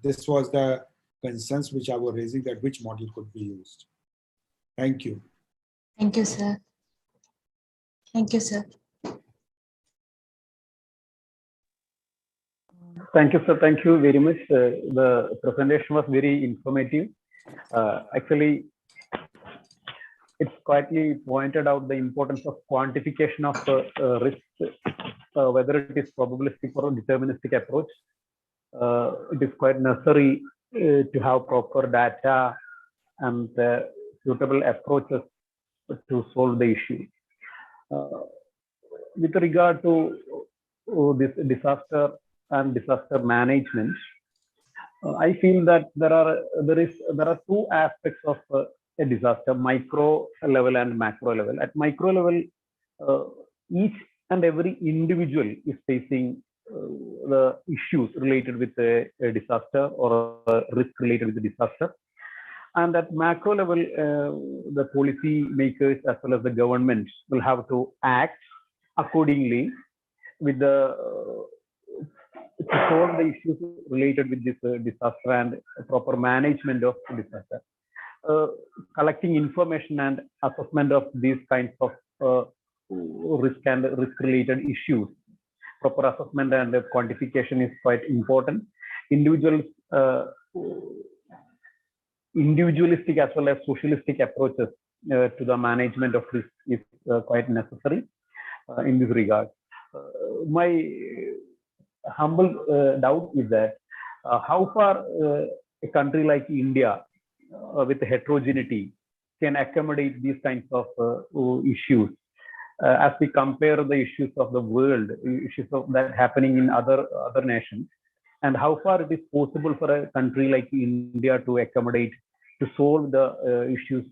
this was the concerns which I was raising, that which model could be used. Thank you. Thank you, sir. Thank you, sir. Thank you, sir. Thank you very much. The presentation was very informative. Actually, it's quietly pointed out the importance of quantification of risk, whether it is probabilistic or deterministic approach. It is quite necessary to have proper data and suitable approaches to solve the issue. With regard to this disaster and disaster management, I feel that there are two aspects of a disaster: micro level and macro level. At micro level, each and every individual is facing the issues related with a disaster or a risk related with the disaster. And at macro level, the policy makers as well as the government will have to act accordingly with the to solve the issues related with this disaster and proper management of disaster. Collecting information and assessment of these kinds of risk and risk related issues, proper assessment and quantification is quite important. Individualistic as well as socialistic approaches to the management of risk is quite necessary in this regard. My humble doubt is that how far a country like India with heterogeneity can accommodate these kinds of issues as we compare the issues of the world, issues of that happening in other nations, and how far it is possible for a country like India to accommodate, to solve the issues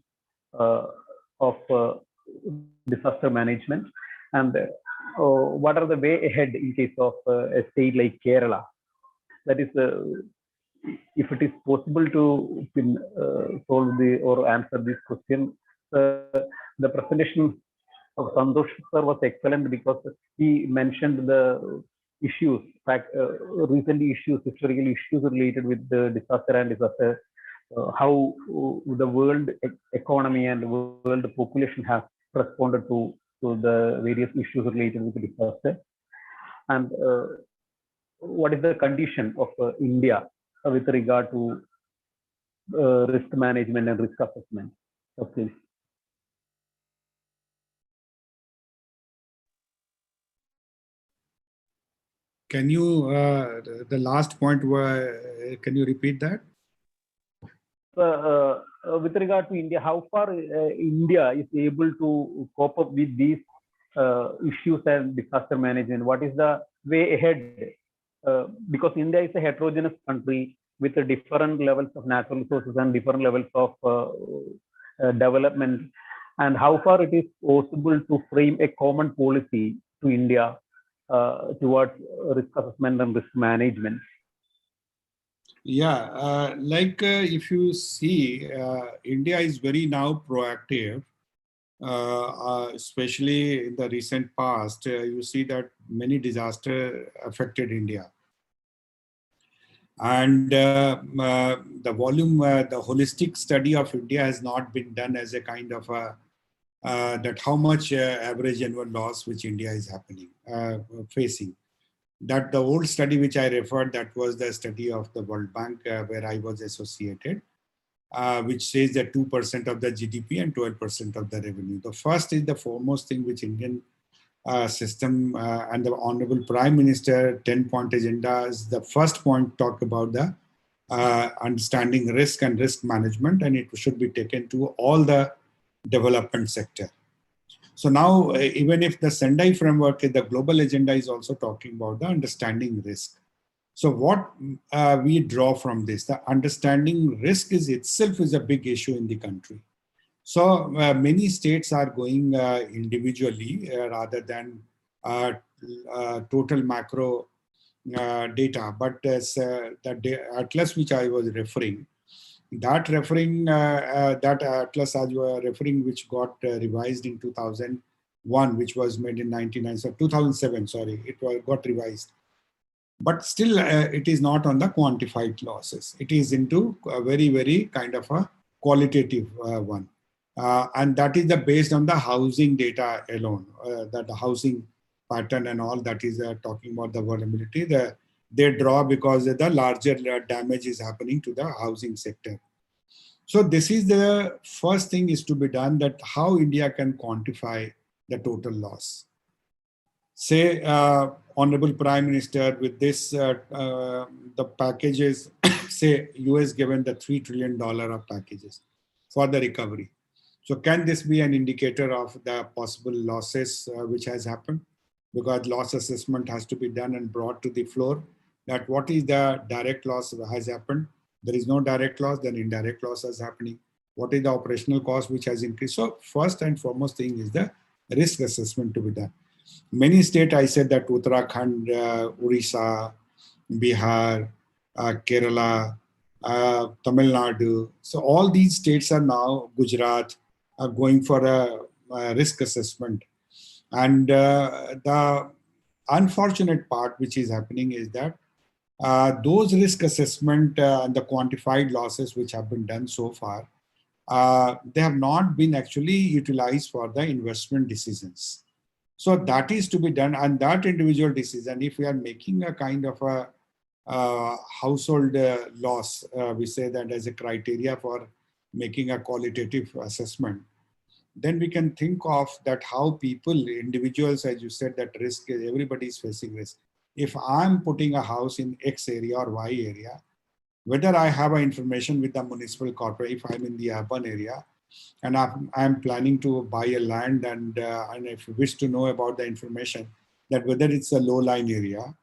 of disaster management, and what are the way ahead in case of a state like Kerala. That is, if it is possible to solve or answer this question. The presentation of Santosh sir was excellent because he mentioned the issues, recent issues, historical issues related with the disaster and disaster, how the world economy and world population has responded to the various issues related with the disaster, and what is the condition of India with regard to risk management and risk assessment. So please. Can you, the last point, can you repeat that? With regard to India, how far India is able to cope up with these issues and disaster management? What is the way ahead? Because India is a heterogeneous country with different levels of natural resources and different levels of development, and how far it is possible to frame a common policy to India towards risk assessment and risk management. Yeah, if you see, India is very now proactive, especially in the recent past. You see that many disasters affected India. And the volume, the holistic study of India has not been done as a kind of a, that how much average annual loss which India is facing. That the old study which I referred, that was the study of the World Bank where I was associated, which says that 2% of the GDP and 12% of the revenue. The first is the foremost thing which Indian system and the Honorable Prime Minister 10-point agenda is the first point talk about the understanding risk and risk management, and it should be taken to all the development sector. So now, even if the Sendai framework, the global agenda is also talking about the understanding risk. So what we draw from this, the understanding risk is itself is a big issue in the country. So many states are going individually rather than total macro data. But as the atlas which I was referring, that atlas as you are referring, which got revised in 2001, which was made in 2007, sorry, it got revised. But still, it is not on the quantified losses. It is into a very, very kind of a qualitative one. And that is based on the housing data alone, that the housing pattern and all that is talking about the vulnerability. They draw because the larger damage is happening to the housing sector. So this is the first thing is to be done, that how India can quantify the total loss. Say, Honorable Prime Minister, with this, the packages, say US given the $3 trillion of packages for the recovery. So can this be an indicator of the possible losses which has happened? Because loss assessment has to be done and brought to the floor, that what is the direct loss that has happened? There is no direct loss, then indirect loss is happening. What is the operational cost which has increased? So first and foremost thing is the risk assessment to be done. Many states, I said that Uttarakhand, Orissa, Bihar, Kerala, Tamil Nadu. So all these states are now, Gujarat, are going for a risk assessment. And the unfortunate part which is happening is that those risk assessment and the quantified losses which have been done so far, they have not been actually utilized for the investment decisions. So that is to be done, and that individual decision, if we are making a kind of a household loss, we say that as a criteria for making a qualitative assessment, then we can think of that how people, individuals, as you said, that risk, everybody is facing risk. If I'm putting a house in X area or Y area, whether I have information with the municipal corporate, if I'm in the urban area, and I'm planning to buy a land, and if you wish to know about the information, that whether it's a low-lying area,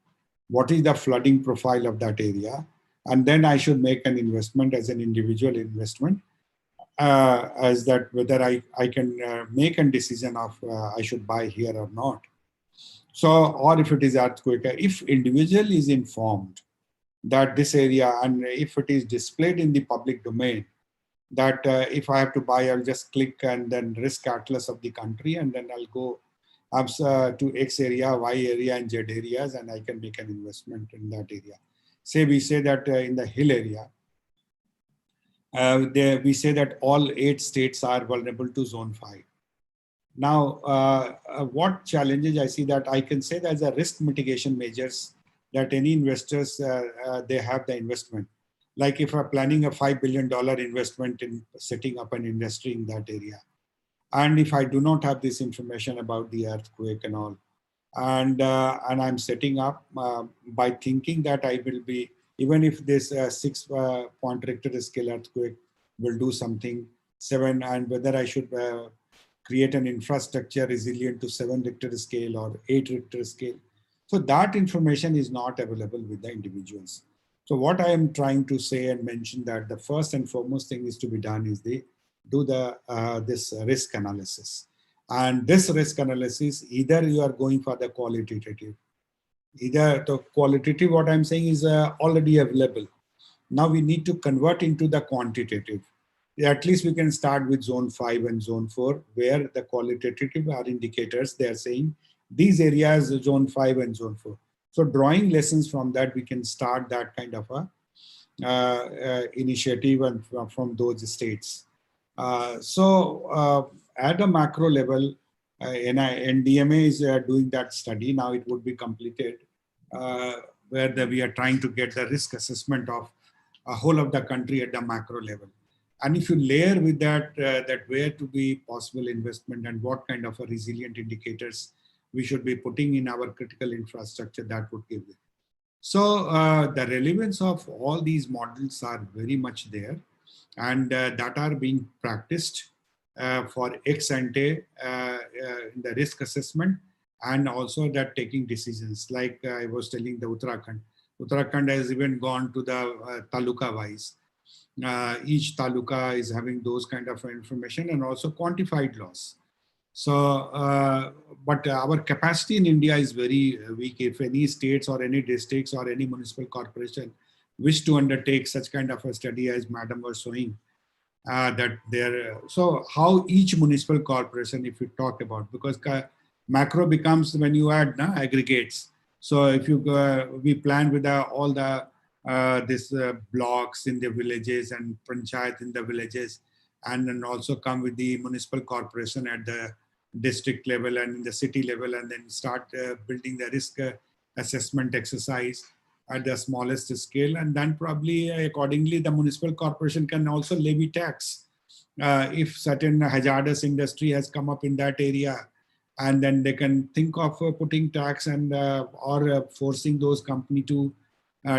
what is the flooding profile of that area, and then I should make an investment as an individual investment, as that whether I can make a decision of I should buy here or not. So, or if it is earthquake, if individual is informed that this area, and if it is displayed in the public domain, that if I have to buy, I'll just click and then risk atlas of the country, and then I'll go up to X area, Y area, and Z areas, and I can make an investment in that area. Say we say that in the hill area, we say that all 8 states are vulnerable to zone 5. Now, what challenges I see, that I can say that as a risk mitigation measures, that any investors, they have the investment. Like if I'm planning a $5 billion investment in setting up an industry in that area, and if I do not have this information about the earthquake and all, and I'm setting up by thinking that I will be, even if this 6-point Richter scale earthquake will do something, 7, and whether I should create an infrastructure resilient to 7 Richter scale or 8 Richter scale. So that information is not available with the individuals. So what I am trying to say and mention that the first and foremost thing is to be done is this risk analysis. And this risk analysis, either you are going for the qualitative, either the qualitative, what I'm saying is already available. Now we need to convert into the quantitative. At least we can start with zone 5 and zone 4, where the qualitative are indicators. They are saying these areas, zone 5 and zone 4. So drawing lessons from that, we can start that kind of a initiative and from those states. At a macro level, NDMA is doing that study. Now it would be completed, where we are trying to get the risk assessment of a whole of the country at the macro level. And if you layer with that, that where to be possible investment and what kind of a resilient indicators we should be putting in our critical infrastructure, that would give it. So the relevance of all these models are very much there, and that are being practiced for ex ante in the risk assessment, and also that taking decisions. Like I was telling the Uttarakhand has even gone to the taluka wise. Each taluka is having those kind of information and also quantified loss. So, but our capacity in India is very weak. If any states or any districts or any municipal corporation wish to undertake such kind of a study as Madam was showing, that there. So how each municipal corporation, if we talk about, because macro becomes when you add aggregates. So if you we plan with all the this blocks in the villages and panchayat in the villages, and then also come with the municipal corporation at the district level and in the city level, and then start building the risk assessment exercise at the smallest scale. And then probably accordingly, the municipal corporation can also levy tax if certain hazardous industry has come up in that area, and then they can think of putting tax and or forcing those company to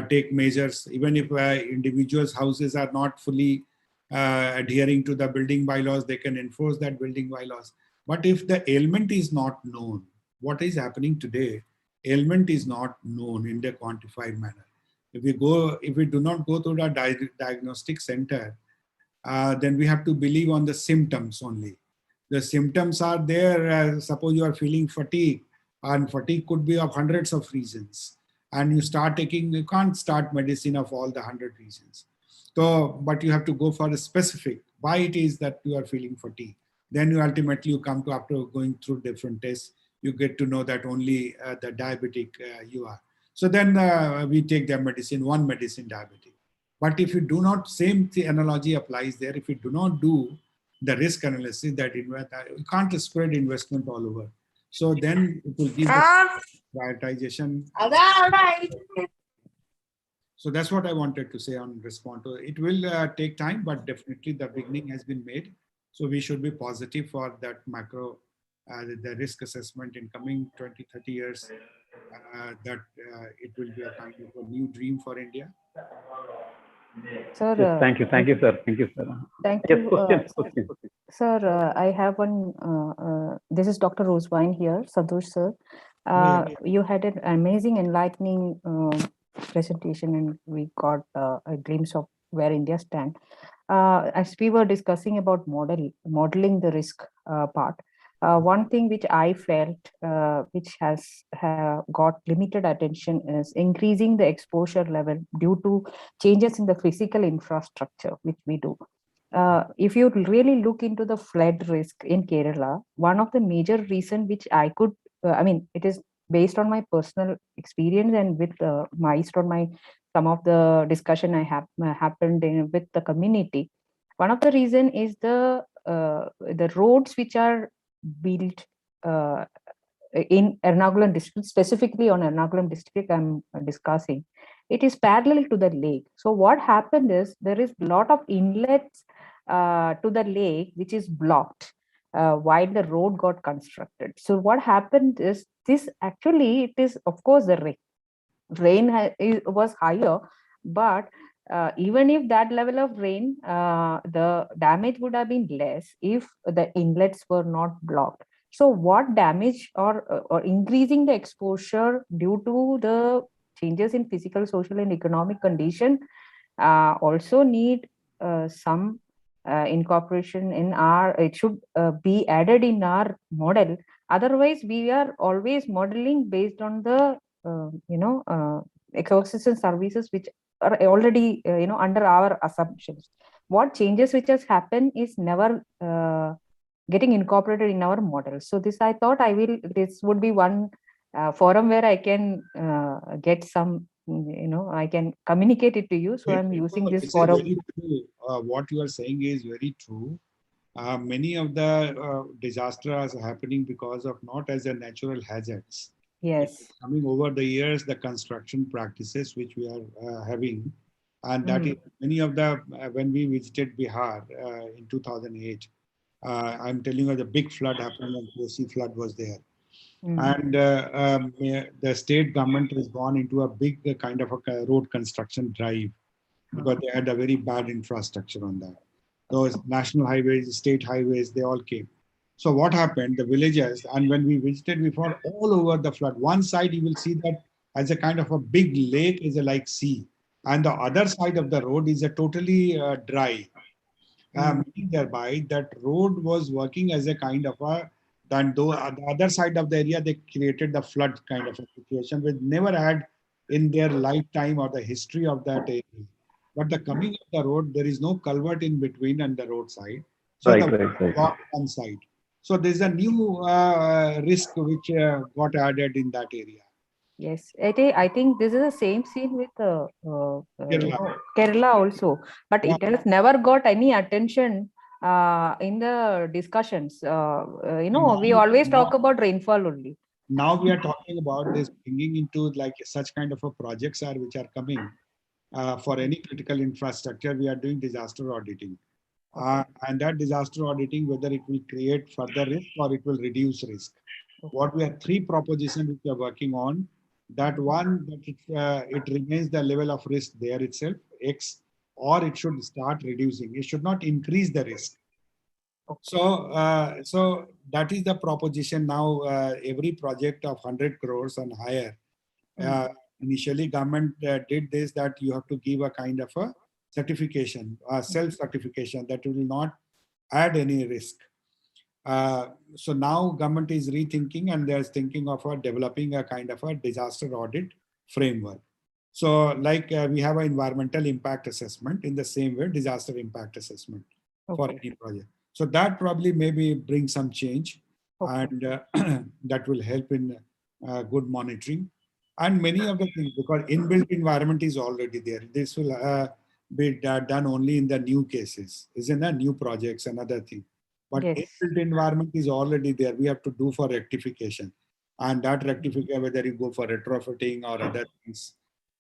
take measures, even if individuals' houses are not fully adhering to the building bylaws, they can enforce that building bylaws. But if the ailment is not known, what is happening today, ailment is not known in the quantified manner. If we do not go to the diagnostic center, then we have to believe on the symptoms only. The symptoms are there. Suppose you are feeling fatigue, and fatigue could be of hundreds of reasons. And you can't start medicine of all the 100 reasons. So, but you have to go for a specific, why it is that you are feeling fatigue. Then you ultimately come to, after going through different tests, you get to know that only the diabetic you are. So then we take the medicine, one medicine diabetic. But if you do not, same analogy applies there. If you do not do the risk analysis, that you can't spread investment all over. So then it will give the prioritization. So that's what I wanted to say on respond to. It will take time, but definitely the beginning has been made. So we should be positive for that macro, the risk assessment in coming 20, 30 years, that it will be a kind of a new dream for India. Sir, Yes, thank you, sir. Thank you, sir. Thank Yes, you. questions. Sir, I have one. This is Dr. Rosewine here, Santosh sir. You had an amazing, enlightening presentation, and we got a glimpse of where India stands. As we were discussing about modeling the risk part, one thing which I felt which has got limited attention is increasing the exposure level due to changes in the physical infrastructure, which we do. If you really look into the flood risk in Kerala, one of the major reason which I could, it is based on my personal experience and with based on some of the discussion I have happened with the community. One of the reason is the roads which are built in Ernakulam district, specifically on Ernakulam district I'm discussing. it is parallel to the lake. So what happened is there is a lot of inlets to the lake which is blocked while the road got constructed. So what happened is this actually, it is of course the rain was higher, but even if that level of rain, the damage would have been less if the inlets were not blocked. So what damage or increasing the exposure due to the changes in physical, social, and economic condition also need some incorporation in our, it should be added in our model. Otherwise, we are always modeling based on the ecosystem services which are already under our assumptions. What changes which has happened is never getting incorporated in our model. So this, I thought this would be one forum where I can get some, I can communicate it to you. So I'm using this It's forum. very true. What you are saying is very true. Many of the disasters are happening because of not as a natural hazards. Yes. Coming over the years, the construction practices which we are having, and that is many of the, when we visited Bihar in 2008, I'm telling you the big flood happened and Kosi flood was there. And the state government has gone into a big kind of a road construction drive because they had a very bad infrastructure on that. Those national highways, state highways, they all came. So what happened, the villages, and when we visited, we found all over the flood. One side you will see that as a kind of a big lake is a like sea. And the other side of the road is a totally dry. Meaning thereby that road was working as a kind of a, then though on the other side of the area, they created the flood kind of a situation which never had in their lifetime or the history of that area. But the coming of the road, there is no culvert in between and the roadside. So the walk one side. So there's a new risk which got added in that area. Yes, I think this is the same scene with Kerala also, but it has never got any attention in the discussions. We always talk about rainfall only. Now we are talking about this bringing into like such kind of a projects are which are coming for any critical infrastructure. We are doing disaster auditing, and that disaster auditing, whether it will create further risk or it will reduce risk. What we have three propositions which we are working on. That one, that it remains the level of risk there itself, X, or it should start reducing. It should not increase the risk. So, so that is the proposition now. Every project of 100 crores and higher, initially government did this, that you have to give a kind of a certification, self-certification that will not add any risk. So now government is rethinking and there's thinking of developing a kind of a disaster audit framework. So like we have an environmental impact assessment, in the same way disaster impact assessment for any project. So that probably maybe bring some change, and that will help in good monitoring. And many of the things, because inbuilt environment is already there. This will be done only in the new cases, isn't that new projects and other things. But inbuilt environment is already there. We have to do for rectification. And that rectification, whether you go for retrofitting or other things,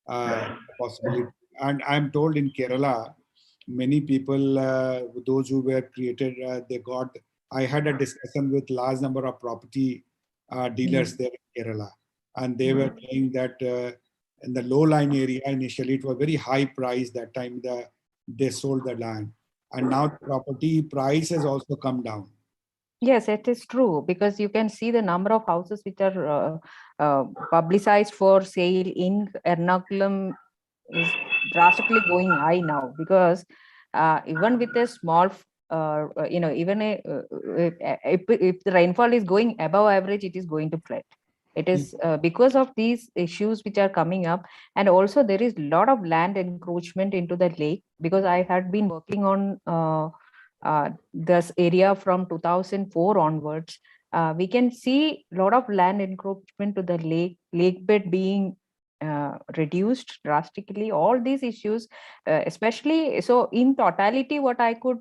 possibility. And I'm told in Kerala, many people, those who were created, they got, I had a discussion with large number of property dealers there in Kerala. And they were saying that in the low-lying area, initially it was very high price that time they sold the land. And now the property price has also come down. Yes, it is true, because you can see the number of houses which are publicized for sale in Ernakulam is drastically going high now, because even with a small, even if the rainfall is going above average, it is going to flood. It is because of these issues which are coming up. And also there is a lot of land encroachment into the lake, because I had been working on this area from 2004 onwards. We can see a lot of land encroachment to the lake bed being reduced drastically. All these issues, especially, so in totality, what I could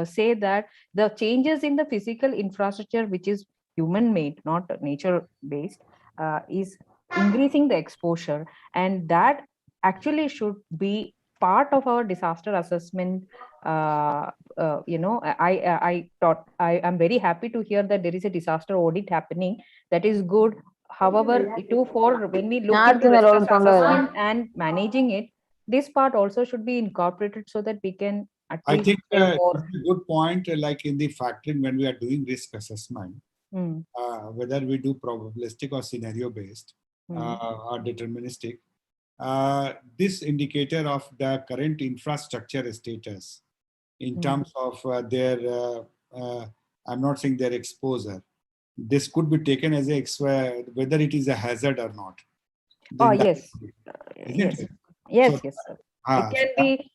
say that the changes in the physical infrastructure, which is human made, not nature based, is increasing the exposure, and that actually should be part of our disaster assessment. I thought I am very happy to hear that there is a disaster audit happening. That is good. However, for when we look into risk assessment and managing it, this part also should be incorporated so that we can at I least think say it's more. a good point, like in the factoring when we are doing risk assessment, Hmm. whether we do probabilistic or scenario based or deterministic, this indicator of the current infrastructure status in terms of I'm not saying their exposure, this could be taken as whether it is a hazard or not. Oh, Then yes. isn't Yes. it? Yes, So, yes, sir. It so can be,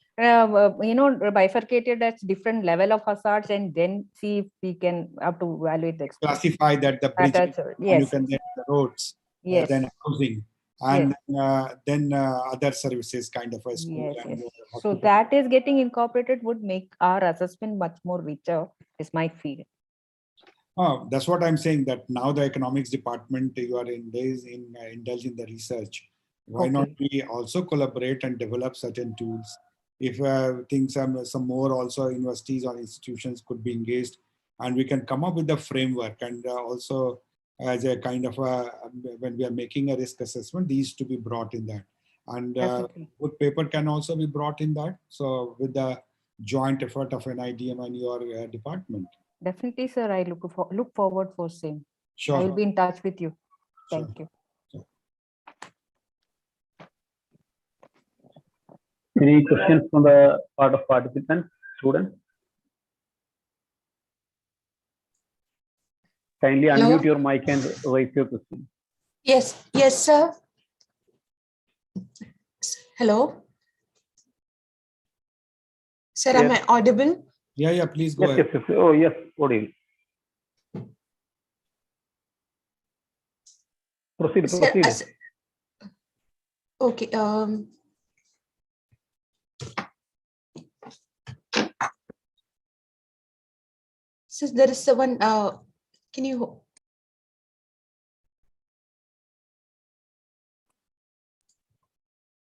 bifurcated as different level of hazards, and then see if we can have to evaluate the exposure. classify that the bridges, and you Yes, can get the roads, yes, then housing, and then other services, kind of a school. yes, And, yes. So hospital. that is getting incorporated would make our assessment much more richer, is my feeling. Oh, that's what I'm saying, that now the economics department, you are indulge in the research. Why not we also collaborate and develop certain tools? If things some more also universities or institutions could be engaged, and we can come up with a framework, and also as a kind of when we are making a risk assessment, these to be brought in that, and good paper can also be brought in that. So with the joint effort of NIDM and your department. Definitely, sir. I look forward for same. Sure. I will be in touch with you. Thank Sure. you. Any questions from the part of participants, students? Kindly unmute your mic and raise your question. Yes, sir. Hello. Sir, Yes. am I audible? Yeah, please go Yes, ahead. yes. Oh, yes, audible. Proceed. Sir, okay. So there is someone. Can you?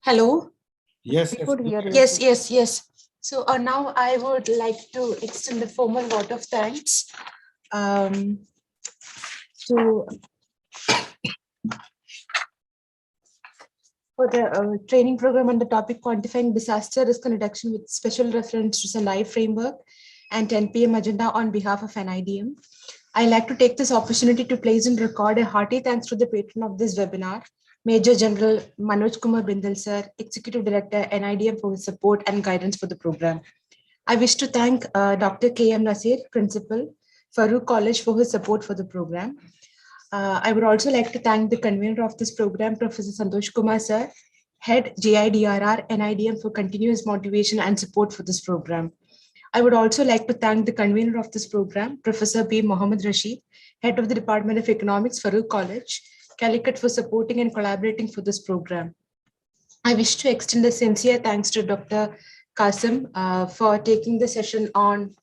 Hello. Yes, We could hear you. Yes. So now I would like to extend the formal vote of thanks for the training program on the topic quantifying disaster risk and reduction with special reference to Sendai framework and 10 p.m. agenda on behalf of NIDM. I'd like to take this opportunity to place and record a hearty thanks to the patron of this webinar, Major General Manoj Kumar Bindal sir, Executive Director NIDM, for his support and guidance for the program. I wish to thank Dr. K.M. Nasir, Principal, Farooq College, for his support for the program. I would also like to thank the convener of this program, Professor Santosh Kumar sir, Head GIDRR NIDM, for continuous motivation and support for this program. I would also like to thank the convener of this program, Professor B. Mohammed Rashid, Head of the Department of Economics, Farooq College, Calicut, for supporting and collaborating for this program. I wish to extend a sincere thanks to Dr. Qasim for taking the session on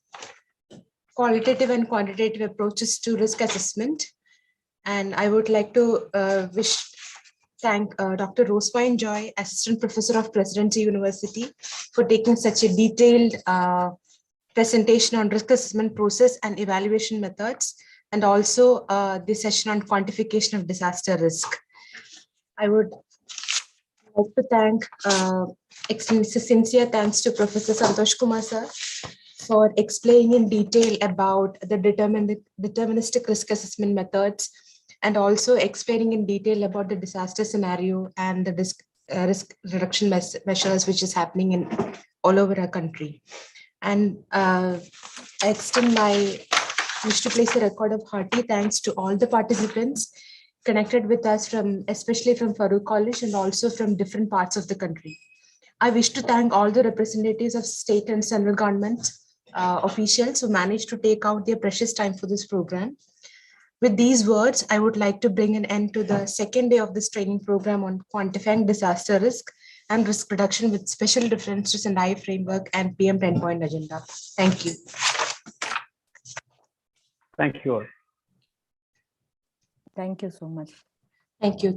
qualitative and quantitative approaches to risk assessment. And I would like to thank Dr. Rosewine Joy, Assistant Professor of Presidency University, for taking such a detailed presentation on risk assessment process and evaluation methods, and also the session on quantification of disaster risk. I would like to extend sincere thanks to Professor Santosh Kumar sir for explaining in detail about the deterministic risk assessment methods, and also explaining in detail about the disaster scenario and the risk reduction measures which is happening in all over our country. And I wish to place a record of hearty thanks to all the participants connected with us, especially from Farooq College and also from different parts of the country. I wish to thank all the representatives of state and central government officials who managed to take out their precious time for this program. With these words, I would like to bring an end to the second day of this training program on quantifying disaster risk and risk reduction with special reference to Sendai framework and PM 10-point agenda. Thank you. Thank you all. Thank you so much. Thank you.